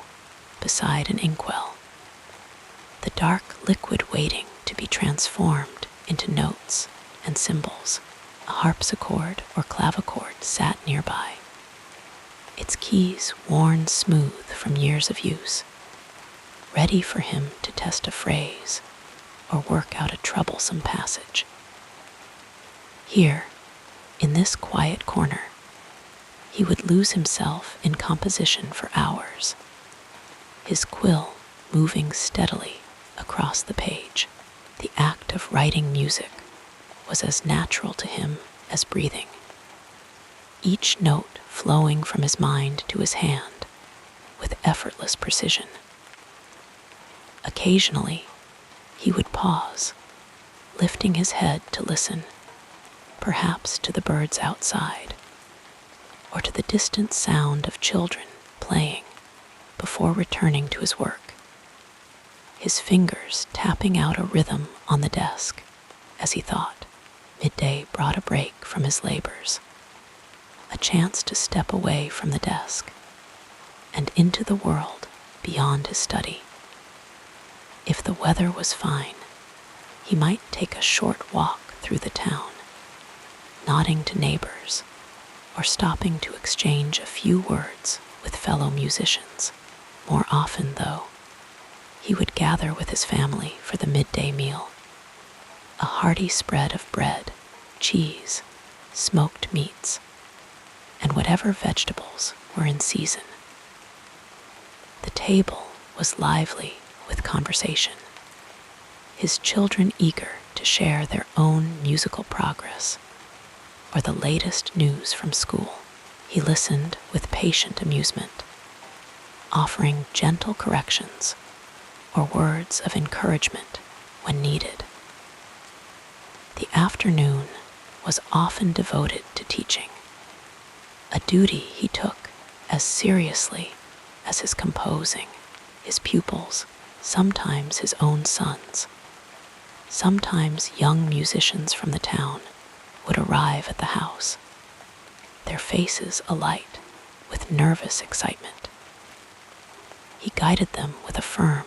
beside an inkwell, the dark liquid waiting to be transformed into notes and symbols. A harpsichord or clavichord sat nearby, its keys worn smooth from years of use, ready for him to test a phrase or work out a troublesome passage. Here, in this quiet corner, he would lose himself in composition for hours, his quill moving steadily across the page. The act of writing music was as natural to him as breathing, each note flowing from his mind to his hand with effortless precision. Occasionally, he would pause, lifting his head to listen, perhaps to the birds outside, or to the distant sound of children playing before returning to his work, his fingers tapping out a rhythm on the desk as he thought. Midday brought a break from his labors, a chance to step away from the desk and into the world beyond his study. If the weather was fine, he might take a short walk through the town, nodding to neighbors or stopping to exchange a few words with fellow musicians. More often, though, he would gather with his family for the midday meal, a hearty spread of bread, cheese, smoked meats, and whatever vegetables were in season. The table was lively with conversation, his children eager to share their own musical progress or the latest news from school. He listened with patient amusement, offering gentle corrections or words of encouragement when needed. The afternoon was often devoted to teaching, a duty he took as seriously as his composing. His pupils, sometimes his own sons, sometimes young musicians from the town, would arrive at the house, their faces alight with nervous excitement. He guided them with a firm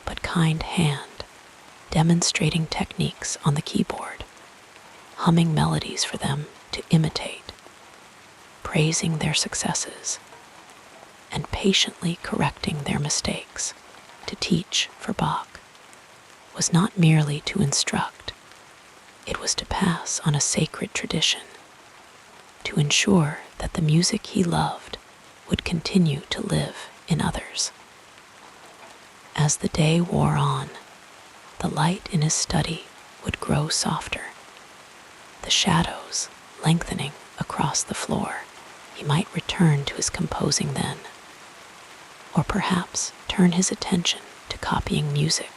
but kind hand, demonstrating techniques on the keyboard, humming melodies for them to imitate, praising their successes, and patiently correcting their mistakes. To teach for Bach was not merely to instruct, it was to pass on a sacred tradition, to ensure that the music he loved would continue to live in others. As the day wore on, the light in his study would grow softer, the shadows lengthening across the floor. He might return to his composing then, or perhaps turn his attention to copying music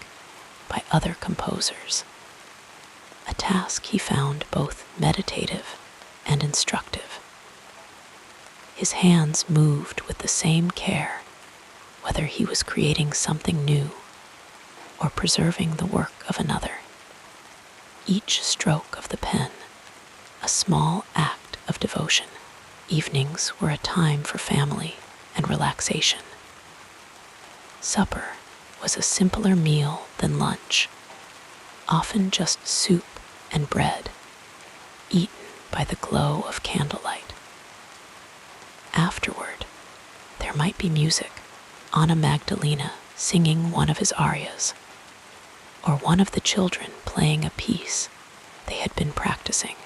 by other composers, a task he found both meditative and instructive. His hands moved with the same care, whether he was creating something new or preserving the work of another. Each stroke of the pen, a small act of devotion. Evenings were a time for family and relaxation. Supper was a simpler meal than lunch, often just soup and bread, eaten by the glow of candlelight. Afterward, there might be music, Anna Magdalena singing one of his arias, or one of the children playing a piece they had been practicing.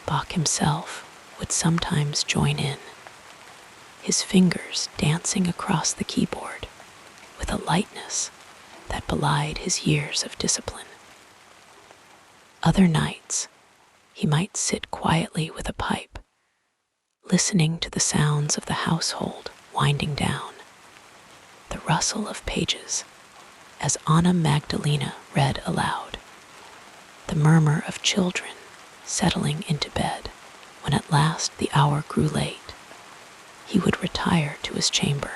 Bach himself would sometimes join in, his fingers dancing across the keyboard with a lightness that belied his years of discipline. Other nights, he might sit quietly with a pipe, listening to the sounds of the household winding down, the rustle of pages as Anna Magdalena read aloud, the murmur of children settling into bed. When at last the hour grew late, he would retire to his chamber,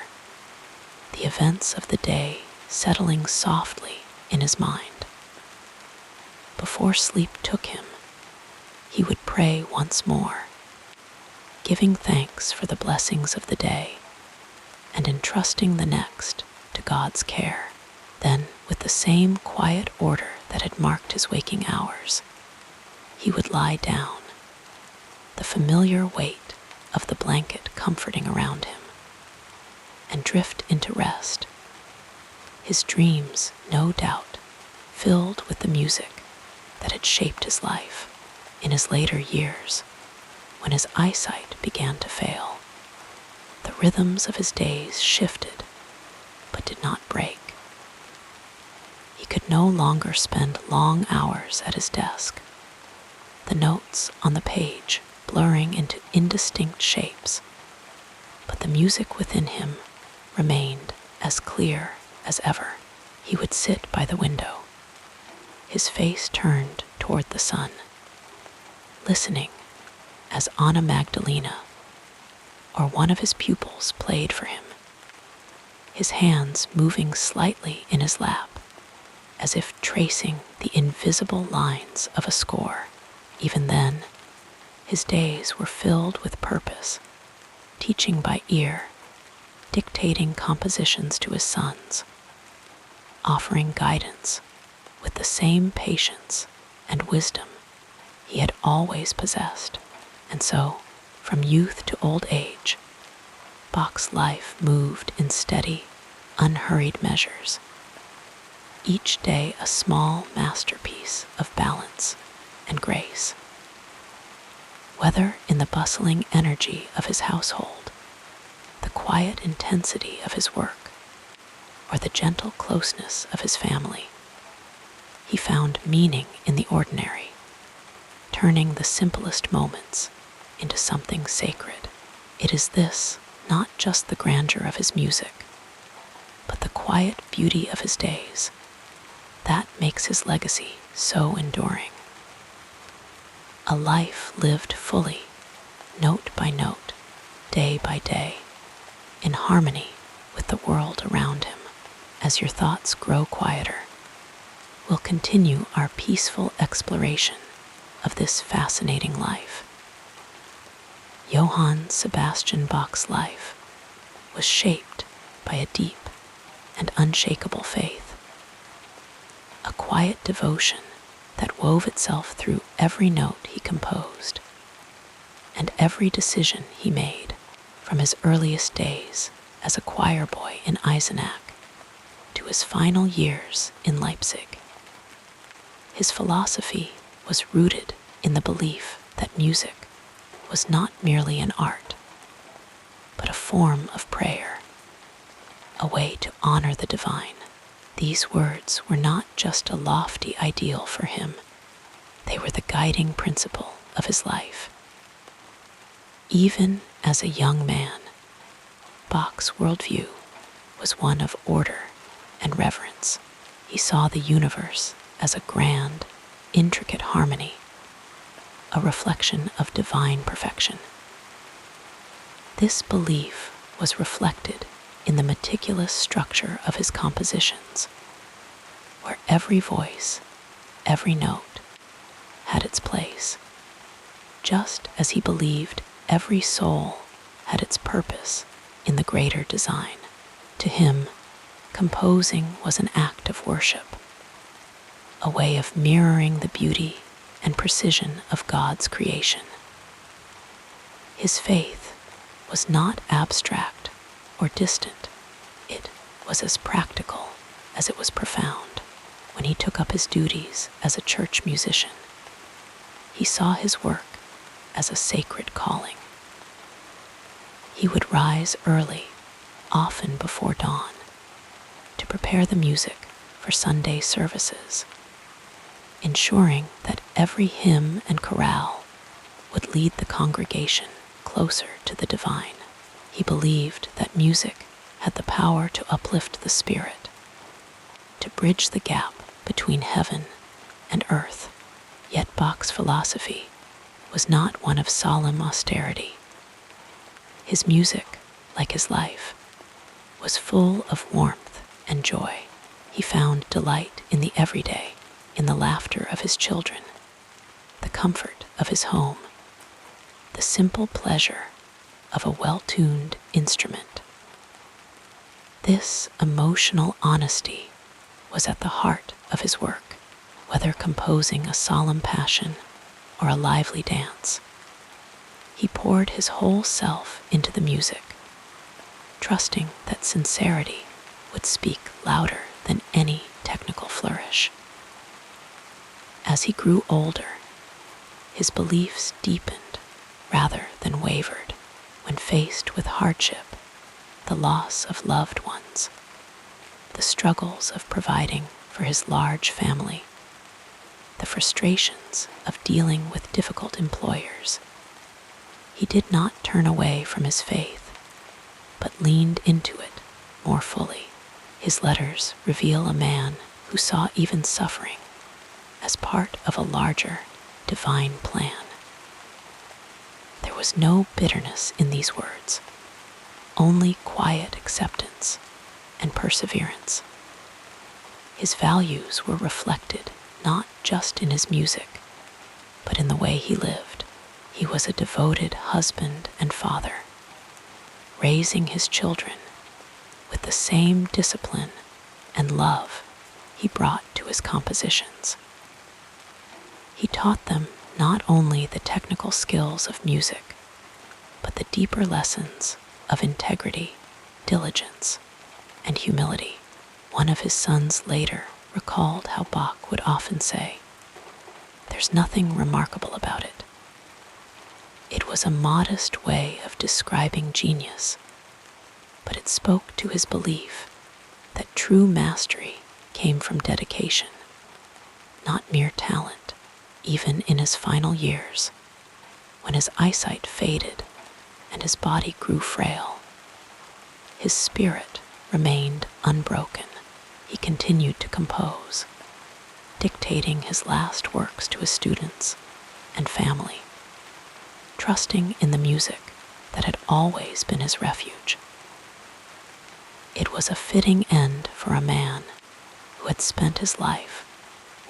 the events of the day settling softly in his mind. Before sleep took him, he would pray once more, giving thanks for the blessings of the day and entrusting the next to God's care. Then, with the same quiet order that had marked his waking hours, he would lie down, the familiar weight of the blanket comforting around him, and drift into rest, his dreams, no doubt, filled with the music that had shaped his life. In his later years, when his eyesight began to fail, the rhythms of his days shifted but did not break. He could no longer spend long hours at his desk, the notes on the page blurring into indistinct shapes, but the music within him remained as clear as ever. He would sit by the window, his face turned toward the sun, listening as Anna Magdalena or one of his pupils played for him, his hands moving slightly in his lap, as if tracing the invisible lines of a score. Even then, his days were filled with purpose, teaching by ear, dictating compositions to his sons, offering guidance with the same patience and wisdom he had always possessed. And so, from youth to old age, Bach's life moved in steady, unhurried measures, each day a small masterpiece of balance and grace. Whether in the bustling energy of his household, the quiet intensity of his work, or the gentle closeness of his family, he found meaning in the ordinary, turning the simplest moments into something sacred. It is this, not just the grandeur of his music, but the quiet beauty of his days, that makes his legacy so enduring. A life lived fully, note by note, day by day, in harmony with the world around him. As your thoughts grow quieter, we'll continue our peaceful exploration of this fascinating life. Johann Sebastian Bach's life was shaped by a deep and unshakable faith, a quiet devotion that wove itself through every note he composed and every decision he made, from his earliest days as a choir boy in Eisenach to his final years in Leipzig. His philosophy was rooted in the belief that music was not merely an art, but a form of prayer, a way to honor the divine. These words were not just a lofty ideal for him, they were the guiding principle of his life. Even as a young man, Bach's worldview was one of order and reverence. He saw the universe as a grand, intricate harmony, a reflection of divine perfection. This belief was reflected in the meticulous structure of his compositions, where every voice, every note, had its place, just as he believed every soul had its purpose in the greater design. To him, composing was an act of worship, a way of mirroring the beauty and precision of God's creation. His faith was not abstract or distant. It was as practical as it was profound. When he took up his duties as a church musician, he saw his work as a sacred calling. He would rise early, often before dawn, to prepare the music for Sunday services, ensuring that every hymn and chorale would lead the congregation closer to the divine. He believed that music had the power to uplift the spirit, to bridge the gap between heaven and earth. Yet Bach's philosophy was not one of solemn austerity. His music, like his life, was full of warmth and joy. He found delight in the everyday, in the laughter of his children, the comfort of his home, the simple pleasure of a well-tuned instrument. This emotional honesty was at the heart of his work, whether composing a solemn passion or a lively dance. He poured his whole self into the music, trusting that sincerity would speak louder than any technical flourish. As he grew older, his beliefs deepened rather than wavered when faced with hardship, the loss of loved ones, the struggles of providing for his large family, the frustrations of dealing with difficult employers. He did not turn away from his faith, but leaned into it more fully. His letters reveal a man who saw even suffering as part of a larger divine plan. There was no bitterness in these words, only quiet acceptance and perseverance. His values were reflected not just in his music, but in the way he lived. He was a devoted husband and father, raising his children with the same discipline and love he brought to his compositions. He taught them not only the technical skills of music, but the deeper lessons of integrity, diligence, and humility. One of his sons later recalled how Bach would often say, "There's nothing remarkable about it." It was a modest way of describing genius, but it spoke to his belief that true mastery came from dedication, not mere talent. Even in his final years, when his eyesight faded and his body grew frail, his spirit remained unbroken. He continued to compose, dictating his last works to his students and family, trusting in the music that had always been his refuge. It was a fitting end for a man who had spent his life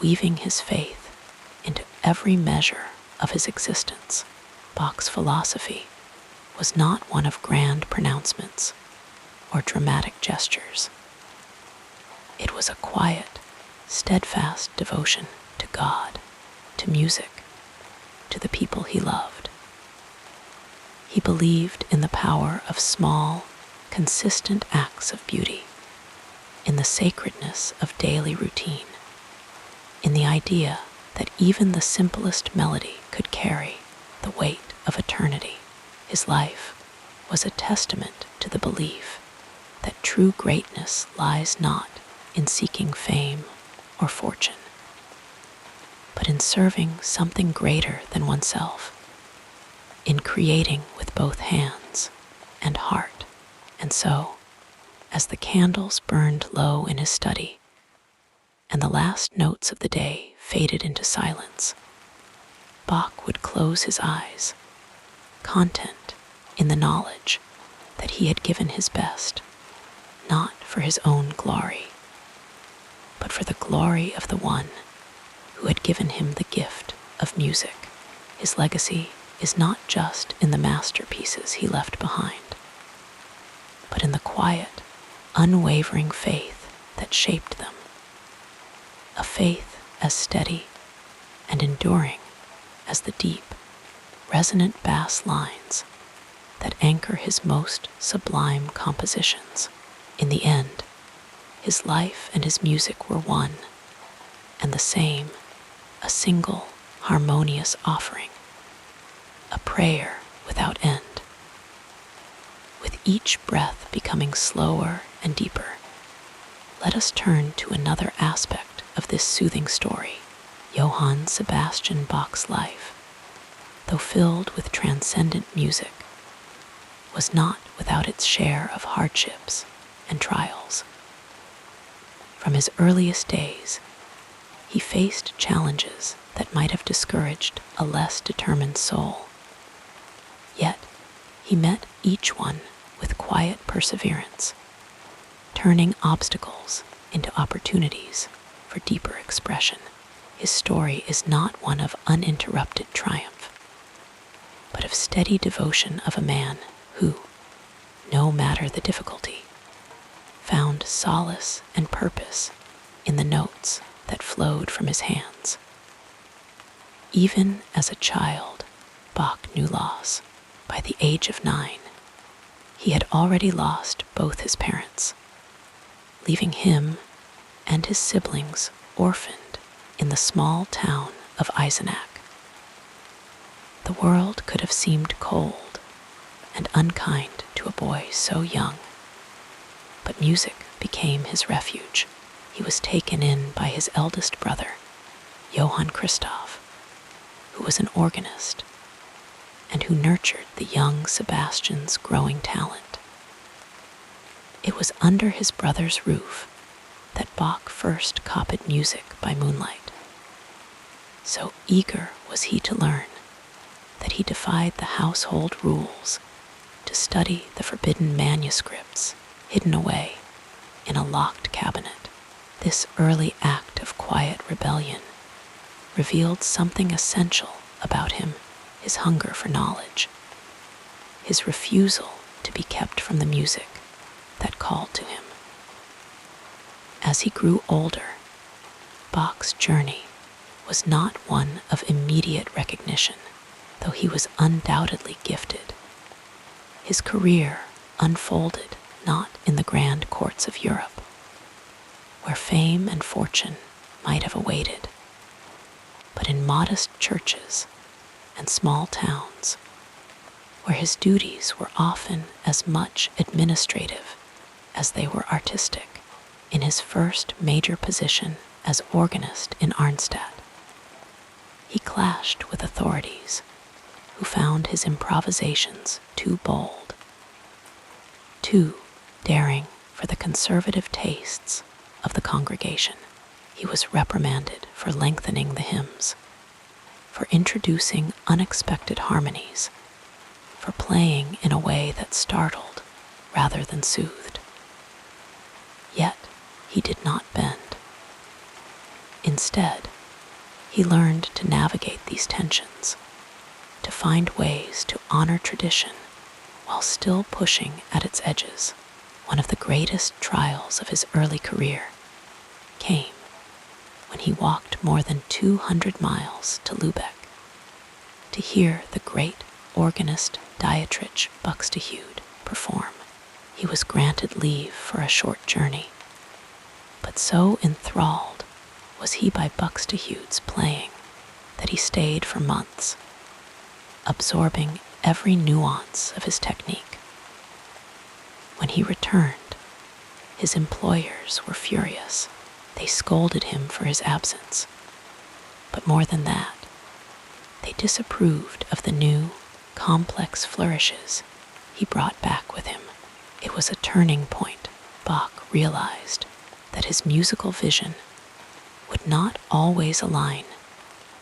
weaving his faith into every measure of his existence. Bach's philosophy was not one of grand pronouncements or dramatic gestures. It was a quiet, steadfast devotion to God, to music, to the people he loved. He believed in the power of small, consistent acts of beauty, in the sacredness of daily routine, in the idea that even the simplest melody could carry the weight of eternity. His life was a testament to the belief that true greatness lies not in seeking fame or fortune, but in serving something greater than oneself, in creating with both hands and heart. And so, as the candles burned low in his study, and the last notes of the day faded into silence, Bach would close his eyes, content in the knowledge that he had given his best, not for his own glory, but for the glory of the one who had given him the gift of music. His legacy is not just in the masterpieces he left behind, but in the quiet, unwavering faith that shaped them. A faith as steady and enduring as the deep, resonant bass lines that anchor his most sublime compositions. In the end, his life and his music were one and the same, a single harmonious offering, a prayer without end, with each breath becoming slower and deeper. Let us turn to another aspect of this soothing story. Johann Sebastian Bach's life, though filled with transcendent music, was not without its share of hardships and trials. From his earliest days, he faced challenges that might have discouraged a less determined soul. Yet he met each one with quiet perseverance, turning obstacles into opportunities for deeper expression. His story is not one of uninterrupted triumph, but of steady devotion of a man who, no matter the difficulty, found solace and purpose in the notes that flowed from his hands. Even as a child, Bach knew loss. By the age of 9, he had already lost both his parents, leaving him and his siblings orphaned in the small town of Eisenach. The world could have seemed cold and unkind to a boy so young, but music became his refuge. He was taken in by his eldest brother, Johann Christoph, who was an organist and who nurtured the young Sebastian's growing talent. It was under his brother's roof that Bach first copied music by moonlight. So eager was he to learn that he defied the household rules to study the forbidden manuscripts hidden away in a locked cabinet. This early act of quiet rebellion revealed something essential about him: his hunger for knowledge, his refusal to be kept from the music that called to him. As he grew older, Bach's journey was not one of immediate recognition, though he was undoubtedly gifted. His career unfolded not in the grand courts of Europe, where fame and fortune might have awaited, but in modest churches and small towns, where his duties were often as much administrative as they were artistic. In his first major position as organist in Arnstadt, he clashed with authorities who found his improvisations too bold, too daring for the conservative tastes of the congregation. He was reprimanded for lengthening the hymns, for introducing unexpected harmonies, for playing in a way that startled rather than soothed. Yet he did not bend. Instead, he learned to navigate these tensions, to find ways to honor tradition while still pushing at its edges. One of the greatest trials of his early career came when he walked more than 200 miles to Lübeck to hear the great organist Dietrich Buxtehude perform. He was granted leave for a short journey, but so enthralled was he by Buxtehude's playing that he stayed for months, absorbing every nuance of his technique. When he returned, his employers were furious. They scolded him for his absence, but more than that, they disapproved of the new, complex flourishes he brought back with him. It was a turning point. Bach realized that his musical vision would not always align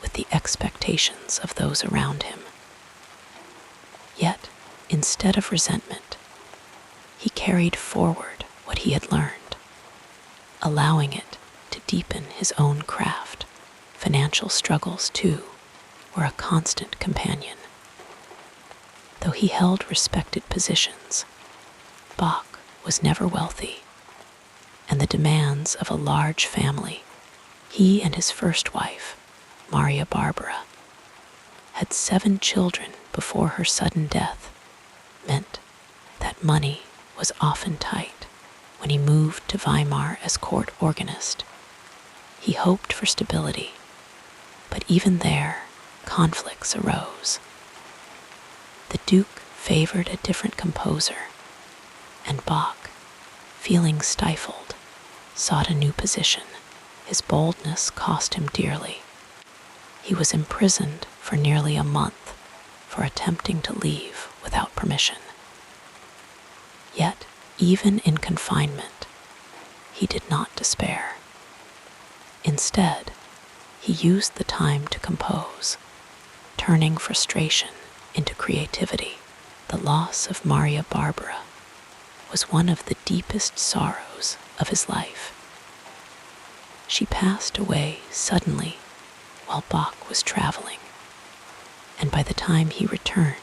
with the expectations of those around him. Yet, instead of resentment, he carried forward what he had learned, allowing it to deepen his own craft. Financial struggles, too, were a constant companion. Though he held respected positions, Bach was never wealthy, and the demands of a large family, he and his first wife, Maria Barbara, had 7 children before her sudden death, meant that money was often tight. When he moved to Weimar as court organist, he hoped for stability, but even there, conflicts arose. The Duke favored a different composer, and Bach, feeling stifled, sought a new position. His boldness cost him dearly. He was imprisoned for nearly a month for attempting to leave without permission. Yet, even in confinement, he did not despair. Instead, he used the time to compose, turning frustration into creativity. The loss of Maria Barbara was one of the deepest sorrows of his life. She passed away suddenly while Bach was traveling, and by the time he returned,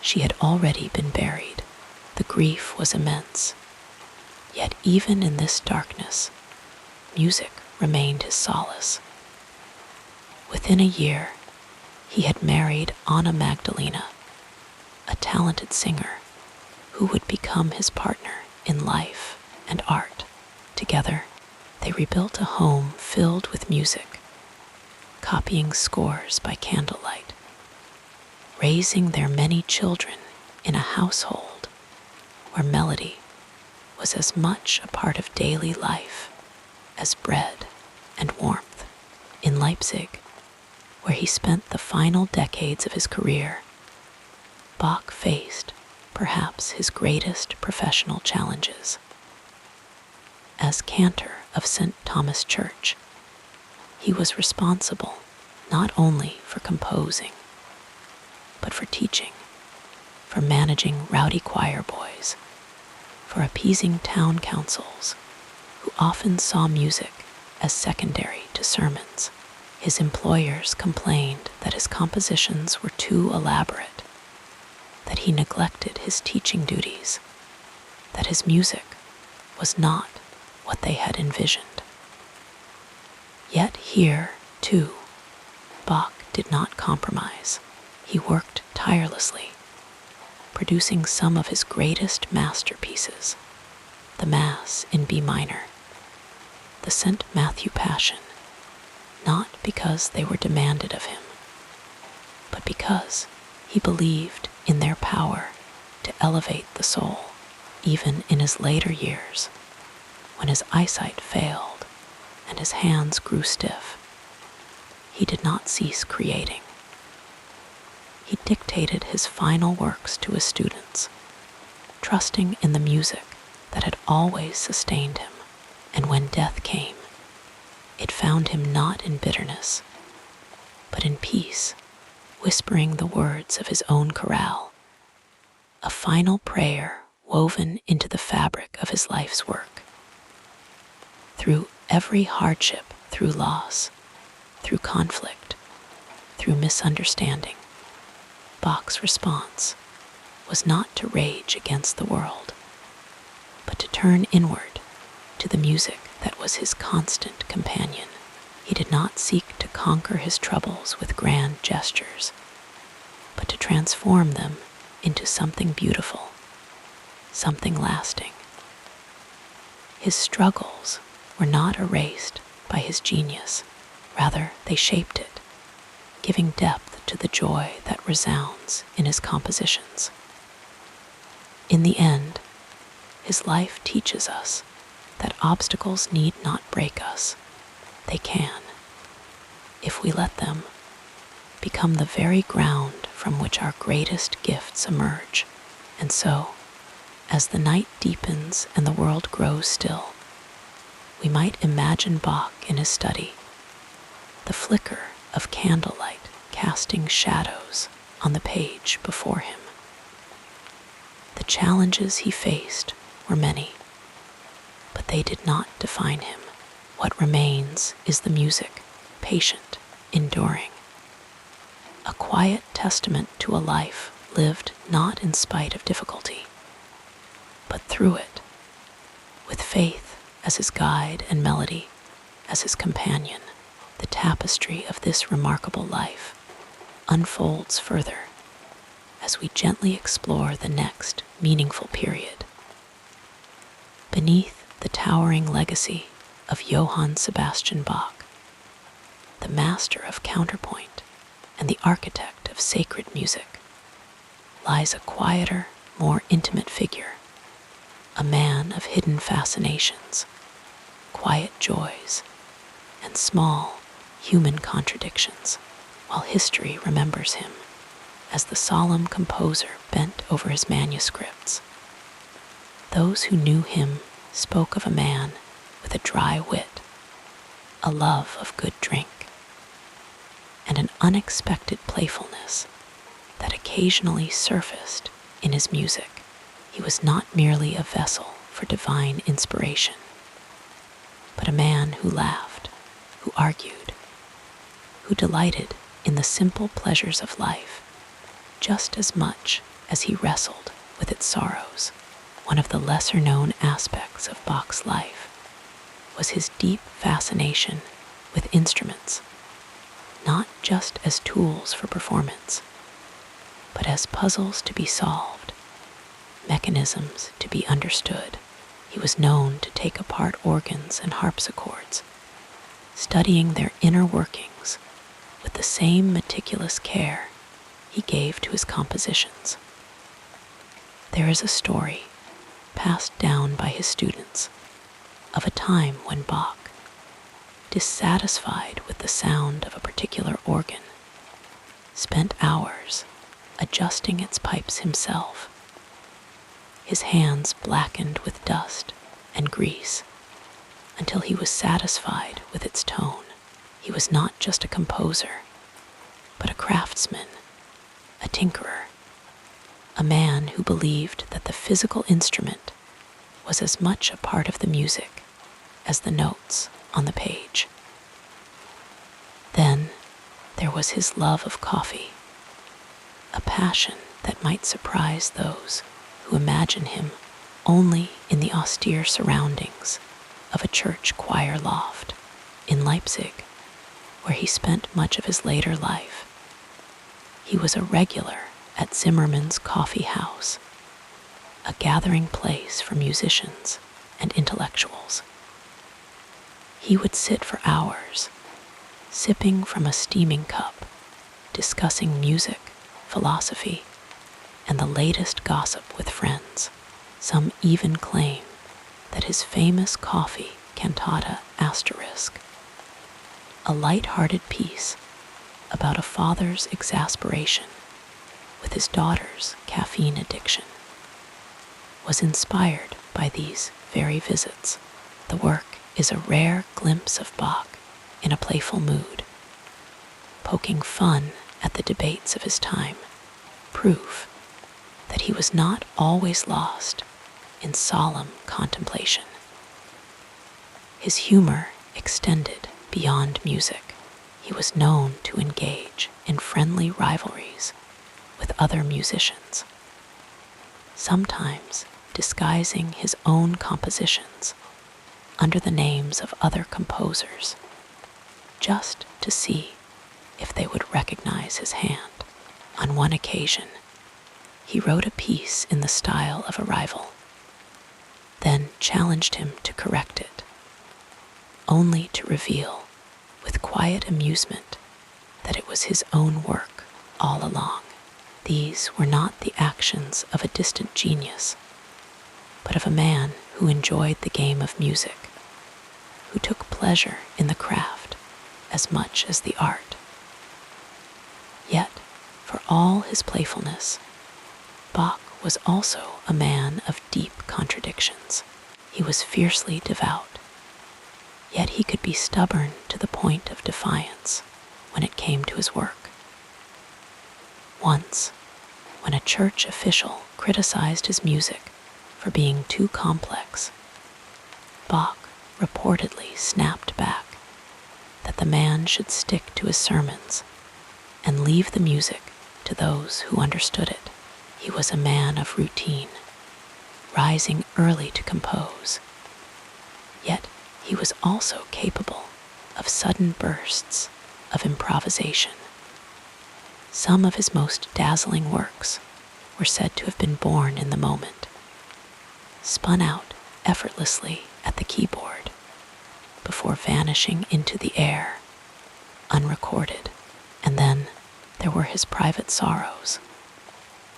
she had already been buried. The grief was immense. Yet even in this darkness, music remained his solace. Within a year, he had married Anna Magdalena, a talented singer who would become his partner in life and art. Together, they rebuilt a home filled with music, copying scores by candlelight, raising their many children in a household where melody was as much a part of daily life as bread and warmth. In Leipzig, where he spent the final decades of his career, Bach faced perhaps his greatest professional challenges. As cantor of St. Thomas Church, he was responsible not only for composing, but for teaching, for managing rowdy choir boys, for appeasing town councils who often saw music as secondary to sermons. His employers complained that his compositions were too elaborate, that he neglected his teaching duties, that his music was not what they had envisioned. Yet here, too, Bach did not compromise. He worked tirelessly, producing some of his greatest masterpieces: the Mass in B minor, the St. Matthew Passion, not because they were demanded of him, but because he believed in their power to elevate the soul. Even in his later years, when his eyesight failed and his hands grew stiff, he did not cease creating. He dictated his final works to his students, trusting in the music that had always sustained him. And when death came, it found him not in bitterness, but in peace, whispering the words of his own chorale, a final prayer woven into the fabric of his life's work. Through every hardship, through loss, through conflict, through misunderstanding, Bach's response was not to rage against the world, but to turn inward to the music that was his constant companion. He did not seek to conquer his troubles with grand gestures, but to transform them into something beautiful, something lasting. His struggles were not erased by his genius. Rather, they shaped it, giving depth to the joy that resounds in his compositions. In the end, his life teaches us that obstacles need not break us. They can, if we let them, become the very ground from which our greatest gifts emerge. And so, as the night deepens and the world grows still, we might imagine Bach in his study, the flicker of candlelight casting shadows on the page before him. The challenges he faced were many, but they did not define him. What remains is the music, patient, enduring, a quiet testament to a life lived not in spite of difficulty, but through it, with faith as his guide and melody as his companion. The tapestry of this remarkable life unfolds further as we gently explore the next meaningful period. Beneath the towering legacy of Johann Sebastian Bach, the master of counterpoint and the architect of sacred music, lies a quieter, more intimate figure, a man of hidden fascinations, quiet joys, and small human contradictions, while history remembers him as the solemn composer bent over his manuscripts. Those who knew him spoke of a man with a dry wit, a love of good drink, and an unexpected playfulness that occasionally surfaced in his music. He was not merely a vessel for divine inspiration, but a man who laughed, who argued, who delighted in the simple pleasures of life just as much as he wrestled with its sorrows. One of the lesser-known aspects of Bach's life was his deep fascination with instruments, not just as tools for performance, but as puzzles to be solved, mechanisms to be understood. He was known to take apart organs and harpsichords, studying their inner workings with the same meticulous care he gave to his compositions. There is a story passed down by his students of a time when Bach, dissatisfied with the sound of a particular organ, spent hours adjusting its pipes himself, his hands blackened with dust and grease until he was satisfied with its tone. He was not just a composer, but a craftsman, a tinkerer, a man who believed that the physical instrument was as much a part of the music as the notes on the page. Then there was his love of coffee, a passion that might surprise those who imagine him only in the austere surroundings of a church choir loft in Leipzig, where he spent much of his later life. He was a regular at Zimmermann's coffee house, a gathering place for musicians and intellectuals. He would sit for hours, sipping from a steaming cup, discussing music, philosophy, and the latest gossip with friends. Some even claim that his famous coffee cantata Asterisk, a light-hearted piece about a father's exasperation with his daughter's caffeine addiction, was inspired by these very visits. The work is a rare glimpse of Bach in a playful mood, poking fun at the debates of his time, proof that he was not always lost in solemn contemplation. His humor extended beyond music. He was known to engage in friendly rivalries with other musicians, sometimes disguising his own compositions under the names of other composers, just to see if they would recognize his hand. On one occasion, he wrote a piece in the style of a rival, then challenged him to correct it, only to reveal with quiet amusement that it was his own work all along. These were not the actions of a distant genius, but of a man who enjoyed the game of music, who took pleasure in the craft as much as the art. Yet, for all his playfulness, Bach was also a man of deep contradictions. He was fiercely devout, yet he could be stubborn to the point of defiance when it came to his work. Once, when a church official criticized his music for being too complex, Bach reportedly snapped back that the man should stick to his sermons and leave the music to those who understood it. He was a man of routine, rising early to compose, yet he was also capable of sudden bursts of improvisation. Some of his most dazzling works were said to have been born in the moment, spun out effortlessly at the keyboard before vanishing into the air, unrecorded. And then there were his private sorrows,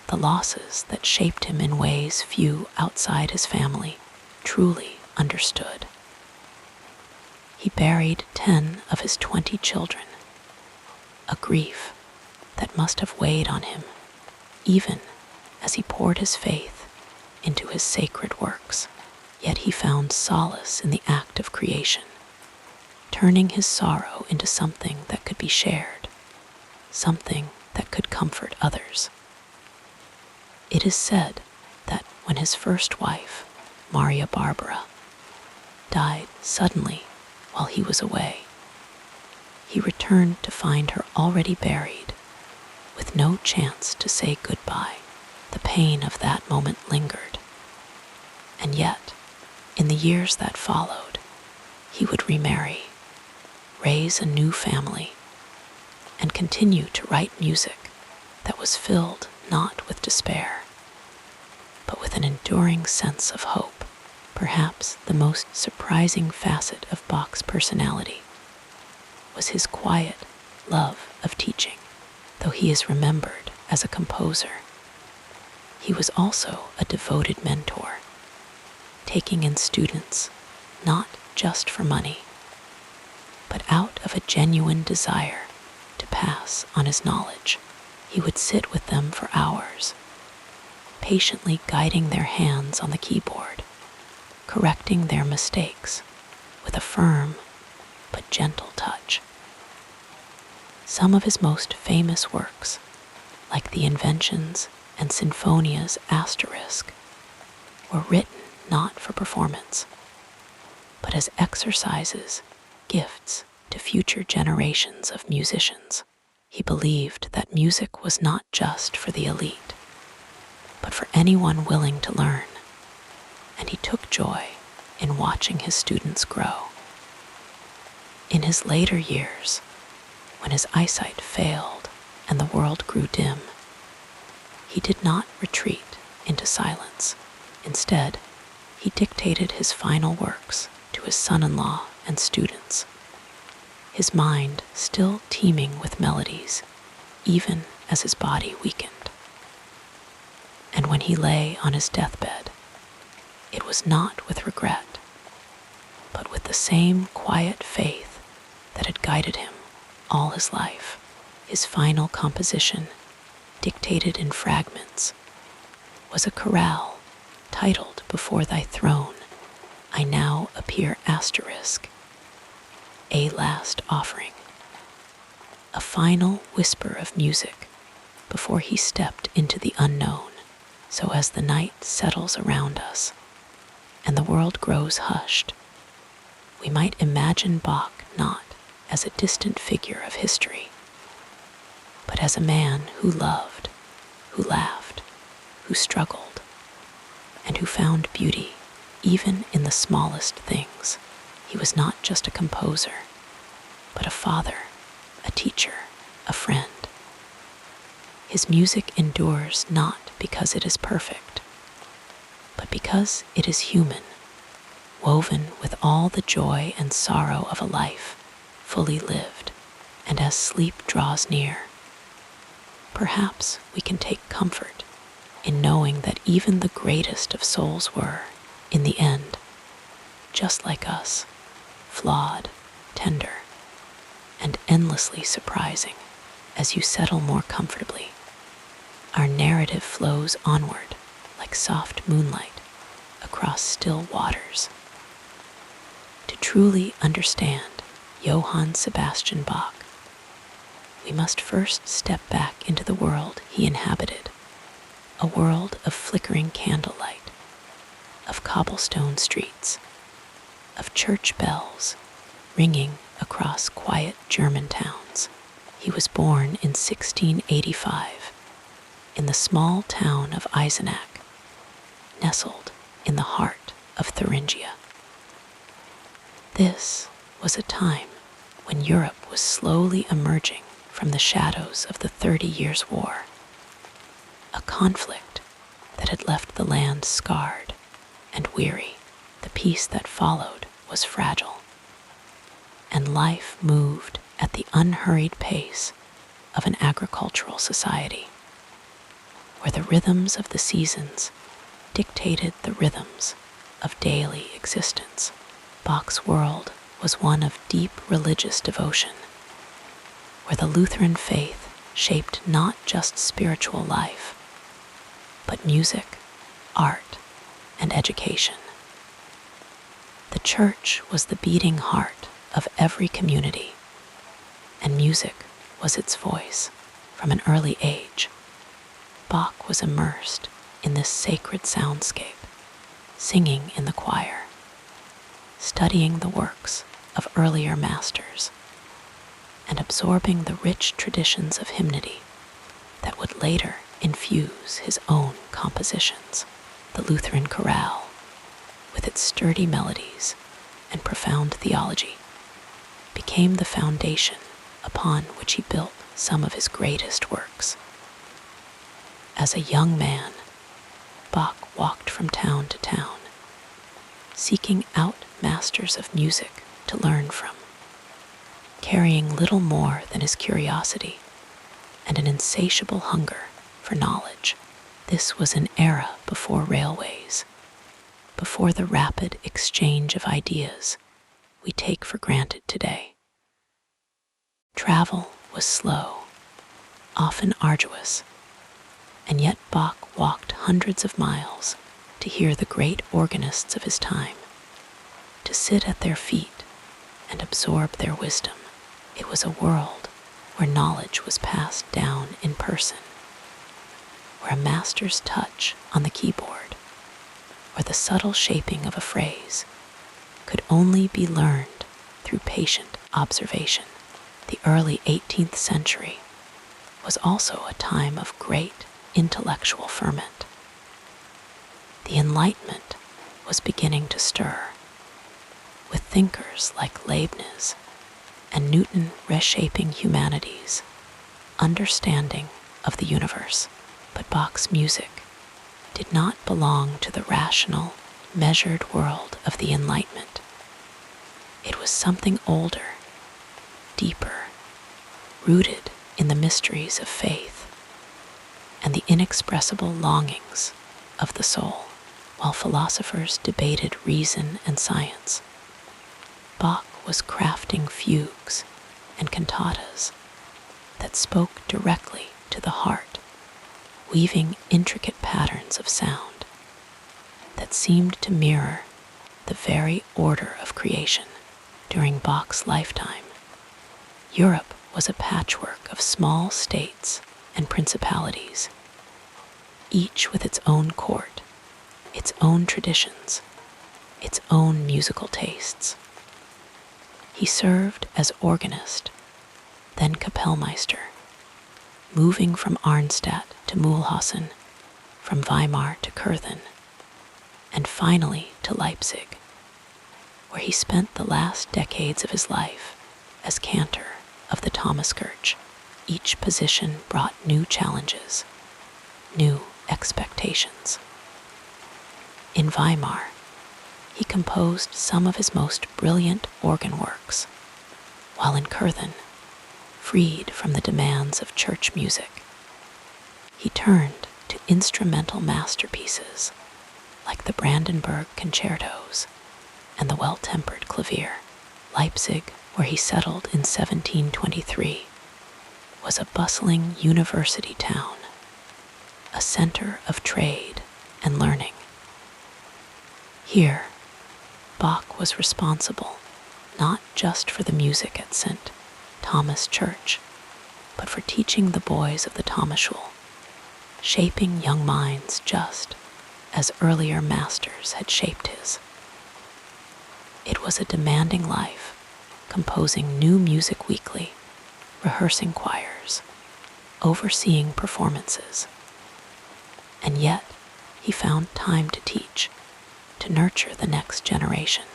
the losses that shaped him in ways few outside his family truly understood. He buried 10 of his 20 children, a grief that must have weighed on him, even as he poured his faith into his sacred works. Yet he found solace in the act of creation, turning his sorrow into something that could be shared. something that could comfort others. It is said that when his first wife, Maria Barbara, died suddenly while he was away, he returned to find her already buried, with no chance to say goodbye. The pain of that moment lingered. And yet, in the years that followed, he would remarry, raise a new family, and continue to write music that was filled not with despair, but with an enduring sense of hope. Perhaps the most surprising facet of Bach's personality was his quiet love of teaching. Though he is remembered as a composer, he was also a devoted mentor, taking in students not just for money, but out of a genuine desire to pass on his knowledge. He would sit with them for hours, patiently guiding their hands on the keyboard, correcting their mistakes with a firm but gentle touch. Some of his most famous works, like the Inventions and Sinfonias Asterisk, were written not for performance, but as exercises, gifts to future generations of musicians. He believed that music was not just for the elite, but for anyone willing to learn, and he took joy in watching his students grow. In his later years, when his eyesight failed and the world grew dim, he did not retreat into silence. Instead, he dictated his final works to his son-in-law and students, his mind still teeming with melodies, even as his body weakened. And when he lay on his deathbed, it was not with regret, but with the same quiet faith that had guided him all his life. His final composition, dictated in fragments, was a chorale titled "Before Thy Throne, I Now Appear Asterisk, a Last Offering," a final whisper of music before he stepped into the unknown. So as the night settles around us and the world grows hushed, we might imagine Bach not as a distant figure of history, but as a man who loved, who laughed, who struggled, and who found beauty even in the smallest things. He was not just a composer, but a father, a teacher, a friend. His music endures not because it is perfect, but because it is human, woven with all the joy and sorrow of a life fully lived. And as sleep draws near, perhaps we can take comfort in knowing that even the greatest of souls were, in the end, just like us, flawed, tender, and endlessly surprising. As you settle more comfortably, our narrative flows onward like soft moonlight across still waters. To truly understand Johann Sebastian Bach, we must first step back into the world he inhabited, a world of flickering candlelight, of cobblestone streets, of church bells ringing across quiet German towns. He was born in 1685 in the small town of Eisenach, nestled in the heart of Thuringia. This was a time when Europe was slowly emerging from the shadows of the 30 Years' War, a conflict that had left the land scarred and weary. The peace that followed was fragile, and life moved at the unhurried pace of an agricultural society, where the rhythms of the seasons dictated the rhythms of daily existence. Bach's world was one of deep religious devotion, where the Lutheran faith shaped not just spiritual life, but music, art, and education. The church was the beating heart of every community, and music was its voice. From an early age, Bach was immersed in this sacred soundscape, singing in the choir, studying the works of earlier masters, and absorbing the rich traditions of hymnody that would later infuse his own compositions. The Lutheran chorale, with its sturdy melodies and profound theology, became the foundation upon which he built some of his greatest works. As a young man, Bach walked from town to town, seeking out masters of music to learn from, carrying little more than his curiosity and an insatiable hunger for knowledge. This was an era before railways, before the rapid exchange of ideas we take for granted today. Travel was slow, often arduous, and yet Bach walked hundreds of miles to hear the great organists of his time, to sit at their feet and absorb their wisdom. It was a world where knowledge was passed down in person, where a master's touch on the keyboard or the subtle shaping of a phrase could only be learned through patient observation. The early 18th century was also a time of great intellectual ferment. The Enlightenment was beginning to stir, with thinkers like Leibniz and Newton reshaping humanity's understanding of the universe. But Bach's music did not belong to the rational, measured world of the Enlightenment. It was something older, deeper, rooted in the mysteries of faith and the inexpressible longings of the soul. While philosophers debated reason and science, Bach was crafting fugues and cantatas that spoke directly to the heart, weaving intricate patterns of sound that seemed to mirror the very order of creation. During Bach's lifetime, Europe was a patchwork of small states and principalities, each with its own court, its own traditions, its own musical tastes. He served as organist, then Kapellmeister, moving from Arnstadt to Mühlhausen, from Weimar to Kärnten, and finally to Leipzig, where he spent the last decades of his life as cantor of the Thomaskirche. Each position brought new challenges, new expectations. In Weimar, he composed some of his most brilliant organ works, while in Kärnten, freed from the demands of church music, he turned to instrumental masterpieces like the Brandenburg concertos and the Well-Tempered Clavier. Leipzig, where he settled in 1723, was a bustling university town, a center of trade and learning. Here, Bach was responsible not just for the music at St. Thomas Church, but for teaching the boys of the Thomasschule, shaping young minds just as earlier masters had shaped his. It was a demanding life, composing new music weekly, rehearsing choirs, overseeing performances. And yet, he found time to teach, to nurture the next generation,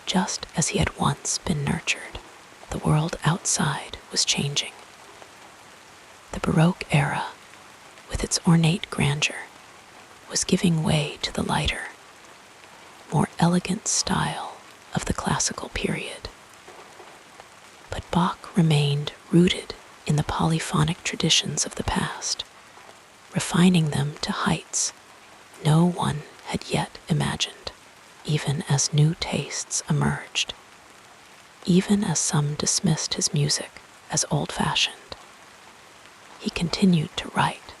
just as he had once been nurtured. The world outside was changing. The Baroque era, with its ornate grandeur, was giving way to the lighter, more elegant style of the classical period. But Bach remained rooted in the polyphonic traditions of the past, refining them to heights no one had yet imagined. Even as new tastes emerged, even as some dismissed his music as old-fashioned, he continued to write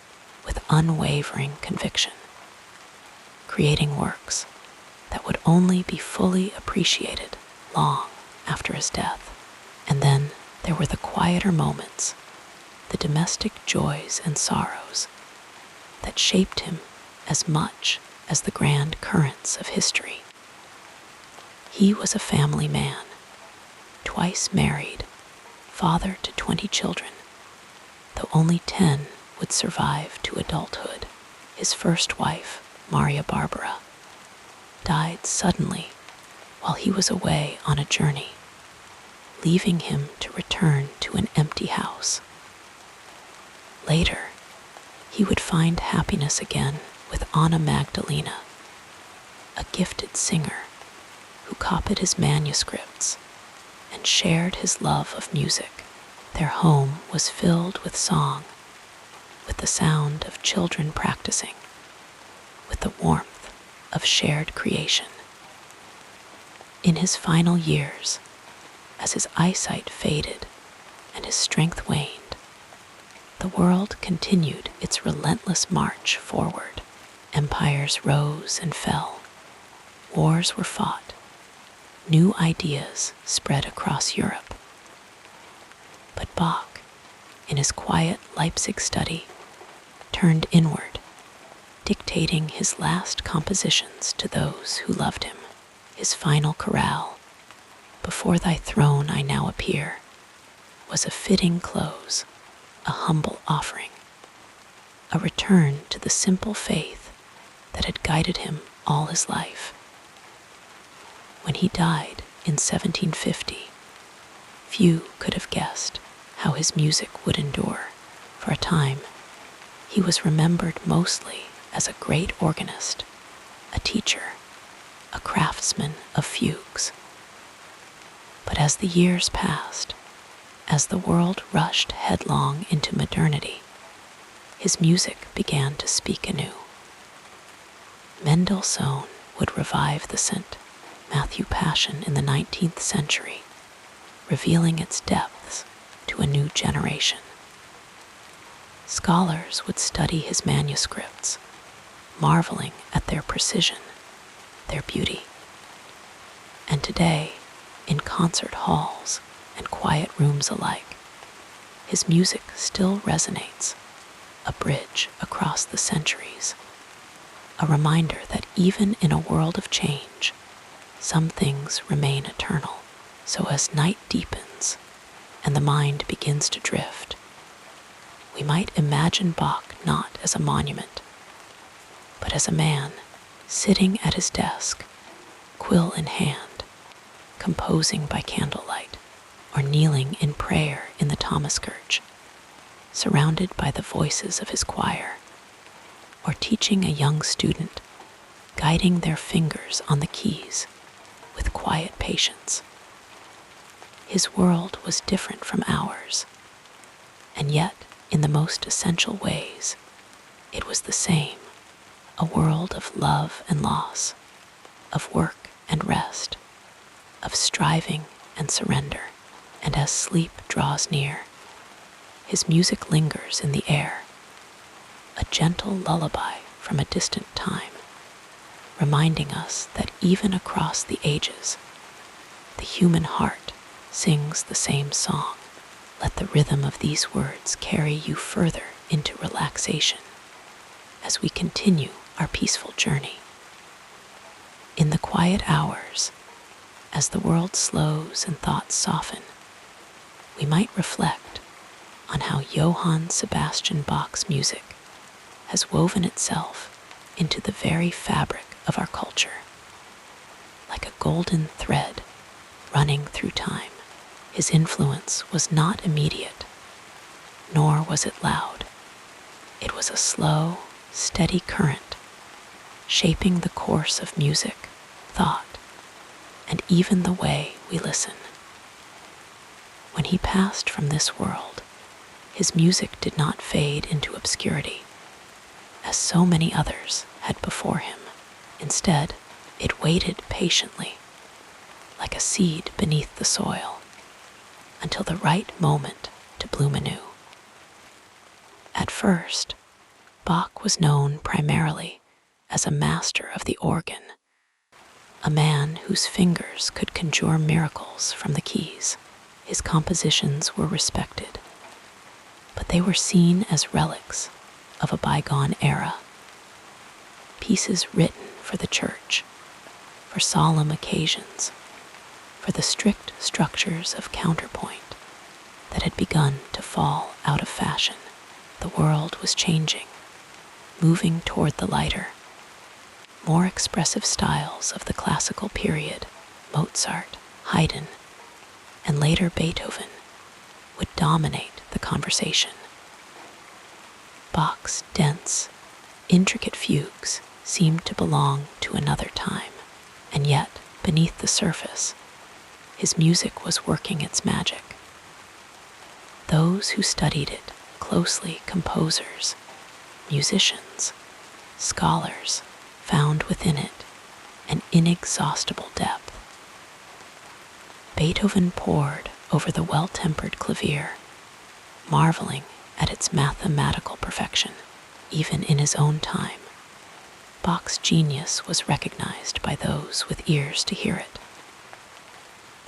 with unwavering conviction, creating works that would only be fully appreciated long after his death. And then there were the quieter moments, the domestic joys and sorrows that shaped him as much as the grand currents of history. He was a family man, twice married, father to 20 children, though only 10 would survive to adulthood. His first wife, Maria Barbara, died suddenly while he was away on a journey, leaving him to return to an empty house. Later, he would find happiness again with Anna Magdalena, a gifted singer who copied his manuscripts and shared his love of music. Their home was filled with song, with the sound of children practicing, with the warmth of shared creation. In his final years, as his eyesight faded and his strength waned, the world continued its relentless march forward. Empires rose and fell, wars were fought, new ideas spread across Europe. But Bach, in his quiet Leipzig study, turned inward, dictating his last compositions to those who loved him. His final chorale, "Before thy throne I now appear," was a fitting close, a humble offering, a return to the simple faith that had guided him all his life. When he died in 1750, few could have guessed how his music would endure. For a time, he was remembered mostly as a great organist, a teacher, a craftsman of fugues. But as the years passed, as the world rushed headlong into modernity, his music began to speak anew. Mendelssohn would revive the St. Matthew Passion in the 19th century, revealing its depths to a new generation. Scholars would study his manuscripts, marveling at their precision, their beauty. And today, in concert halls and quiet rooms alike, his music still resonates, a bridge across the centuries, a reminder that even in a world of change, some things remain eternal. So as night deepens and the mind begins to drift, we might imagine Bach not as a monument, but as a man sitting at his desk, quill in hand, composing by candlelight, or kneeling in prayer in the Thomaskirche, surrounded by the voices of his choir, or teaching a young student, guiding their fingers on the keys with quiet patience. His world was different from ours, and yet, in the most essential ways, it was the same, a world of love and loss, of work and rest, of striving and surrender. And as sleep draws near, his music lingers in the air, a gentle lullaby from a distant time, reminding us that even across the ages, the human heart sings the same song. Let the rhythm of these words carry you further into relaxation as we continue our peaceful journey. In the quiet hours, as the world slows and thoughts soften, we might reflect on how Johann Sebastian Bach's music has woven itself into the very fabric of our culture, like a golden thread running through time. His influence was not immediate, nor was it loud. It was a slow, steady current, shaping the course of music, thought, and even the way we listen. When he passed from this world, his music did not fade into obscurity, as so many others had before him. Instead, it waited patiently, like a seed beneath the soil, until the right moment to bloom anew. At first, Bach was known primarily as a master of the organ, a man whose fingers could conjure miracles from the keys. His compositions were respected, but they were seen as relics of a bygone era, pieces written for the church, for solemn occasions, for the strict structures of counterpoint that had begun to fall out of fashion. The world was changing, moving toward the lighter, more expressive styles of the classical period. Mozart, Haydn, and later Beethoven would dominate the conversation. Bach's dense, intricate fugues seemed to belong to another time, and yet, beneath the surface, his music was working its magic. Those who studied it closely, composers, musicians, scholars, found within it an inexhaustible depth. Beethoven pored over the well-tempered clavier, marveling at its mathematical perfection. Even in his own time, Bach's genius was recognized by those with ears to hear it.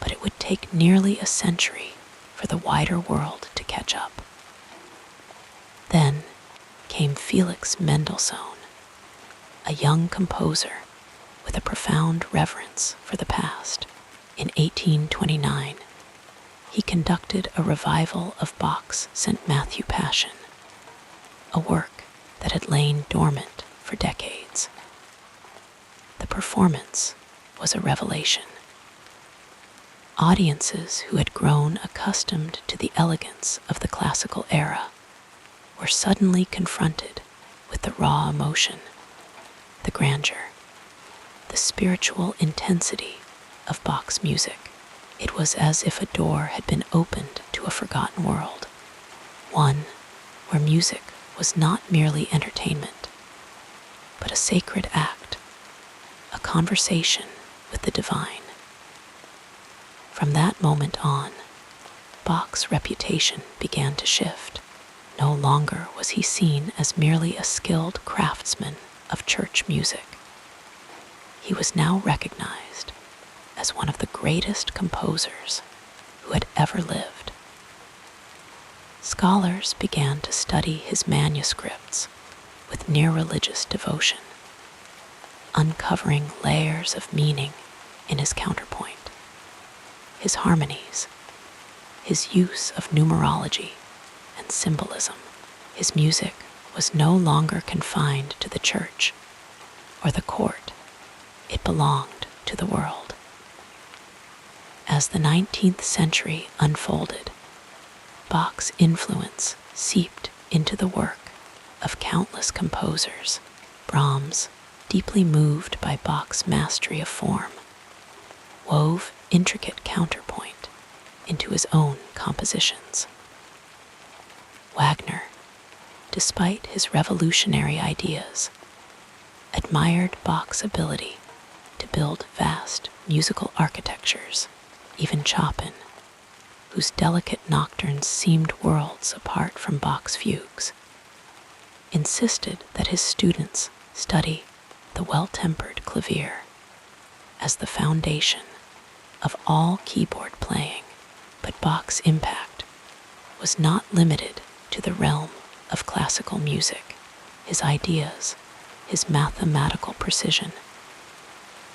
But it would take nearly a century for the wider world to catch up. Then came Felix Mendelssohn, a young composer with a profound reverence for the past. In 1829, he conducted a revival of Bach's St. Matthew Passion, a work that had lain dormant for decades. The performance was a revelation. Audiences who had grown accustomed to the elegance of the classical era were suddenly confronted with the raw emotion, the grandeur, the spiritual intensity of Bach's music. It was as if a door had been opened to a forgotten world, one where music was not merely entertainment, but a sacred act, a conversation with the divine. From that moment on, Bach's reputation began to shift. No longer was he seen as merely a skilled craftsman of church music. He was now recognized as one of the greatest composers who had ever lived. Scholars began to study his manuscripts with near-religious devotion, uncovering layers of meaning in his counterpoint, his harmonies, his use of numerology and symbolism. His music was no longer confined to the church or the court. It belonged to the world. As the 19th century unfolded, Bach's influence seeped into the work of countless composers. Brahms, deeply moved by Bach's mastery of form, wove intricate counterpoint into his own compositions. Wagner, despite his revolutionary ideas, admired Bach's ability to build vast musical architectures. Even Chopin, whose delicate nocturnes seemed worlds apart from Bach's fugues, insisted that his students study the well-tempered clavier as the foundation of all keyboard playing. But Bach's impact was not limited to the realm of classical music. His ideas, his mathematical precision,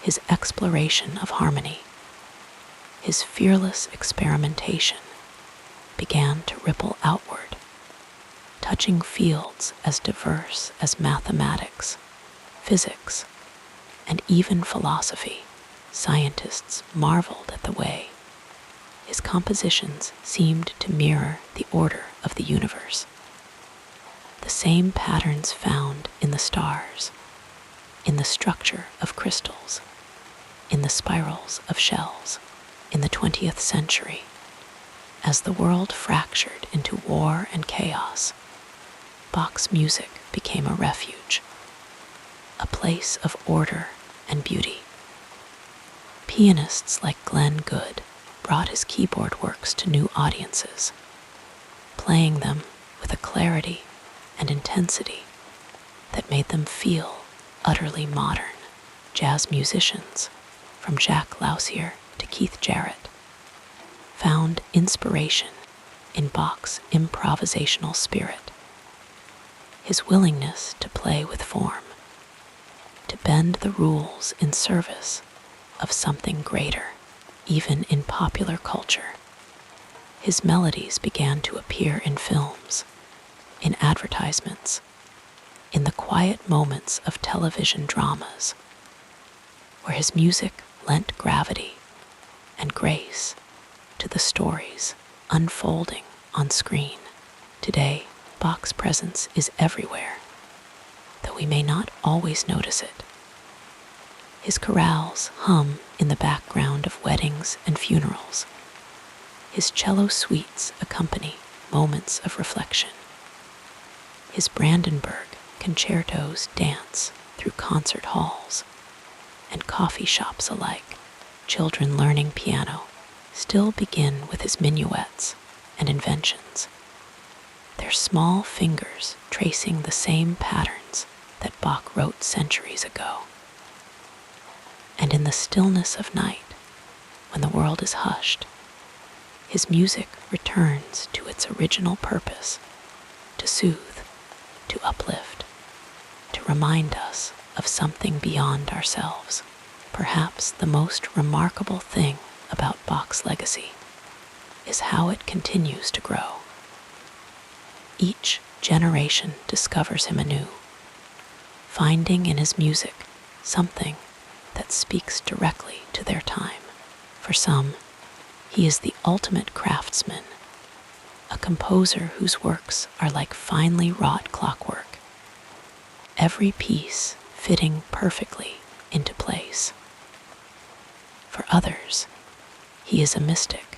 his exploration of harmony, his fearless experimentation began to ripple outward, touching fields as diverse as mathematics, physics, and even philosophy. Scientists marveled at the way his compositions seemed to mirror the order of the universe. The same patterns found in the stars, in the structure of crystals, in the spirals of shells. In the 20th century, as the world fractured into war and chaos, Bach's music became a refuge, a place of order and beauty. Pianists like Glenn Gould brought his keyboard works to new audiences, playing them with a clarity and intensity that made them feel utterly modern. Jazz musicians, from Jacques Lausier to Keith Jarrett, found inspiration in Bach's improvisational spirit, his willingness to play with form, to bend the rules in service of something greater. Even in popular culture, his melodies began to appear in films, in advertisements, in the quiet moments of television dramas, where his music lent gravity and grace to the stories unfolding on screen. Today, Bach's presence is everywhere, though we may not always notice it. His chorales hum in the background of weddings and funerals. His cello suites accompany moments of reflection. His Brandenburg concertos dance through concert halls and coffee shops alike. Children learning piano still begin with his minuets and inventions, their small fingers tracing the same patterns that Bach wrote centuries ago. And in the stillness of night, when the world is hushed, his music returns to its original purpose, to soothe, to uplift, to remind us of something beyond ourselves. Perhaps the most remarkable thing about Bach's legacy is how it continues to grow. Each generation discovers him anew, finding in his music something that speaks directly to their time. For some, he is the ultimate craftsman, a composer whose works are like finely wrought clockwork, every piece fitting perfectly into place. For others, he is a mystic,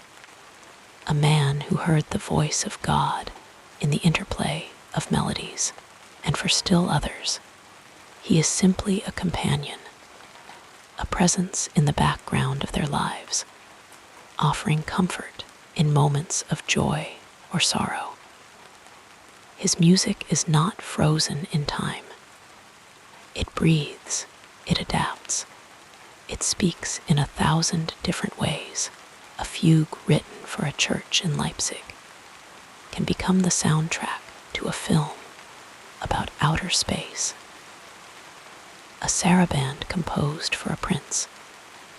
a man who heard the voice of God in the interplay of melodies. And for still others, he is simply a companion, a presence in the background of their lives, offering comfort in moments of joy or sorrow. His music is not frozen in time. It breathes, it adapts, it speaks in 1,000 different ways. A fugue written for a church in Leipzig can become the soundtrack to a film about outer space. A saraband composed for a prince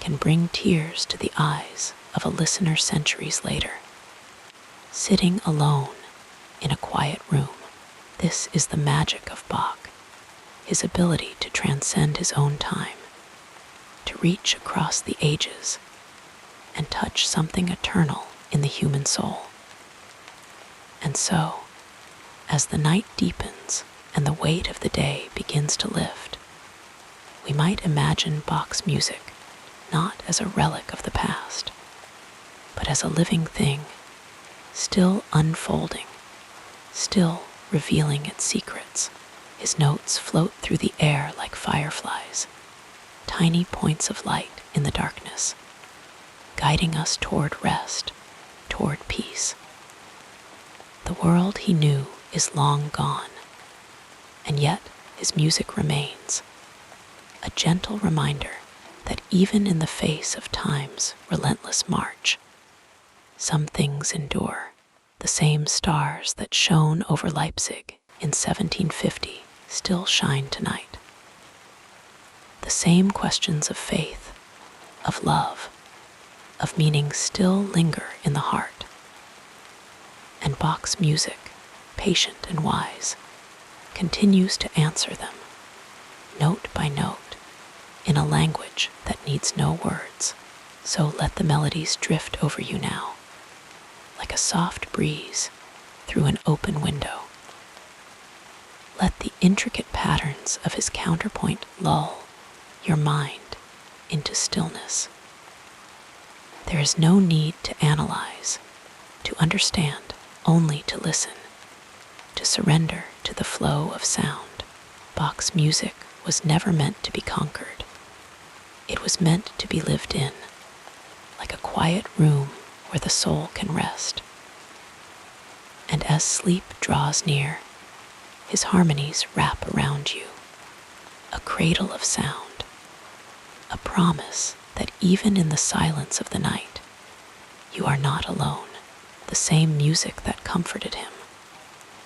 can bring tears to the eyes of a listener centuries later. Sitting alone in a quiet room, this is the magic of Bach, his ability to transcend his own time, to reach across the ages and touch something eternal in the human soul. And so, as the night deepens and the weight of the day begins to lift, we might imagine Bach's music not as a relic of the past, but as a living thing, still unfolding, still revealing its secrets. His notes float through the air like fireflies, tiny points of light in the darkness, guiding us toward rest, toward peace. The world he knew is long gone, and yet his music remains, a gentle reminder that even in the face of time's relentless march, some things endure. The same stars that shone over Leipzig in 1750 still shine tonight. The same questions of faith, of love, of meaning still linger in the heart. And Bach's music, patient and wise, continues to answer them, note by note, in a language that needs no words. So let the melodies drift over you now, like a soft breeze through an open window. Let the intricate patterns of his counterpoint lull your mind into stillness. There is no need to analyze, to understand, only to listen, to surrender to the flow of sound. Bach's music was never meant to be conquered. It was meant to be lived in, like a quiet room where the soul can rest. And as sleep draws near, his harmonies wrap around you, a cradle of sound, a promise that even in the silence of the night, you are not alone. the same music that comforted him,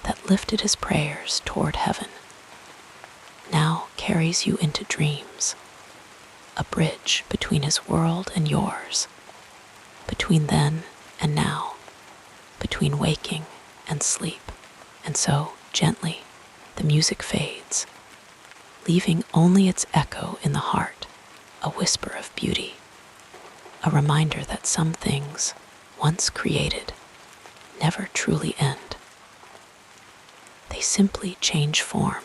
that lifted his prayers toward heaven, now carries you into dreams, a bridge between his world and yours, between then and now, between waking and sleep. And so, gently, the music fades, leaving only its echo in the heart, a whisper of beauty, a reminder that some things, once created, never truly end. They simply change form,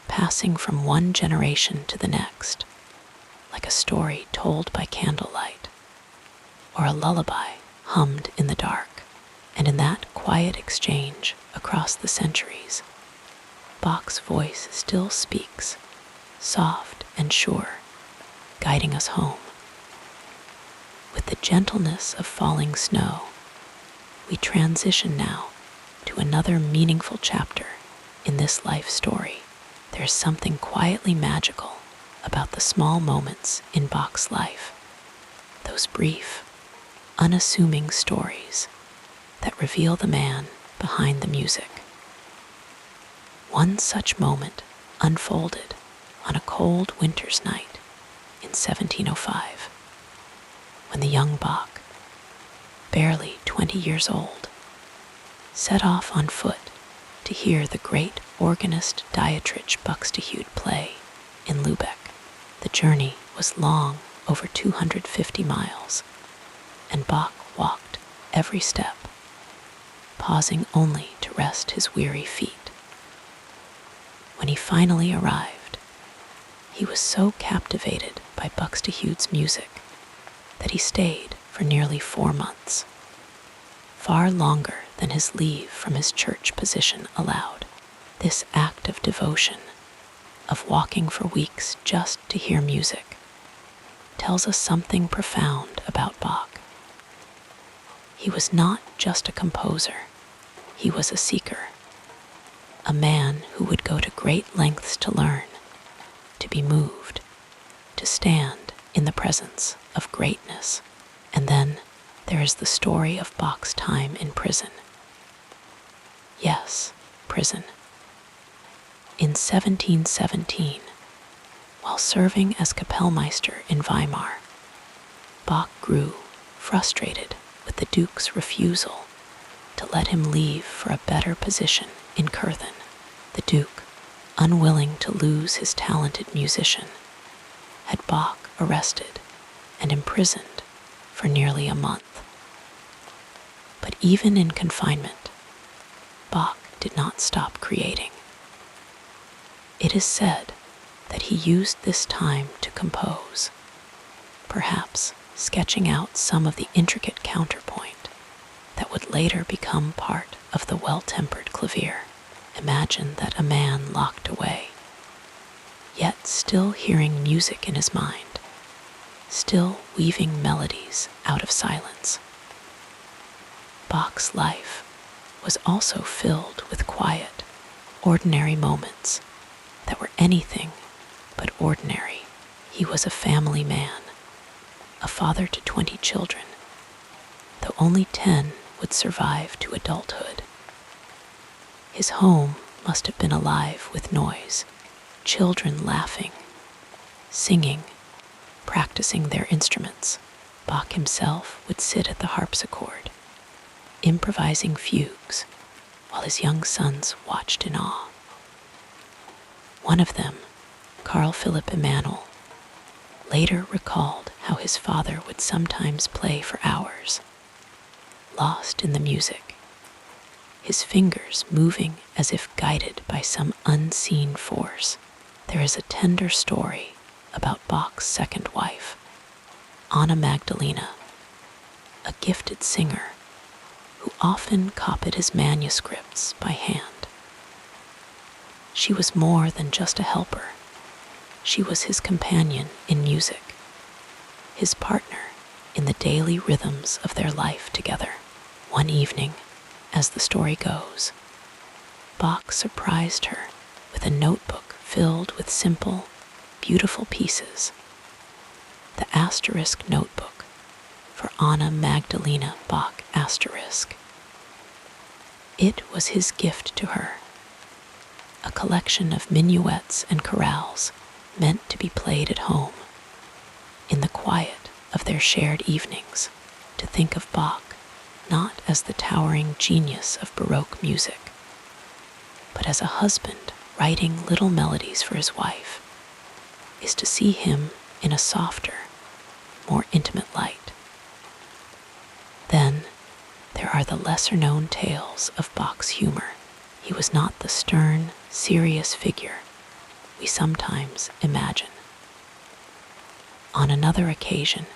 passing from one generation to the next, like a story told by candlelight, or a lullaby hummed in the dark. And in that quiet exchange across the centuries, Bach's voice still speaks, soft and sure, guiding us home. With the gentleness of falling snow, we transition now to another meaningful chapter in this life story. There's something quietly magical about the small moments in Bach's life, those brief, unassuming stories that reveal the man behind the music. One such moment unfolded on a cold winter's night in 1705, when the young Bach, barely 20 years old, set off on foot to hear the great organist Dietrich Buxtehude play in Lübeck. The journey was long, over 250 miles, and Bach walked every step, pausing only to rest his weary feet. When he finally arrived, he was so captivated by Buxtehude's music that he stayed for nearly 4 months, far longer than his leave from his church position allowed. This act of devotion, of walking for weeks just to hear music, tells us something profound about Bach. He was not just a composer, he was a seeker, a man who would go to great lengths to learn, to be moved, to stand in the presence of greatness. And then there is the story of Bach's time in prison. Yes, prison. In 1717, while serving as Kapellmeister in Weimar, Bach grew frustrated with the Duke's refusal to let him leave for a better position in Kärnten. The Duke, unwilling to lose his talented musician, had Bach arrested and imprisoned for nearly a month. But even in confinement, Bach did not stop creating. It is said that he used this time to compose, perhaps sketching out some of the intricate counterpoint that would later become part of the well-tempered clavier. Imagine that a man locked away, yet still hearing music in his mind, still weaving melodies out of silence. Bach's life was also filled with quiet, ordinary moments that were anything but ordinary. He was a family man, a father to 20 children, though only 10 would survive to adulthood. His home must have been alive with noise, children laughing, singing, practicing their instruments. Bach himself would sit at the harpsichord, improvising fugues, while his young sons watched in awe. One of them, Carl Philipp Emanuel, later recalled how his father would sometimes play for hours, lost in the music, his fingers moving as if guided by some unseen force. There is a tender story about Bach's second wife, Anna Magdalena, a gifted singer who often copied his manuscripts by hand. She was more than just a helper. She was his companion in music, his partner in the daily rhythms of their life together. One evening, as the story goes, Bach surprised her with a notebook filled with simple, beautiful pieces. The asterisk notebook for for Anna Magdalena Bach **. It was his gift to her, a collection of minuets and chorales meant to be played at home, in the quiet of their shared evenings, to think of Bach not as the towering genius of Baroque music, but as a husband writing little melodies for his wife, is to see him in a softer, more intimate light. Then there are the lesser-known tales of Bach's humor. He was not the stern, serious figure we sometimes imagine. On another occasion,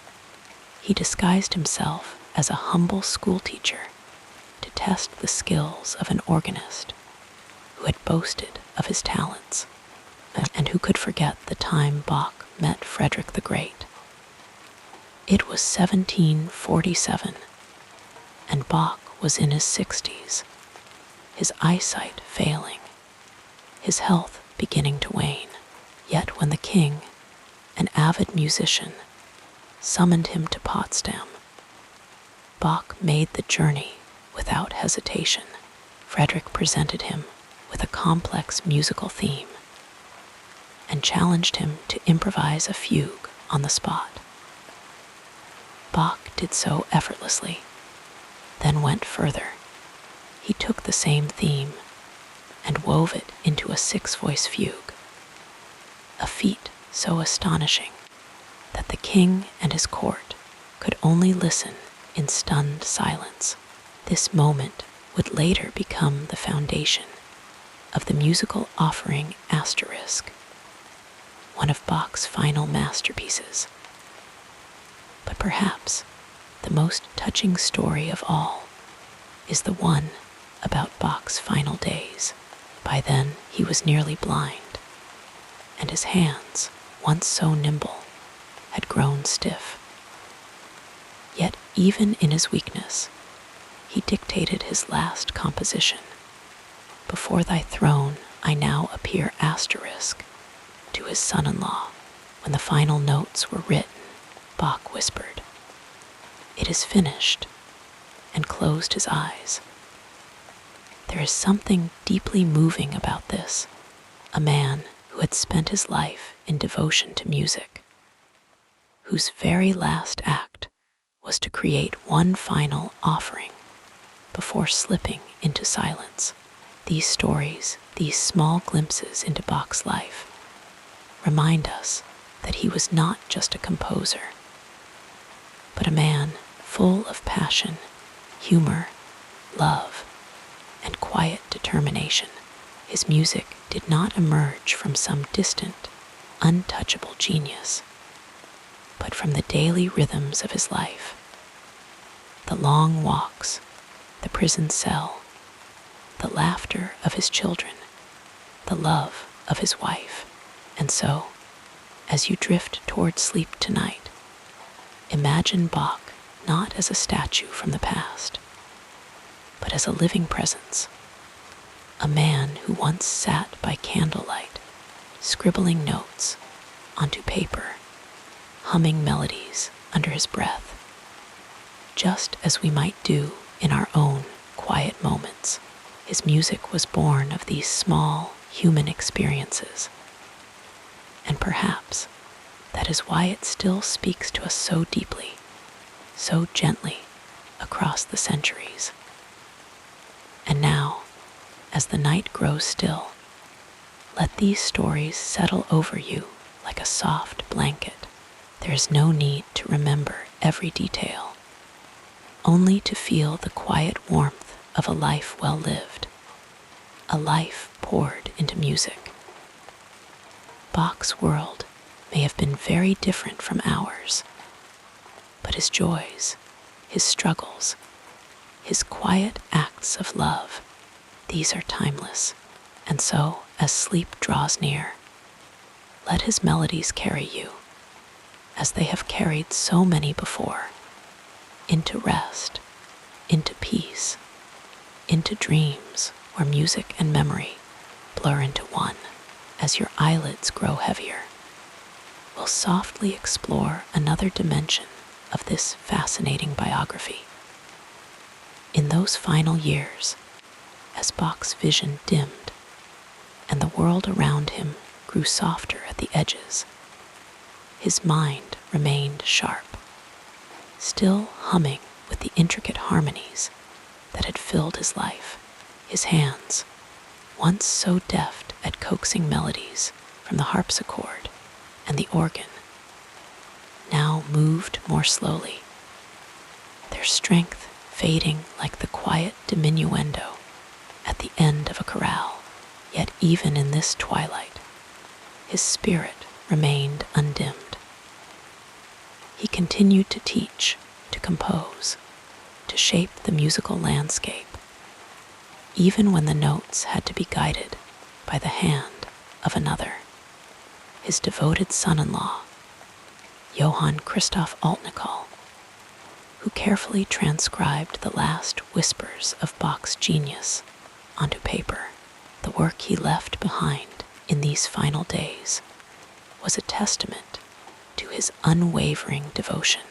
he disguised himself as a humble schoolteacher to test the skills of an organist who had boasted of his talents, and who could forget the time Bach met Frederick the Great. It was 1747, and Bach was in his 60s, his eyesight failing, his health beginning to wane. Yet when the king, an avid musician, summoned him to Potsdam, Bach made the journey without hesitation. Frederick presented him with a complex musical theme and challenged him to improvise a fugue on the spot. Bach did so effortlessly, then went further. He took the same theme and wove it into a 6-voice fugue, a feat so astonishing that the king and his court could only listen in stunned silence. This moment would later become the foundation of the musical offering **, one of Bach's final masterpieces. But perhaps the most touching story of all is the one about Bach's final days. By then, he was nearly blind, and his hands, once so nimble, had grown stiff. Yet even in his weakness, he dictated his last composition. "Before thy throne I now appear **, to his son-in-law. When the final notes were written, Bach whispered, 'It is finished,' and closed his eyes. There is something deeply moving about this, a man who had spent his life in devotion to music, whose very last act was to create one final offering before slipping into silence. These stories, these small glimpses into Bach's life, remind us that he was not just a composer, but a man full of passion, humor, love, and quiet determination. His music did not emerge from some distant, untouchable genius, but from the daily rhythms of his life. The long walks, the prison cell, the laughter of his children, the love of his wife. And so, as you drift toward sleep tonight, imagine Bach not as a statue from the past, but as a living presence, a man who once sat by candlelight, scribbling notes onto paper, humming melodies under his breath, just as we might do in our own quiet moments. His music was born of these small human experiences, and perhaps that is why it still speaks to us so deeply, so gently across the centuries. And now, as the night grows still, let these stories settle over you like a soft blanket. There is no need to remember every detail, only to feel the quiet warmth of a life well lived, a life poured into music. Bach's world may have been very different from ours, but his joys, his struggles, his quiet acts of love, these are timeless. And so, as sleep draws near, let his melodies carry you, as they have carried so many before, into rest, into peace, into dreams where music and memory blur into one. As your eyelids grow heavier, we'll softly explore another dimension of this fascinating biography. In those final years, as Bach's vision dimmed and the world around him grew softer at the edges, his mind remained sharp, still humming with the intricate harmonies that had filled his life. His hands, once so deft at coaxing melodies from the harpsichord and the organ, now moved more slowly, their strength fading like the quiet diminuendo at the end of a chorale. Yet even in this twilight, his spirit remained undimmed. He continued to teach, to compose, to shape the musical landscape, even when the notes had to be guided by the hand of another. His devoted son-in-law, Johann Christoph Altnikol, who carefully transcribed the last whispers of Bach's genius onto paper. The work he left behind in these final days was a testament to his unwavering devotion.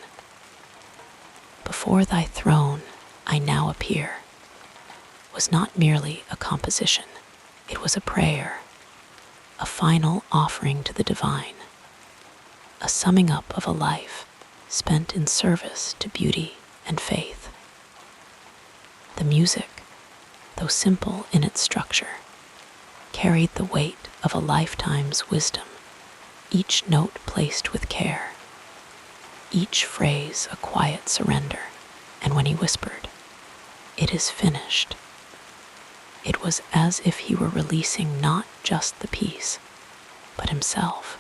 Before thy throne I now appear was not merely a composition. It was a prayer, a final offering to the divine, a summing up of a life spent in service to beauty and faith. The music, though simple in its structure, carried the weight of a lifetime's wisdom, each note placed with care, each phrase a quiet surrender. And when he whispered, "It is finished," it was as if he were releasing not just the piece, but himself,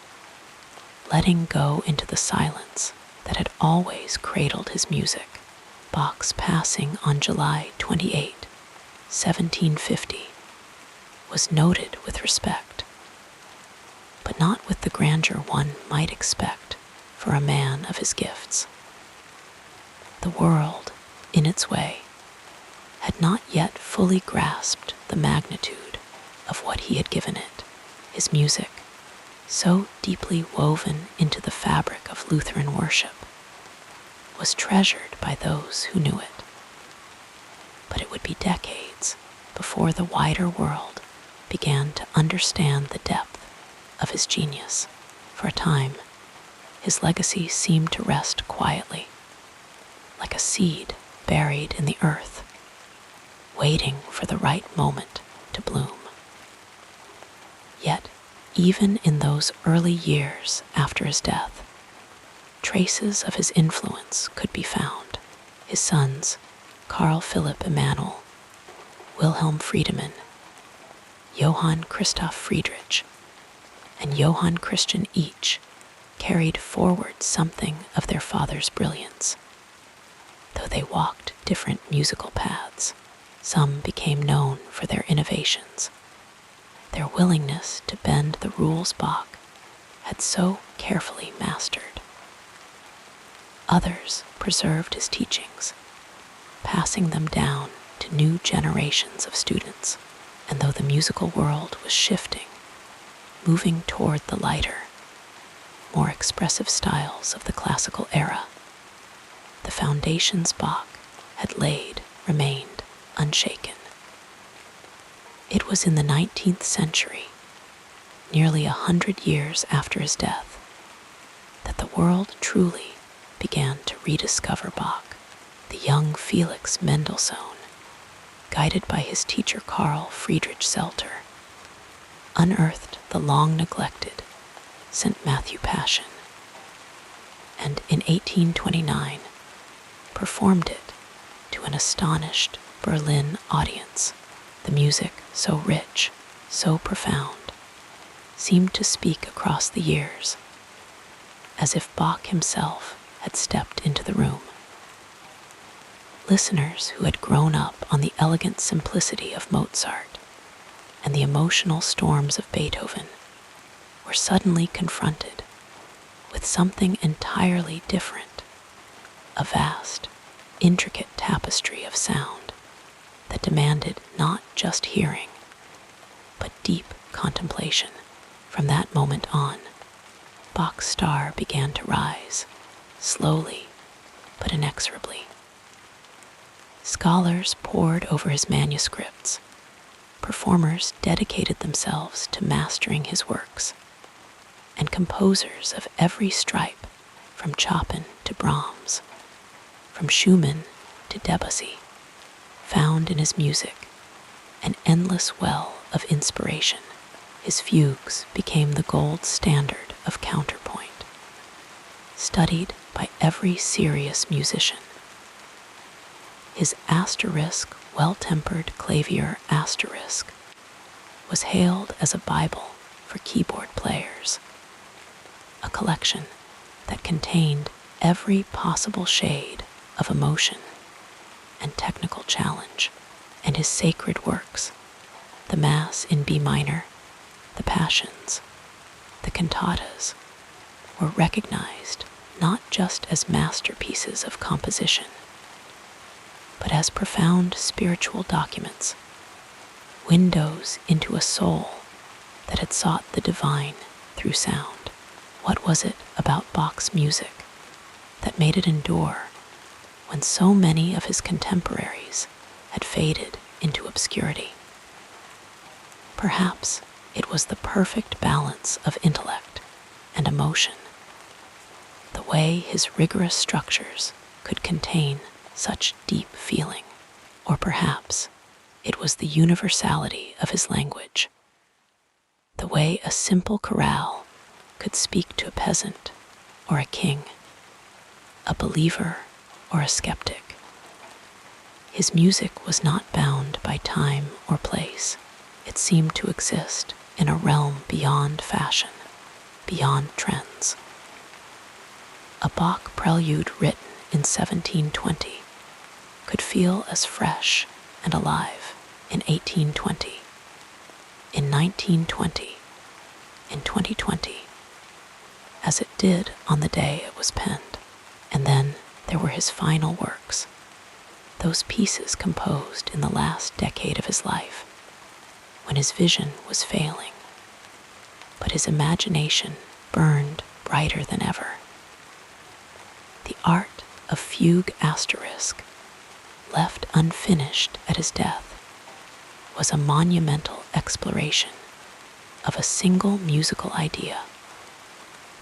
letting go into the silence that had always cradled his music. Bach's passing on July 28, 1750, was noted with respect, but not with the grandeur one might expect for a man of his gifts. The world, in its way, had not yet fully grasped the magnitude of what he had given it. His music, so deeply woven into the fabric of Lutheran worship, was treasured by those who knew it. But it would be decades before the wider world began to understand the depth of his genius. For a time, his legacy seemed to rest quietly, like a seed buried in the earth, waiting for the right moment to bloom. Yet, even in those early years after his death, traces of his influence could be found. His sons, Carl Philipp Emanuel, Wilhelm Friedemann, Johann Christoph Friedrich, and Johann Christian each carried forward something of their father's brilliance. Though they walked different musical paths, some became known for their innovations, their willingness to bend the rules Bach had so carefully mastered. Others preserved his teachings, passing them down to new generations of students. And though the musical world was shifting, moving toward the lighter, more expressive styles of the classical era, the foundations Bach had laid remained unshaken. It was in the 19th century, nearly 100 years after his death, that the world truly began to rediscover Bach. The young Felix Mendelssohn, guided by his teacher Carl Friedrich Zelter, unearthed the long-neglected St. Matthew Passion, and in 1829 performed it to an astonished Berlin audience. The music, so rich, so profound, seemed to speak across the years, as if Bach himself had stepped into the room. Listeners who had grown up on the elegant simplicity of Mozart and the emotional storms of Beethoven were suddenly confronted with something entirely different, a vast, intricate tapestry of sound that demanded not just hearing, but deep contemplation. From that moment on, Bach's star began to rise, slowly but inexorably. Scholars pored over his manuscripts. Performers dedicated themselves to mastering his works, and composers of every stripe, from Chopin to Brahms, from Schumann to Debussy, found in his music an endless well of inspiration. His fugues became the gold standard of counterpoint, studied by every serious musician. His asterisk, well-tempered clavier asterisk was hailed as a Bible for keyboard players, a collection that contained every possible shade of emotion and technical challenge. And his sacred works, the Mass in B minor, the Passions, the cantatas, were recognized not just as masterpieces of composition, but as profound spiritual documents, windows into a soul that had sought the divine through sound. What was it about Bach's music that made it endure when so many of his contemporaries had faded into obscurity? Perhaps it was the perfect balance of intellect and emotion, the way his rigorous structures could contain such deep feeling. Or perhaps it was the universality of his language, the way a simple chorale could speak to a peasant or a king, a believer or a skeptic. His music was not bound by time or place. It seemed to exist in a realm beyond fashion, beyond trends. A Bach prelude written in 1720 could feel as fresh and alive in 1820, in 1920, in 2020, as it did on the day it was penned. And then there were his final works, those pieces composed in the last decade of his life, when his vision was failing, but his imagination burned brighter than ever. The art of Fugue Asterisk, left unfinished at his death, was a monumental exploration of a single musical idea,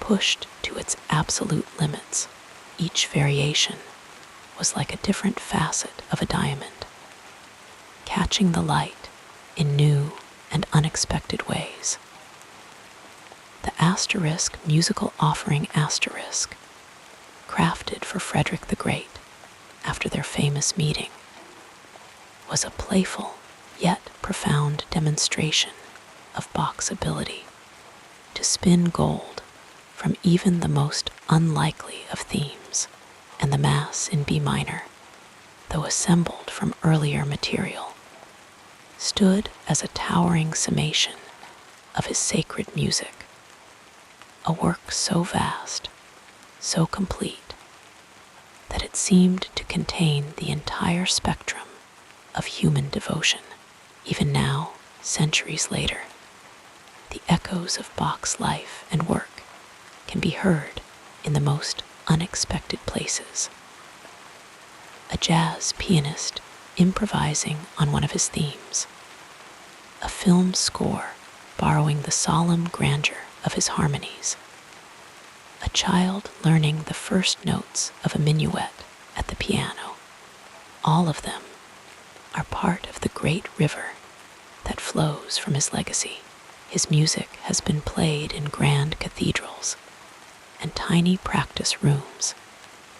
pushed to its absolute limits. Each variation was like a different facet of a diamond, catching the light in new and unexpected ways. The Asterisk Musical Offering Asterisk, crafted for Frederick the Great after their famous meeting, was a playful yet profound demonstration of Bach's ability to spin gold from even the most unlikely of themes. And the Mass in B minor, though assembled from earlier material, stood as a towering summation of his sacred music, a work so vast, so complete, that it seemed to contain the entire spectrum of human devotion. Even now, centuries later, the echoes of Bach's life and work can be heard in the most unexpected places. A jazz pianist improvising on one of his themes, a film score borrowing the solemn grandeur of his harmonies, a child learning the first notes of a minuet at the piano. All of them are part of the great river that flows from his legacy. His music has been played in grand cathedrals and tiny practice rooms,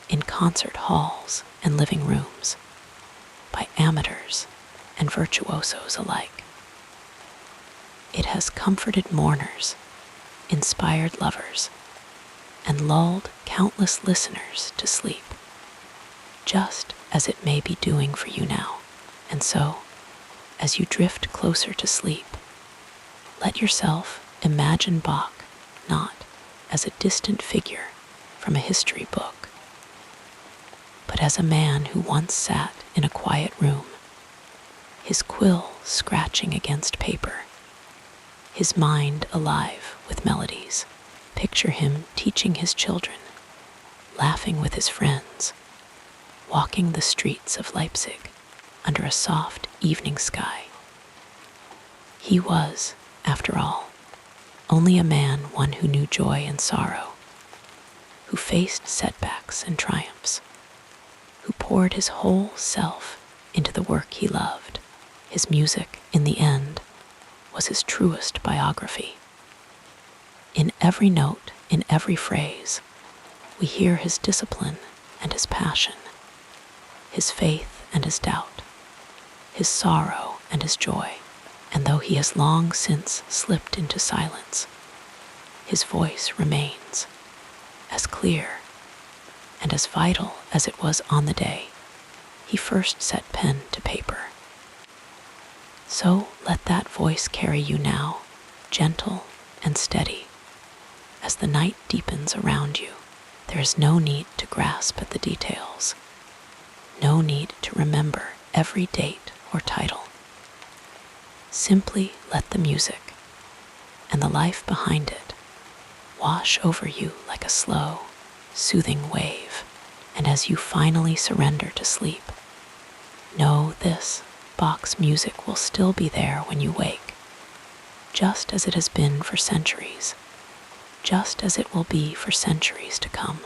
in concert halls and living rooms, by amateurs and virtuosos alike. It has comforted mourners, inspired lovers, and lulled countless listeners to sleep, just as it may be doing for you now. And so, as you drift closer to sleep, let yourself imagine Bach not as a distant figure from a history book, but as a man who once sat in a quiet room, his quill scratching against paper, his mind alive with melodies. Picture him teaching his children, laughing with his friends, walking the streets of Leipzig under a soft evening sky. He was, after all, only a man, one who knew joy and sorrow, who faced setbacks and triumphs, who poured his whole self into the work he loved. His music, in the end, was his truest biography. In every note, in every phrase, we hear his discipline and his passion, his faith and his doubt, his sorrow and his joy. And though he has long since slipped into silence, his voice remains as clear and as vital as it was on the day he first set pen to paper. So let that voice carry you now, gentle and steady. As the night deepens around you, there is no need to grasp at the details, no need to remember every date or title. Simply let the music and the life behind it wash over you like a slow, soothing wave. And as you finally surrender to sleep, know this: Bach's music will still be there when you wake, just as it has been for centuries, just as it will be for centuries to come.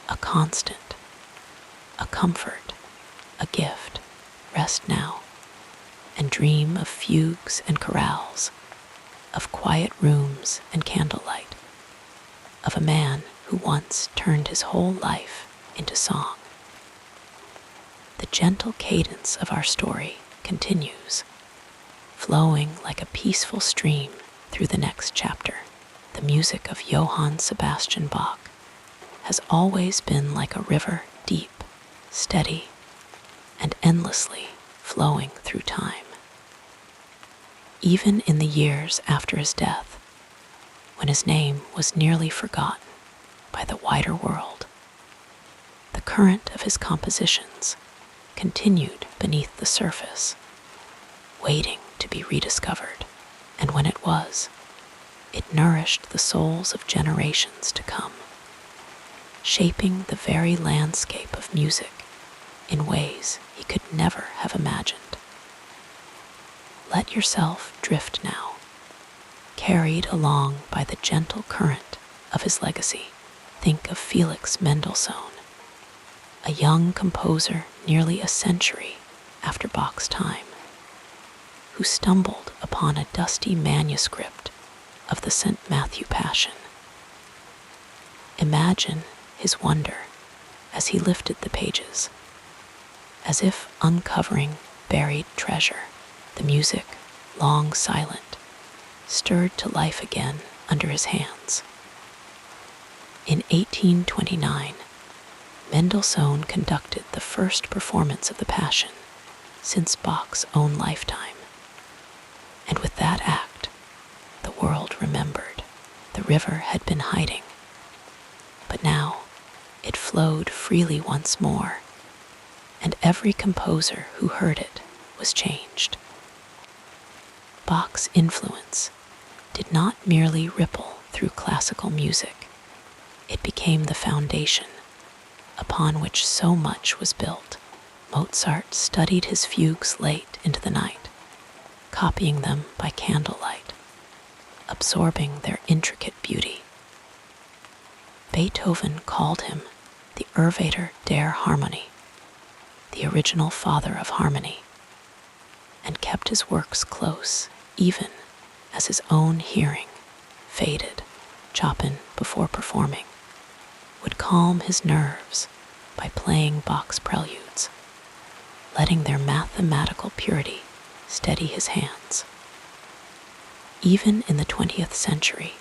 A constant, a comfort, a gift. Rest now and dream of fugues and chorales, of quiet rooms and candlelight, of a man who once turned his whole life into song. The gentle cadence of our story continues, flowing like a peaceful stream through the next chapter. The music of Johann Sebastian Bach has always been like a river, deep, steady, and endlessly flowing through time. Even in the years after his death, when his name was nearly forgotten by the wider world, the current of his compositions continued beneath the surface, waiting to be rediscovered. And when it was, it nourished the souls of generations to come, shaping the very landscape of music in ways he could never have imagined. Let yourself drift now, carried along by the gentle current of his legacy. Think of Felix Mendelssohn, a young composer nearly a century after Bach's time, who stumbled upon a dusty manuscript of the St. Matthew Passion. Imagine his wonder as he lifted the pages, as if uncovering buried treasure. The music, long silent, stirred to life again under his hands. In 1829, Mendelssohn conducted the first performance of the Passion since Bach's own lifetime. And with that act, the world remembered. The river had been hiding, but now it flowed freely once more, and every composer who heard it was changed. Bach's influence did not merely ripple through classical music. It became the foundation upon which so much was built. Mozart studied his fugues late into the night, copying them by candlelight, absorbing their intricate beauty. Beethoven called him the Irrvater der Harmonie, the original father of harmony, and kept his works close even as his own hearing faded. Chopin, before performing, would calm his nerves by playing Bach's preludes, letting their mathematical purity steady his hands. Even in the 20th century,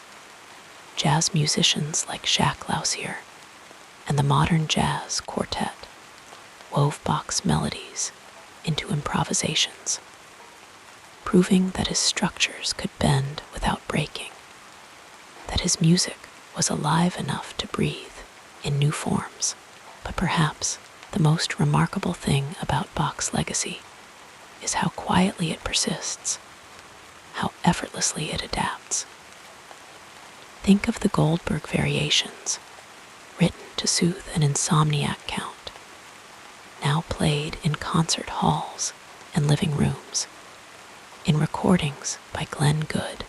jazz musicians like Jacques Lausier and the modern jazz quartet wove Bach's melodies into improvisations, proving that his structures could bend without breaking, that his music was alive enough to breathe in new forms. But perhaps the most remarkable thing about Bach's legacy is how quietly it persists, how effortlessly it adapts. Think of the Goldberg variations, written to soothe an insomniac count, played in concert halls and living rooms, in recordings by Glenn Gould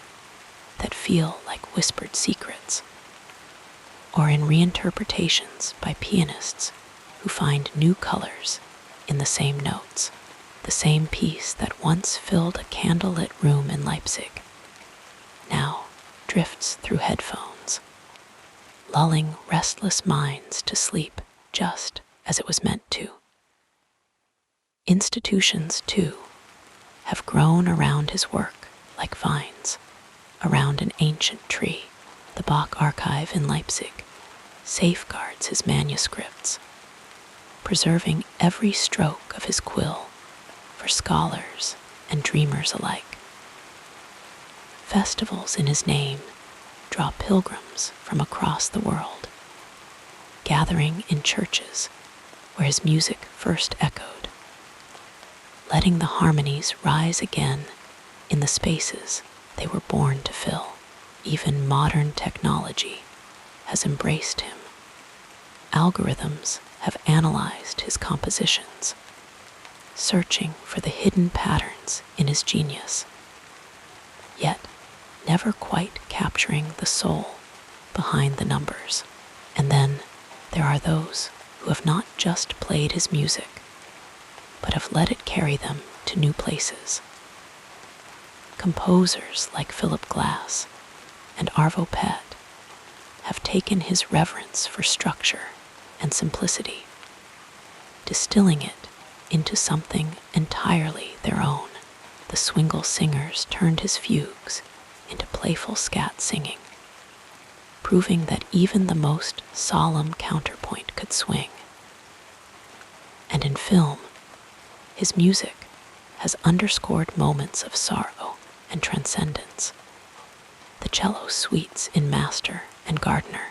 that feel like whispered secrets, or in reinterpretations by pianists who find new colors in the same notes. The same piece that once filled a candlelit room in Leipzig now drifts through headphones, lulling restless minds to sleep just as it was meant to. Institutions, too, have grown around his work like vines around an ancient tree. The Bach archive in Leipzig safeguards his manuscripts, preserving every stroke of his quill for scholars and dreamers alike. Festivals in his name draw pilgrims from across the world, gathering in churches where his music first echoed, letting the harmonies rise again in the spaces they were born to fill. Even modern technology has embraced him. Algorithms have analyzed his compositions, searching for the hidden patterns in his genius, yet never quite capturing the soul behind the numbers. And then there are those who have not just played his music, but have let it carry them to new places. Composers like Philip Glass and Arvo Pärt have taken his reverence for structure and simplicity, distilling it into something entirely their own. The Swingle singers turned his fugues into playful scat singing, proving that even the most solemn counterpoint could swing. And in film, his music has underscored moments of sorrow and transcendence. The cello suites in Master and Gardner,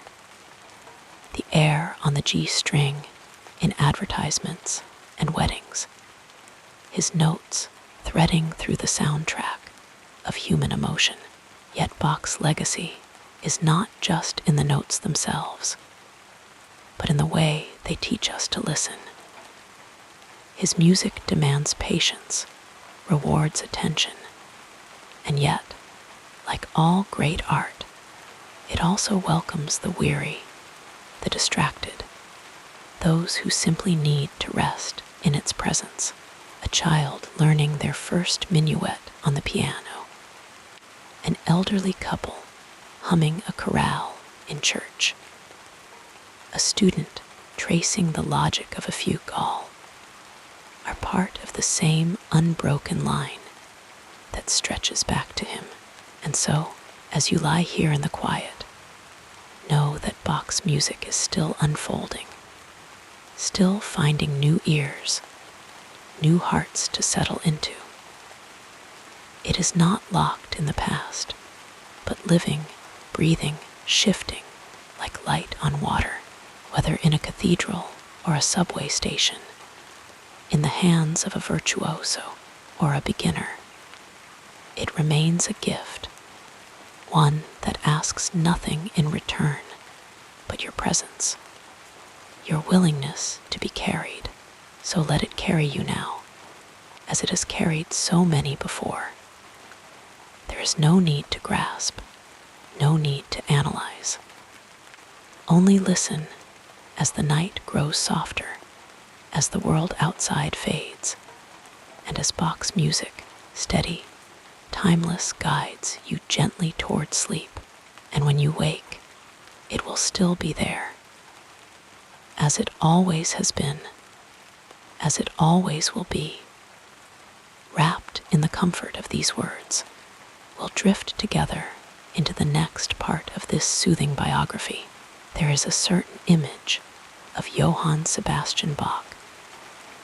the air on the G string in advertisements and weddings, his notes threading through the soundtrack of human emotion. Yet Bach's legacy is not just in the notes themselves, but in the way they teach us to listen. His music demands patience, rewards attention, and yet, like all great art, it also welcomes the weary, the distracted, those who simply need to rest in its presence. A child learning their first minuet on the piano, an elderly couple humming a chorale in church, a student tracing the logic of a fugue all, are part of the same unbroken line that stretches back to him. And so, as you lie here in the quiet, know that Bach's music is still unfolding, still finding new ears, new hearts to settle into. It is not locked in the past, but living, breathing, shifting like light on water, whether in a cathedral or a subway station, in the hands of a virtuoso or a beginner. It remains a gift, one that asks nothing in return but your presence, your willingness to be carried. So let it carry you now, as it has carried so many before. There is no need to grasp, no need to analyze. Only listen as the night grows softer, as the world outside fades, and as Bach's music, steady, timeless, guides you gently toward sleep. And when you wake, it will still be there, as it always has been, as it always will be. Wrapped in the comfort of these words, we'll drift together into the next part of this soothing biography. There is a certain image of Johann Sebastian Bach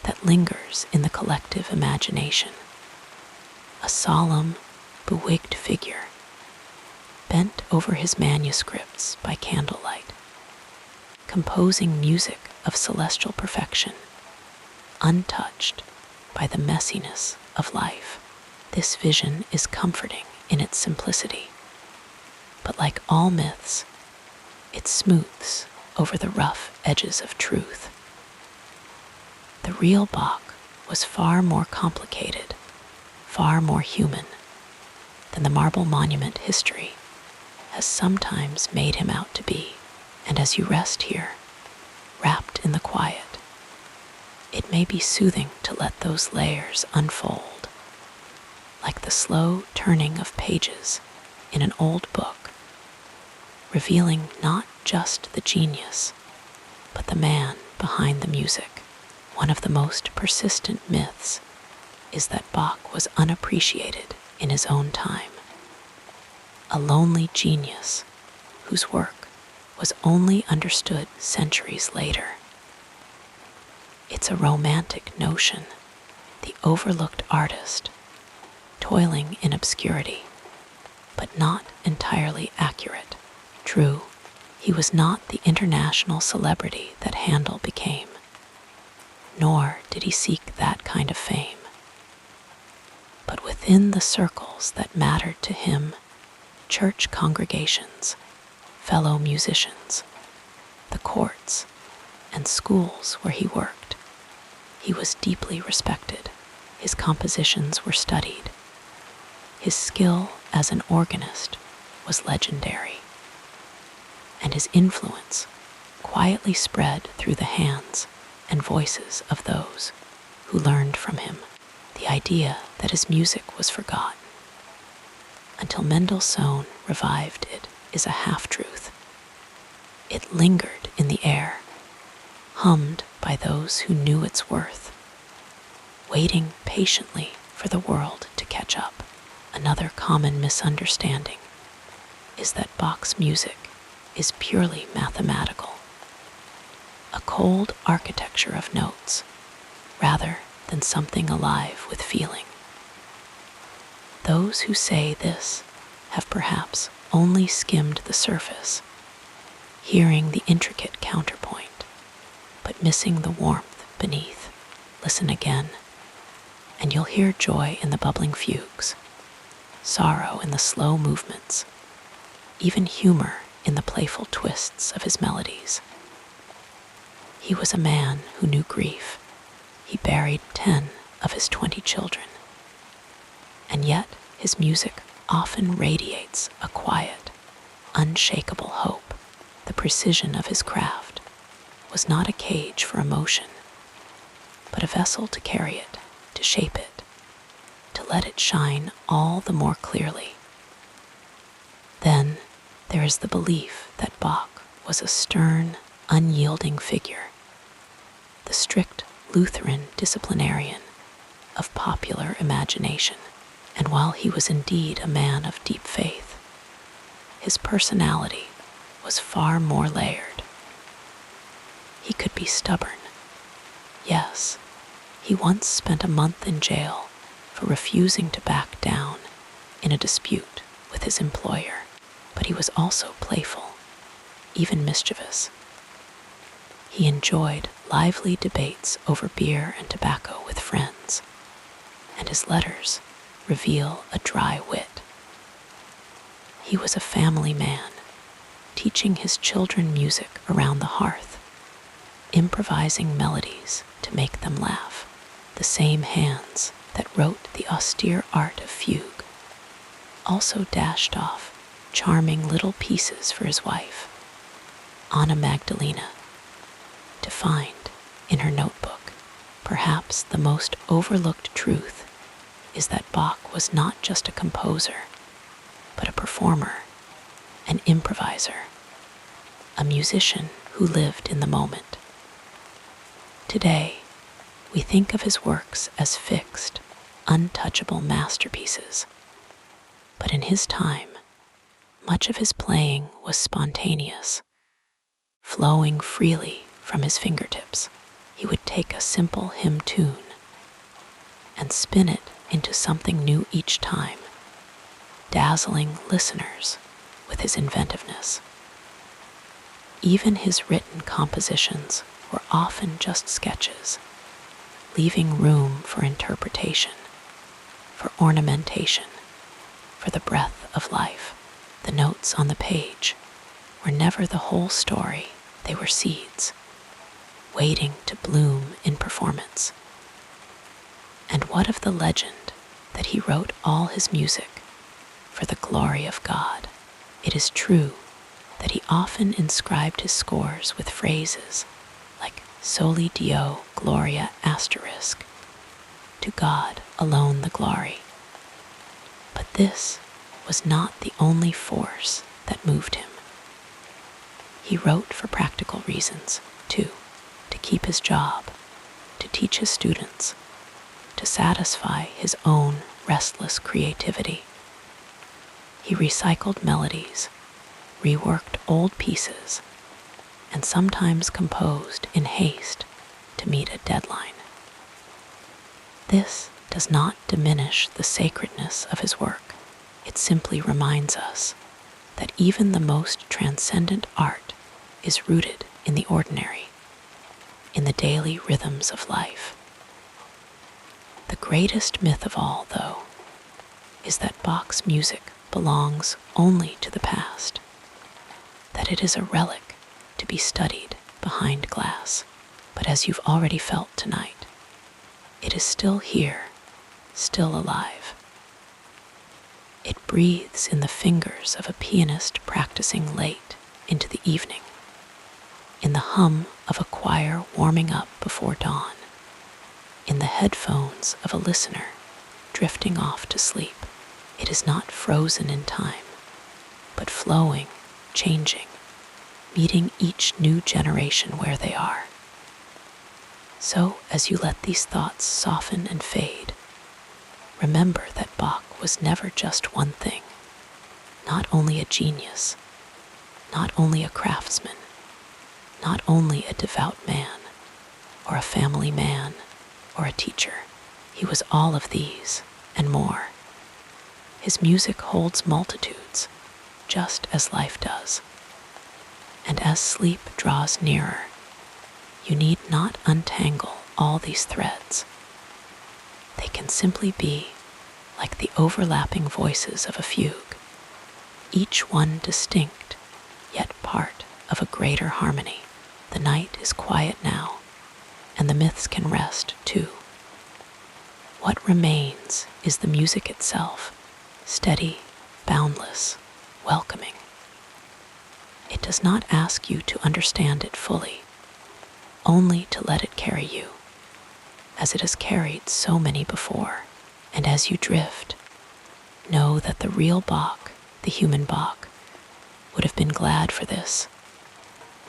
that lingers in the collective imagination. A solemn, bewigged figure, bent over his manuscripts by candlelight, composing music of celestial perfection, untouched by the messiness of life. This vision is comforting in its simplicity, but like all myths, it smooths over the rough edges of truth. The real Bach was far more complicated, far more human than the marble monument history has sometimes made him out to be. And as you rest here, wrapped in the quiet, it may be soothing to let those layers unfold, like the slow turning of pages in an old book, revealing not just the genius, but the man behind the music. One of the most persistent myths is that Bach was unappreciated in his own time, a lonely genius whose work was only understood centuries later. It's a romantic notion, the overlooked artist, toiling in obscurity, but not entirely accurate. True, he was not the international celebrity that Handel became, nor did he seek that kind of fame. But within the circles that mattered to him, church congregations, fellow musicians, the courts, and schools where he worked, he was deeply respected. His compositions were studied. His skill as an organist was legendary, and his influence quietly spread through the hands and voices of those who learned from him. The idea that his music was forgotten until Mendelssohn revived it is a half-truth. It lingered in the air, hummed by those who knew its worth, waiting patiently for the world to catch up. Another common misunderstanding is that Bach's music is purely mathematical, a cold architecture of notes, rather than something alive with feeling. Those who say this have perhaps only skimmed the surface, hearing the intricate counterpoint, but missing the warmth beneath. Listen again, and you'll hear joy in the bubbling fugues, sorrow in the slow movements, even humor in the playful twists of his melodies. He was a man who knew grief. He buried 10 of his 20 children, and yet his music often radiates a quiet, unshakable hope. The precision of his craft was not a cage for emotion, but a vessel to carry it, to shape it, to let it shine all the more clearly. Then there is the belief that Bach was a stern, unyielding figure, the strict Lutheran disciplinarian of popular imagination. And while he was indeed a man of deep faith, his personality was far more layered. He could be stubborn. Yes, he once spent a month in jail for refusing to back down in a dispute with his employer, but he was also playful, even mischievous. He enjoyed lively debates over beer and tobacco with friends, and his letters reveal a dry wit. He was a family man, teaching his children music around the hearth, improvising melodies to make them laugh. The same hands that wrote the austere art of fugue also dashed off charming little pieces for his wife, Anna Magdalena, to find in her notebook. Perhaps the most overlooked truth is that Bach was not just a composer, but a performer, an improviser, a musician who lived in the moment. Today, we think of his works as fixed, untouchable masterpieces, but in his time, much of his playing was spontaneous, flowing freely from his fingertips. He would take a simple hymn tune and spin it into something new each time, dazzling listeners with his inventiveness. Even his written compositions were often just sketches, leaving room for interpretation, for ornamentation, for the breath of life. The notes on the page were never the whole story, they were seeds, waiting to bloom in performance. And what of the legend that he wrote all his music for the glory of God? It is true that he often inscribed his scores with phrases like Soli Deo Gloria asterisk, to God alone the glory. But this was not the only force that moved him. He wrote for practical reasons, too, to keep his job, to teach his students, to satisfy his own restless creativity. He recycled melodies, reworked old pieces, and sometimes composed in haste to meet a deadline. This does not diminish the sacredness of his work. It simply reminds us that even the most transcendent art is rooted in the ordinary, in the daily rhythms of life. The greatest myth of all, though, is that Bach's music belongs only to the past, that it is a relic to be studied behind glass. But as you've already felt tonight, it is still here, still alive. It breathes in the fingers of a pianist practicing late into the evening, in the hum of a choir warming up before dawn, in the headphones of a listener drifting off to sleep. It is not frozen in time, but flowing, changing, meeting each new generation where they are. So, as you let these thoughts soften and fade, remember that Bach was never just one thing, not only a genius, not only a craftsman, not only a devout man, or a family man, or a teacher. He was all of these and more. His music holds multitudes, just as life does. And as sleep draws nearer, you need not untangle all these threads. They can simply be like the overlapping voices of a fugue, each one distinct, yet part of a greater harmony. The night is quiet now, and the myths can rest too. What remains is the music itself, steady, boundless, welcoming. It does not ask you to understand it fully, only to let it carry you, as it has carried so many before. And as you drift, know that the real Bach, the human Bach, would have been glad for this.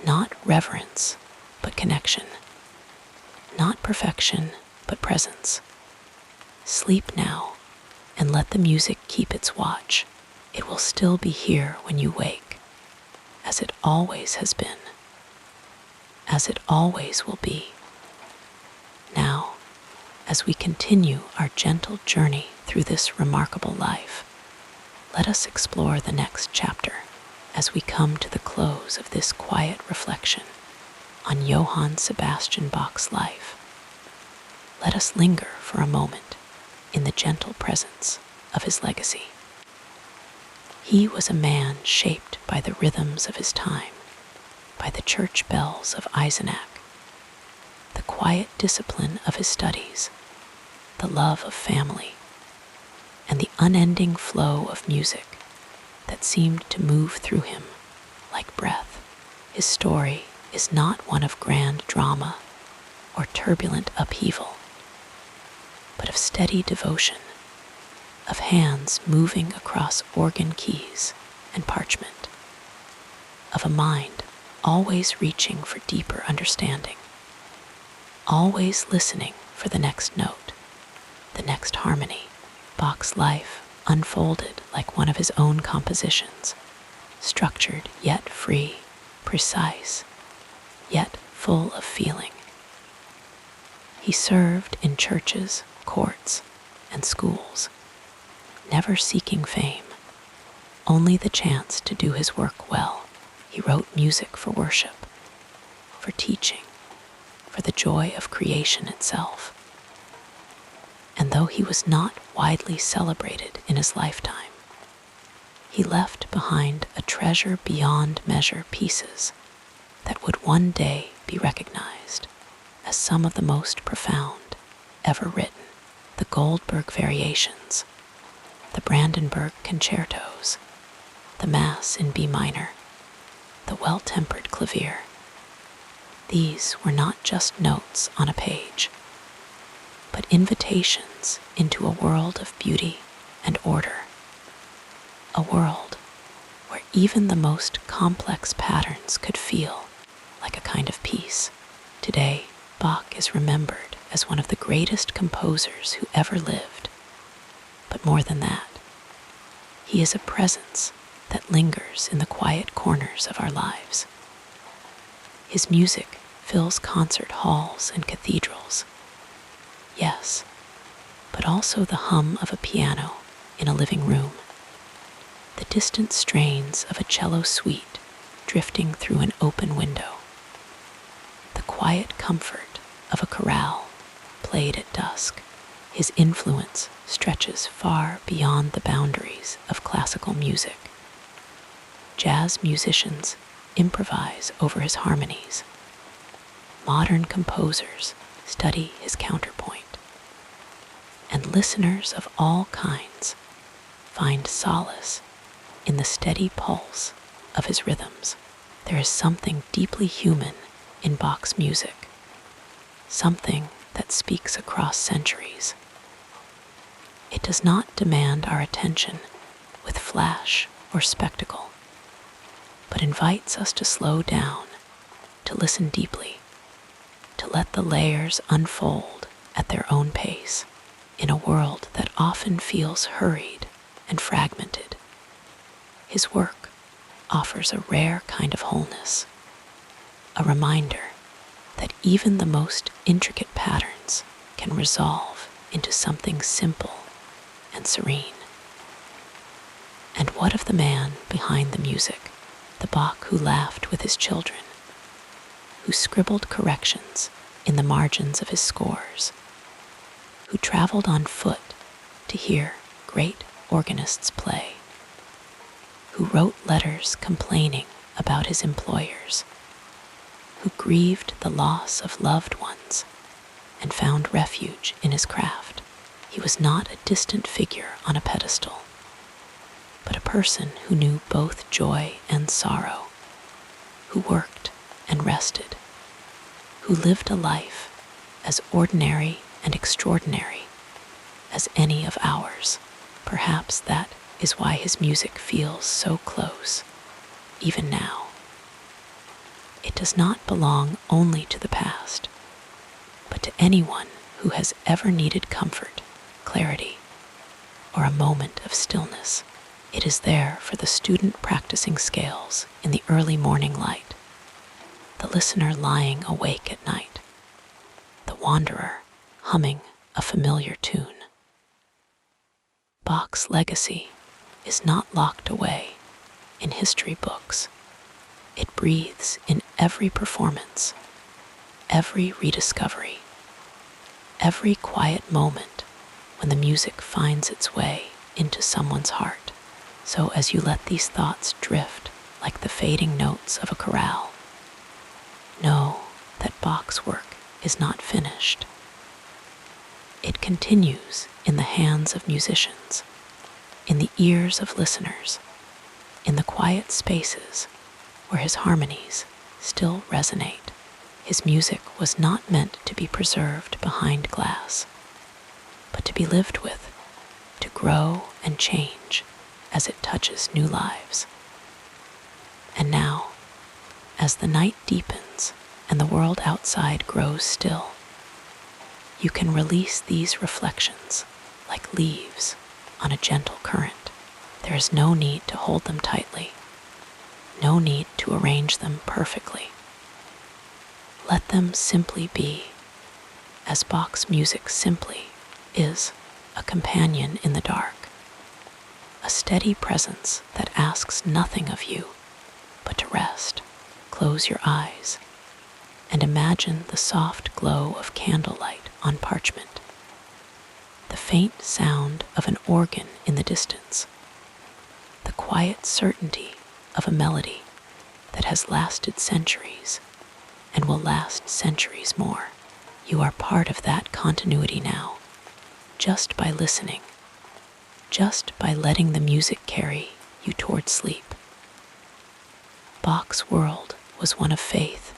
Not reverence, but connection. Not perfection, but presence. Sleep now, and let the music keep its watch. It will still be here when you wake, as it always has been, as it always will be. Now, as we continue our gentle journey through this remarkable life, let us explore the next chapter as we come to the close of this quiet reflection on Johann Sebastian Bach's life. Let us linger for a moment in the gentle presence of his legacy. He was a man shaped by the rhythms of his time, by the church bells of Eisenach, the quiet discipline of his studies, the love of family, and the unending flow of music that seemed to move through him like breath. His story is not one of grand drama or turbulent upheaval, but of steady devotion, of hands moving across organ keys and parchment, of a mind always reaching for deeper understanding, always listening for the next note, the next harmony. Bach's life unfolded like one of his own compositions, structured yet free, precise, yet full of feeling. He served in churches, courts, and schools, never seeking fame, only the chance to do his work well. He wrote music for worship, for teaching, for the joy of creation itself. And though he was not widely celebrated in his lifetime, he left behind a treasure beyond measure, pieces that would one day be recognized. as some of the most profound ever written. The Goldberg Variations, the Brandenburg Concertos, the Mass in B minor, the Well-Tempered Clavier. These were not just notes on a page, but invitations into a world of beauty and order, a world where even the most complex patterns could feel like a kind of peace. Today, Bach is remembered as one of the greatest composers who ever lived. But more than that, he is a presence that lingers in the quiet corners of our lives. His music fills concert halls and cathedrals. Yes, but also the hum of a piano in a living room, the distant strains of a cello suite drifting through an open window, the quiet comfort of a chorale played at dusk. His influence stretches far beyond the boundaries of classical music. Jazz musicians improvise over his harmonies. Modern composers study his counterpoint. And listeners of all kinds find solace in the steady pulse of his rhythms. There is something deeply human in Bach's music, something that speaks across centuries. It does not demand our attention with flash or spectacle, but invites us to slow down, to listen deeply, to let the layers unfold at their own pace in a world that often feels hurried and fragmented. His work offers a rare kind of wholeness, a reminder that even the most intricate patterns can resolve into something simple and serene. And what of the man behind the music, the Bach who laughed with his children, who scribbled corrections in the margins of his scores, who traveled on foot to hear great organists play, who wrote letters complaining about his employers, who grieved the loss of loved ones and found refuge in his craft. He was not a distant figure on a pedestal, but a person who knew both joy and sorrow, who worked and rested, who lived a life as ordinary and extraordinary as any of ours. Perhaps that is why his music feels so close, even now. It does not belong only to the past, but to anyone who has ever needed comfort, clarity, or a moment of stillness. It is there for the student practicing scales in the early morning light, the listener lying awake at night, the wanderer humming a familiar tune. Bach's legacy is not locked away in history books. It breathes in every performance, every rediscovery, every quiet moment when the music finds its way into someone's heart. So as you let these thoughts drift like the fading notes of a chorale, know that Bach's work is not finished. It continues in the hands of musicians, in the ears of listeners, in the quiet spaces where his harmonies still resonate. His music was not meant to be preserved behind glass, but to be lived with, to grow and change as it touches new lives. And now, as the night deepens and the world outside grows still, you can release these reflections like leaves on a gentle current. There is no need to hold them tightly, no need to arrange them perfectly. Let them simply be, as Bach's music simply is, a companion in the dark, a steady presence that asks nothing of you but to rest. Close your eyes and imagine the soft glow of candlelight on parchment, the faint sound of an organ in the distance, the quiet certainty of a melody that has lasted centuries and will last centuries more. You are part of that continuity now, just by listening, just by letting the music carry you toward sleep. Bach's world was one of faith,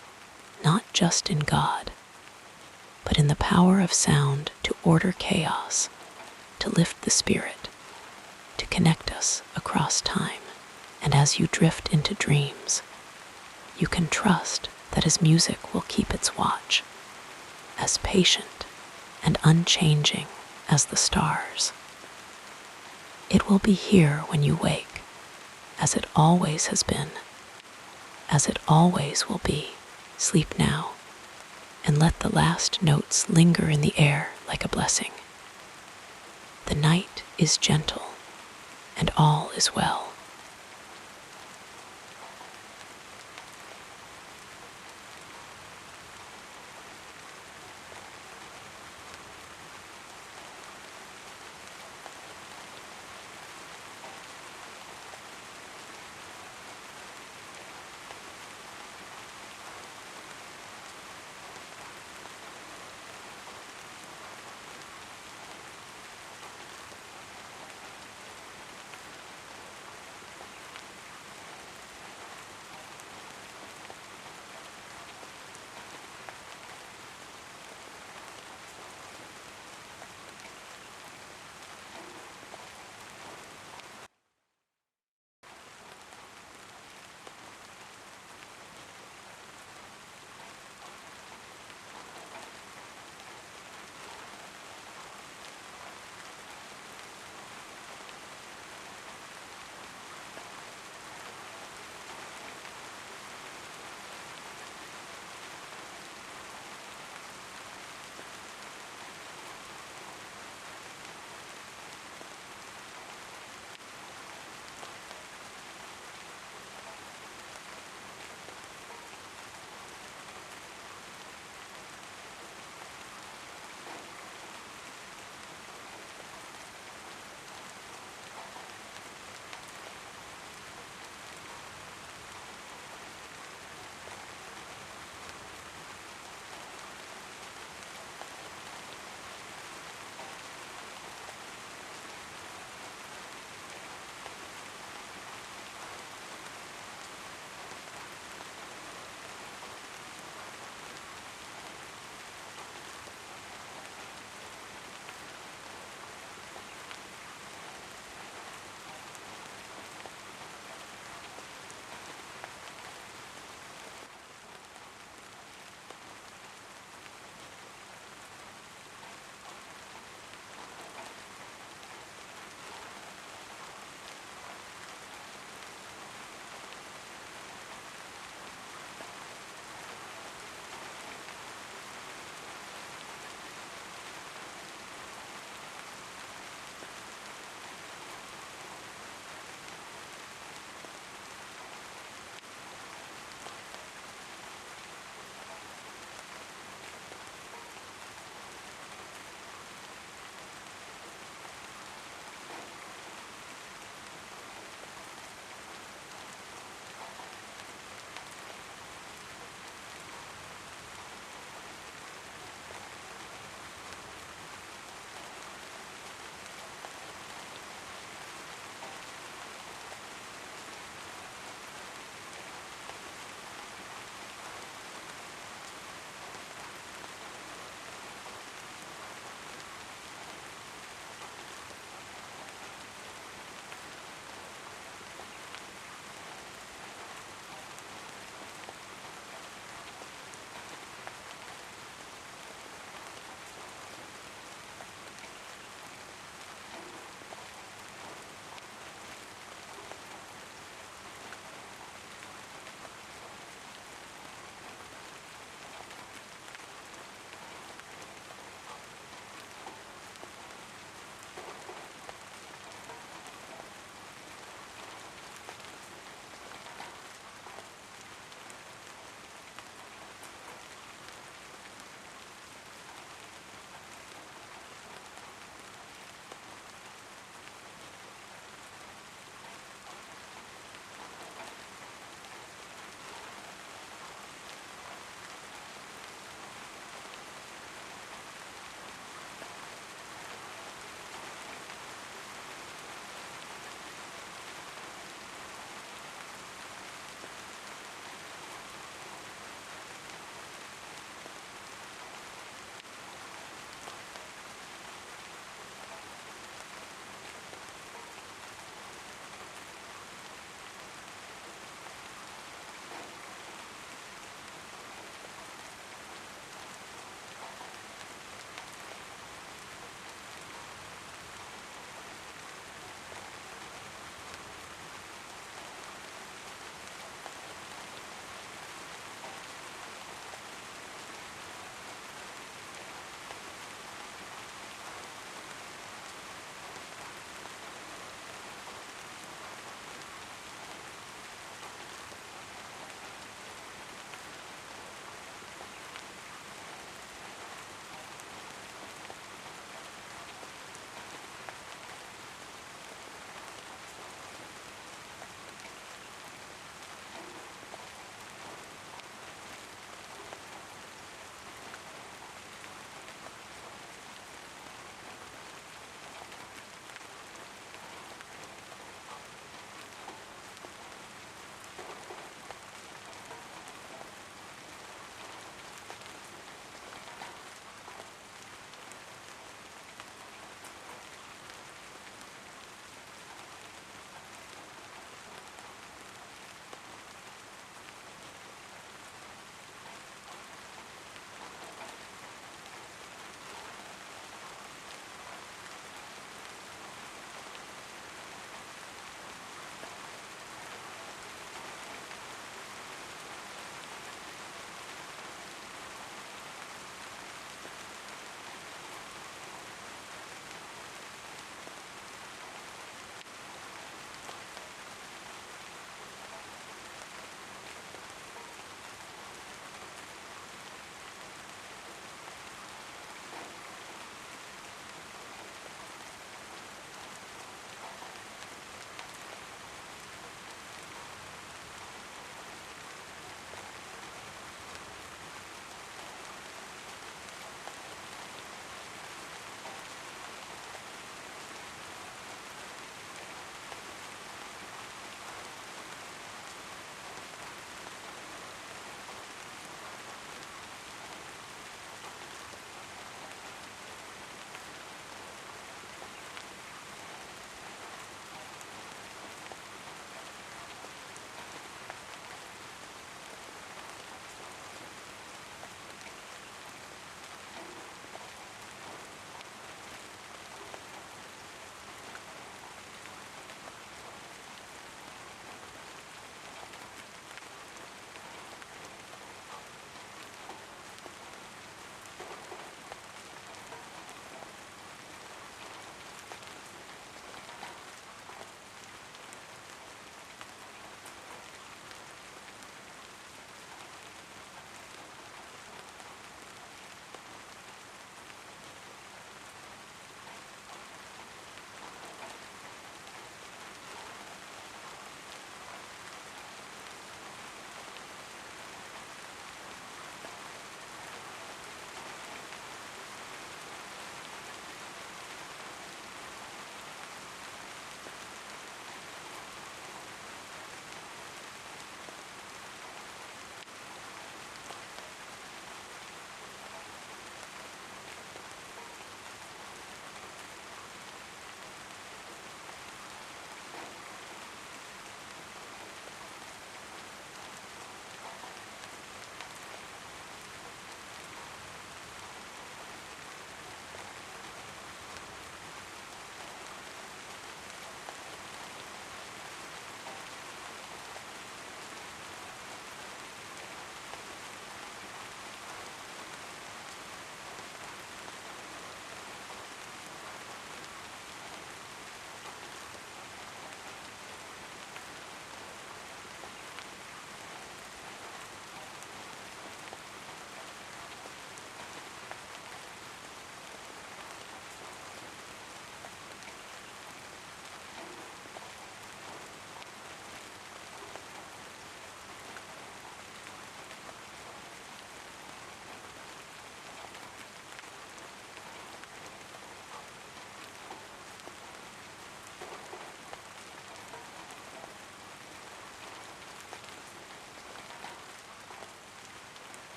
not just in God, but in the power of sound to order chaos, to lift the spirit, to connect us across time. And as you drift into dreams, you can trust that his music will keep its watch, as patient and unchanging as the stars. It will be here when you wake, as it always has been, as it always will be. Sleep now, and let the last notes linger in the air like a blessing. The night is gentle, and all is well.